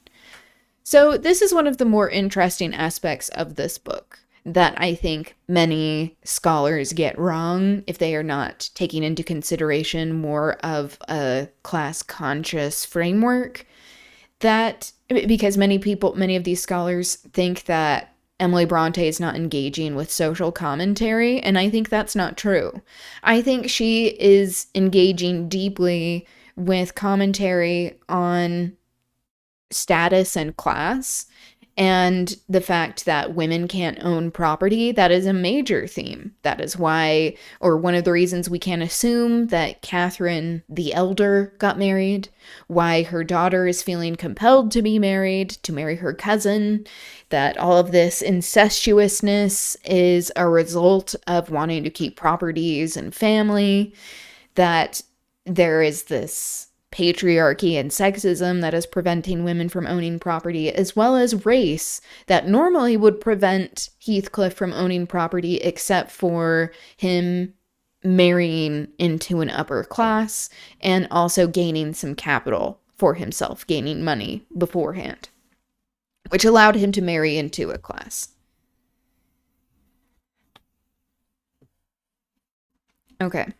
So this is one of the more interesting aspects of this book that I think many scholars get wrong if they are not taking into consideration more of a class-conscious framework. That, because many of these scholars think that Emily Bronte is not engaging with social commentary, and I think that's not true. I think she is engaging deeply with commentary on status and class, and the fact that women can't own property. That is a major theme. That is why, or one of the reasons we can't assume that Catherine the Elder got married, why her daughter is feeling compelled to be married, to marry her cousin, that all of this incestuousness is a result of wanting to keep properties and family, that there is this patriarchy and sexism that is preventing women from owning property, as well as race that normally would prevent Heathcliff from owning property, except for him marrying into an upper class and also gaining some capital for himself, gaining money beforehand, which allowed him to marry into a class. Okay.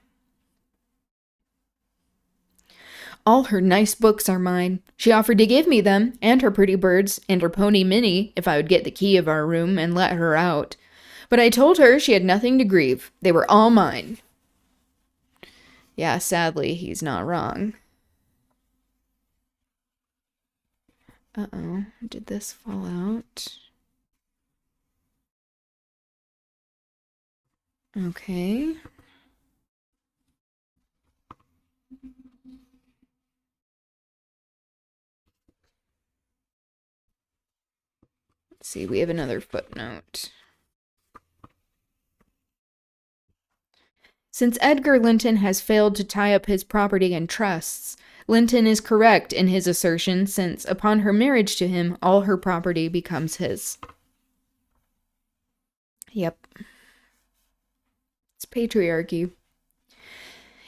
All her nice books are mine. She offered to give me them, and her pretty birds, and her pony Minnie, if I would get the key of our room and let her out. But I told her she had nothing to grieve. They were all mine. Yeah, sadly, he's not wrong. Uh-oh, did this fall out? Okay. Let's see, we have another footnote. Since Edgar Linton has failed to tie up his property in trusts, Linton is correct in his assertion, since upon her marriage to him, all her property becomes his. Yep. It's patriarchy.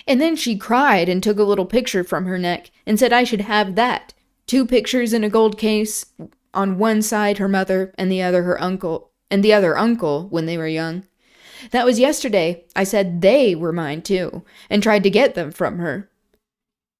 And then she cried and took a little picture from her neck and said I should have that. 2 pictures in a gold case. On one side her mother, and the other her uncle, and the other uncle when they were young. That was yesterday. I said they were mine too, and tried to get them from her.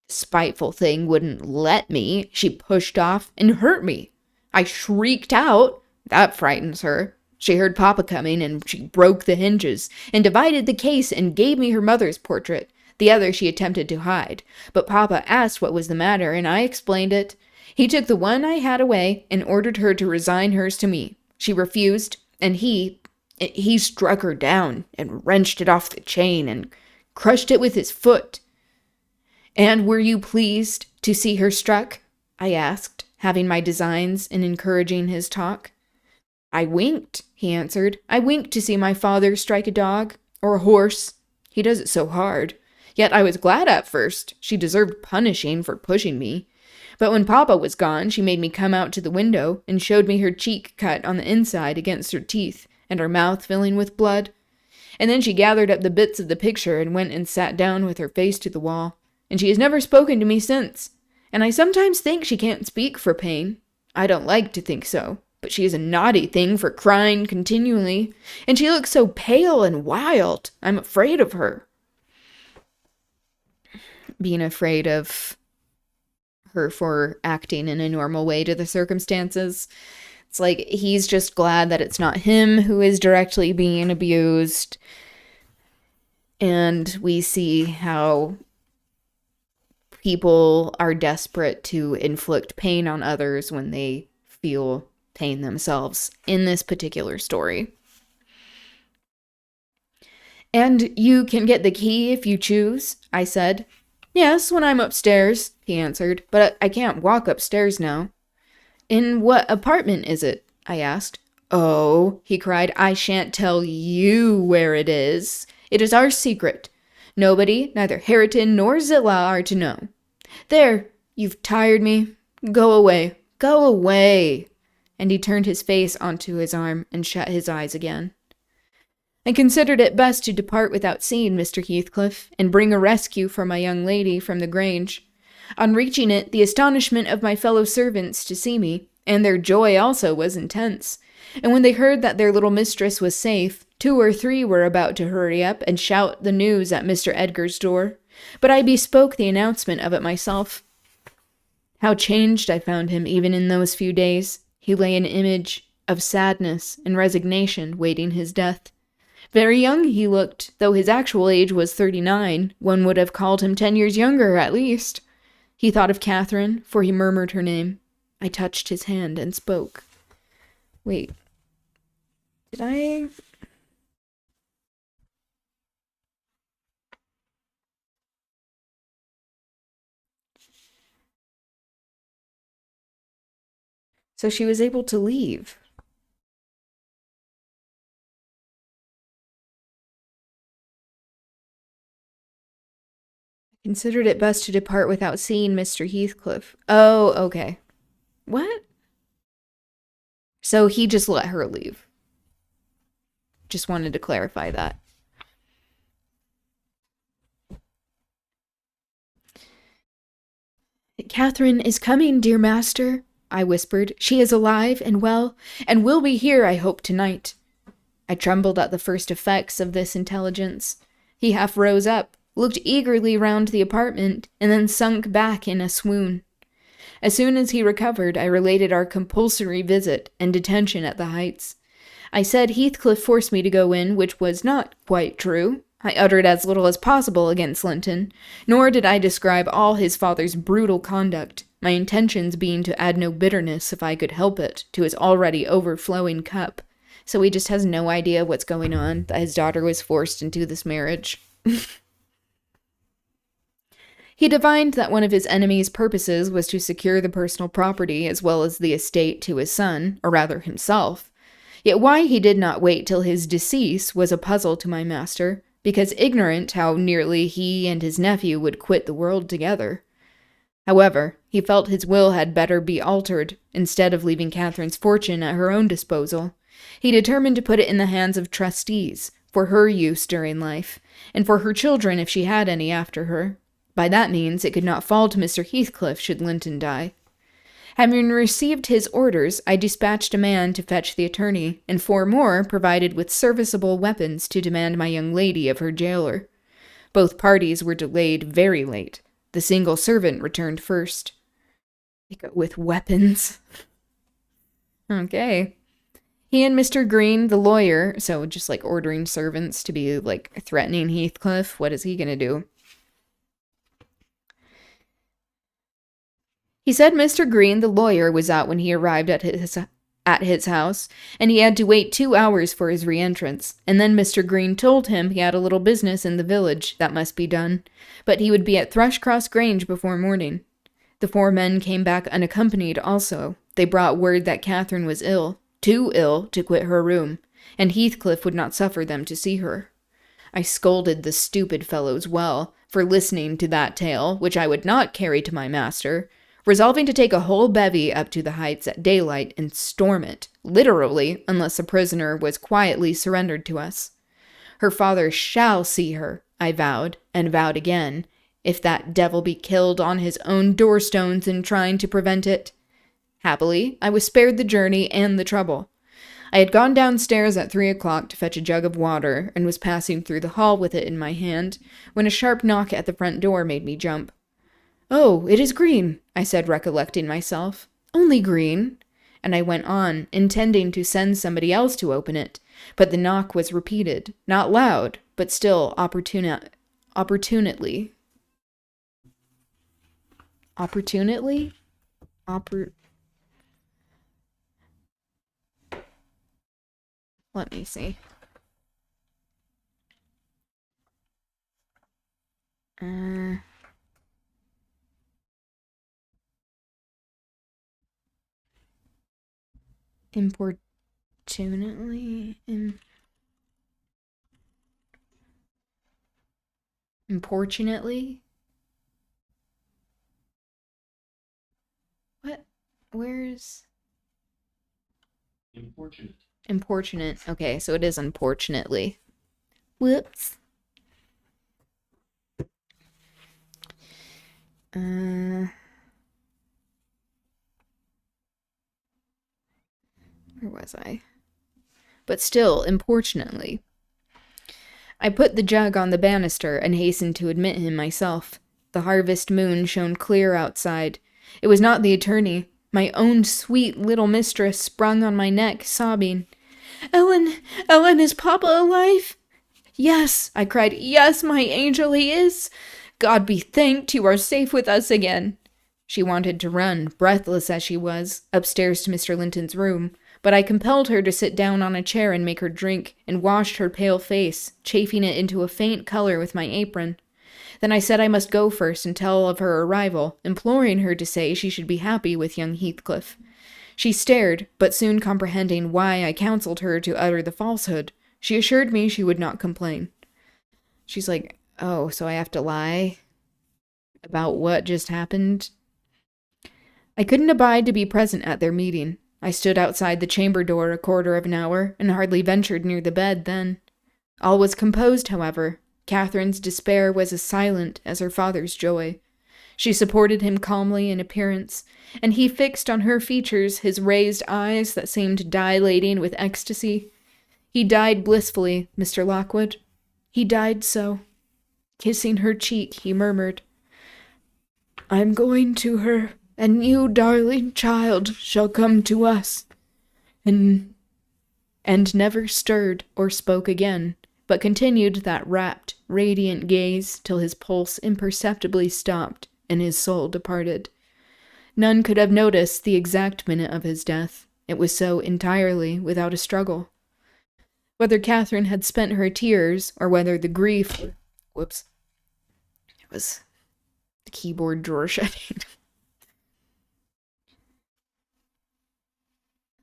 Spiteful thing wouldn't let me. She pushed off and hurt me. I shrieked out. That frightens her. She heard Papa coming, and she broke the hinges, and divided the case and gave me her mother's portrait. The other she attempted to hide, but Papa asked what was the matter, and I explained it. He took the one I had away and ordered her to resign hers to me. She refused, and he struck her down and wrenched it off the chain and crushed it with his foot. And were you pleased to see her struck? I asked, having my designs and encouraging his talk. I winked, he answered. I winked to see my father strike a dog or a horse. He does it so hard. Yet I was glad at first. She deserved punishing for pushing me. But when Papa was gone, she made me come out to the window and showed me her cheek cut on the inside against her teeth and her mouth filling with blood. And then she gathered up the bits of the picture and went and sat down with her face to the wall. And she has never spoken to me since. And I sometimes think she can't speak for pain. I don't like to think so, but she is a naughty thing for crying continually. And she looks so pale and wild. I'm afraid of her. Being afraid of her for acting in a normal way to the circumstances. It's like he's just glad that it's not him who is directly being abused. And we see how people are desperate to inflict pain on others when they feel pain themselves in this particular story. And you can get the key if you choose, I said. Yes, when I'm upstairs, he answered, but I can't walk upstairs now. In what apartment is it? I asked. Oh, he cried, I shan't tell you where it is. It is our secret. Nobody, neither Harriton nor Zillah, are to know. There, you've tired me. Go away, go away. And he turned his face onto his arm and shut his eyes again. I considered it best to depart without seeing Mr. Heathcliff, and bring a rescue for my young lady from the Grange. On reaching it, the astonishment of my fellow servants to see me, and their joy also, was intense. And when they heard that their little mistress was safe, 2 or 3 were about to hurry up and shout the news at Mr. Edgar's door. But I bespoke the announcement of it myself. How changed I found him even in those few days. He lay an image of sadness and resignation, waiting his death. Very young he looked, though his actual age was 39. One would have called him 10 years younger, at least. He thought of Catherine, for he murmured her name. I touched his hand and spoke. Wait. Did I... So she was able to leave. Considered it best to depart without seeing Mr. Heathcliff. Oh, okay. What? So he just let her leave. Just wanted to clarify that. Catherine is coming, dear master, I whispered. She is alive and well, and will be here, I hope, tonight. I trembled at the first effects of this intelligence. He half rose up, looked eagerly round the apartment, and then sunk back in a swoon. As soon as he recovered, I related our compulsory visit and detention at the Heights. I said Heathcliff forced me to go in, which was not quite true. I uttered as little as possible against Linton, nor did I describe all his father's brutal conduct, my intentions being to add no bitterness, if I could help it, to his already overflowing cup. So he just has no idea what's going on, that his daughter was forced into this marriage. He divined that one of his enemy's purposes was to secure the personal property as well as the estate to his son, or rather himself. Yet why he did not wait till his decease was a puzzle to my master, because ignorant how nearly he and his nephew would quit the world together. However, he felt his will had better be altered, instead of leaving Catherine's fortune at her own disposal. He determined to put it in the hands of trustees, for her use during life, and for her children if she had any after her. By that means, it could not fall to Mr. Heathcliff should Linton die. Having received his orders, I dispatched a man to fetch the attorney, and 4 more provided with serviceable weapons to demand my young lady of her jailer. Both parties were delayed very late. The single servant returned first. They go with weapons. Okay. He and Mr. Green, the lawyer, so just like ordering servants to be like threatening Heathcliff, what is he gonna do? He said Mr. Green, the lawyer, was out when he arrived at his house, and he had to wait 2 hours for his re-entrance, and then Mr. Green told him he had a little business in the village that must be done, but he would be at Thrushcross Grange before morning. The 4 men came back unaccompanied also. They brought word that Catherine was ill, too ill to quit her room, and Heathcliff would not suffer them to see her. I scolded the stupid fellows well for listening to that tale, which I would not carry to my master, resolving to take a whole bevy up to the heights at daylight and storm it, literally, unless the prisoner was quietly surrendered to us. Her father shall see her, I vowed, and vowed again, if that devil be killed on his own doorstones in trying to prevent it. Happily, I was spared the journey and the trouble. I had gone downstairs at 3 o'clock to fetch a jug of water, and was passing through the hall with it in my hand, when a sharp knock at the front door made me jump. "Oh, it is Green," I said, recollecting myself. "Only Green." And I went on, intending to send somebody else to open it, but the knock was repeated, not loud, but still opportunately. Opportunely? Let me see. Importunately? What? Where's... Importunate. Importunate. Okay, so it is unfortunately. Whoops. Where was I? But still, importunately. I put the jug on the banister and hastened to admit him myself. The harvest moon shone clear outside. It was not the attorney. My own sweet little mistress sprung on my neck, sobbing. "Ellen, Ellen, is Papa alive?" "Yes," I cried. "Yes, my angel, he is. God be thanked, you are safe with us again." She wanted to run, breathless as she was, upstairs to Mr. Linton's room, but I compelled her to sit down on a chair and make her drink, and washed her pale face, chafing it into a faint color with my apron. Then I said I must go first and tell of her arrival, imploring her to say she should be happy with young Heathcliff. She stared, but soon comprehending why I counseled her to utter the falsehood, she assured me she would not complain. She's like, "Oh, so I have to lie about what just happened?" I couldn't abide to be present at their meeting. I stood outside the chamber door a quarter of an hour, and hardly ventured near the bed then. All was composed, however. Catherine's despair was as silent as her father's joy. She supported him calmly in appearance, and he fixed on her features his raised eyes that seemed dilating with ecstasy. He died blissfully, Mr. Lockwood. He died so. Kissing her cheek, he murmured, "I'm going to her, and you, darling child, shall come to us." And never stirred or spoke again, but continued that rapt, radiant gaze till his pulse imperceptibly stopped and his soul departed. None could have noticed the exact minute of his death. It was so entirely without a struggle. Whether Catherine had spent her tears, or whether the grief... Whoops. It was the keyboard drawer shutting.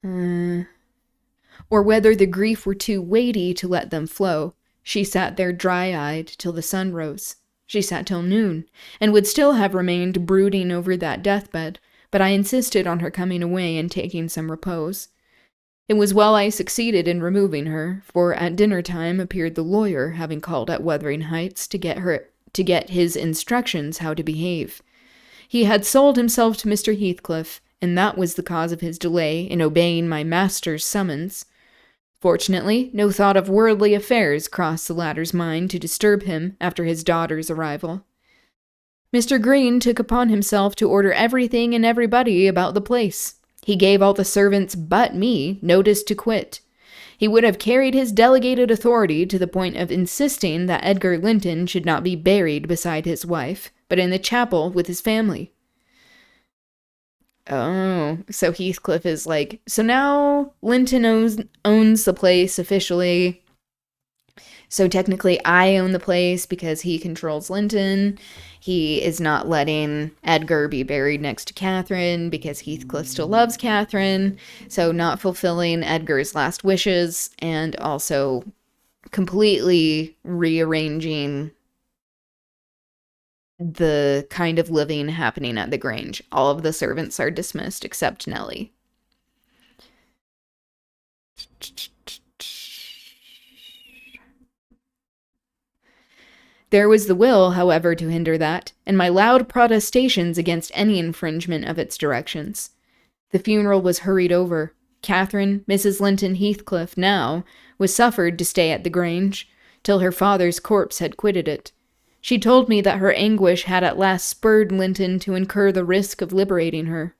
Or whether the grief were too weighty to let them flow, she sat there dry-eyed till the sun rose. She sat till noon, and would still have remained brooding over that deathbed, but I insisted on her coming away and taking some repose. It was well I succeeded in removing her, for at dinner-time appeared the lawyer, having called at Wuthering Heights to get his instructions how to behave. He had sold himself to Mr. Heathcliff, and that was the cause of his delay in obeying my master's summons. Fortunately, no thought of worldly affairs crossed the latter's mind to disturb him after his daughter's arrival. Mr. Green took upon himself to order everything and everybody about the place. He gave all the servants but me notice to quit. He would have carried his delegated authority to the point of insisting that Edgar Linton should not be buried beside his wife, but in the chapel with his family. Oh, so Heathcliff is like, so now Linton owns the place officially. So technically I own the place because he controls Linton. He is not letting Edgar be buried next to Catherine because Heathcliff still loves Catherine. So not fulfilling Edgar's last wishes, and also completely rearranging the kind of living happening at the Grange. All of the servants are dismissed except Nellie. There was the will, however, to hinder that, and my loud protestations against any infringement of its directions. The funeral was hurried over. Catherine, Mrs. Linton Heathcliff now, was suffered to stay at the Grange, till her father's corpse had quitted it. She told me that her anguish had at last spurred Linton to incur the risk of liberating her.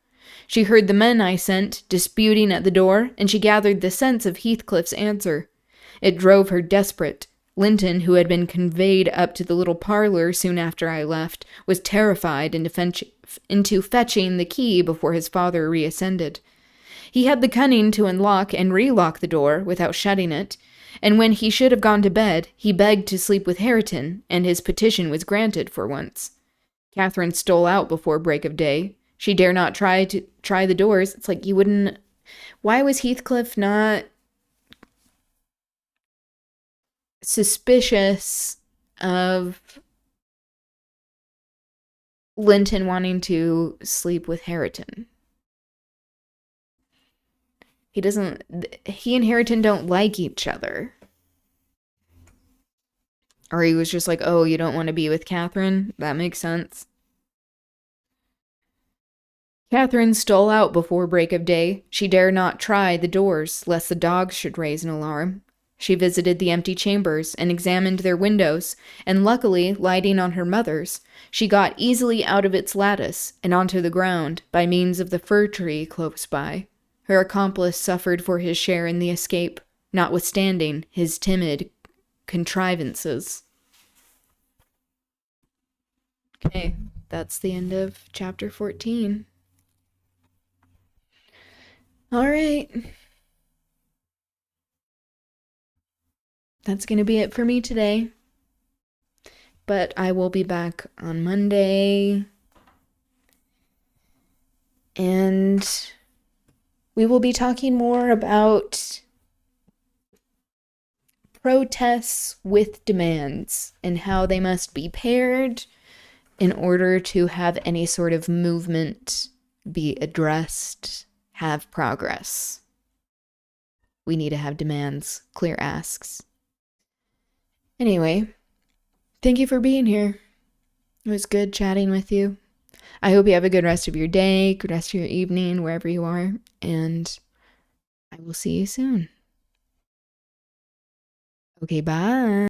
She heard the men I sent disputing at the door, and she gathered the sense of Heathcliff's answer. It drove her desperate. Linton, who had been conveyed up to the little parlor soon after I left, was terrified into fetching the key before his father reascended. He had the cunning to unlock and relock the door without shutting it, and when he should have gone to bed, he begged to sleep with Hareton, and his petition was granted for once. Catherine stole out before break of day. She dare not try the doors. It's like you wouldn't... Why was Heathcliff not suspicious of Linton wanting to sleep with Hareton? He and Hareton don't like each other. Or he was just like, oh, you don't want to be with Catherine? That makes sense. Catherine stole out before break of day. She dare not try the doors, lest the dogs should raise an alarm. She visited the empty chambers and examined their windows, and luckily, lighting on her mother's, she got easily out of its lattice and onto the ground by means of the fir tree close by. Her accomplice suffered for his share in the escape, notwithstanding his timid contrivances. Okay, that's the end of chapter 14. All right. That's going to be it for me today. But I will be back on Monday. And we will be talking more about protests with demands and how they must be paired in order to have any sort of movement be addressed, have progress. We need to have demands, clear asks. Anyway, thank you for being here. It was good chatting with you. I hope you have a good rest of your day, good rest of your evening, wherever you are, and I will see you soon. Okay, bye.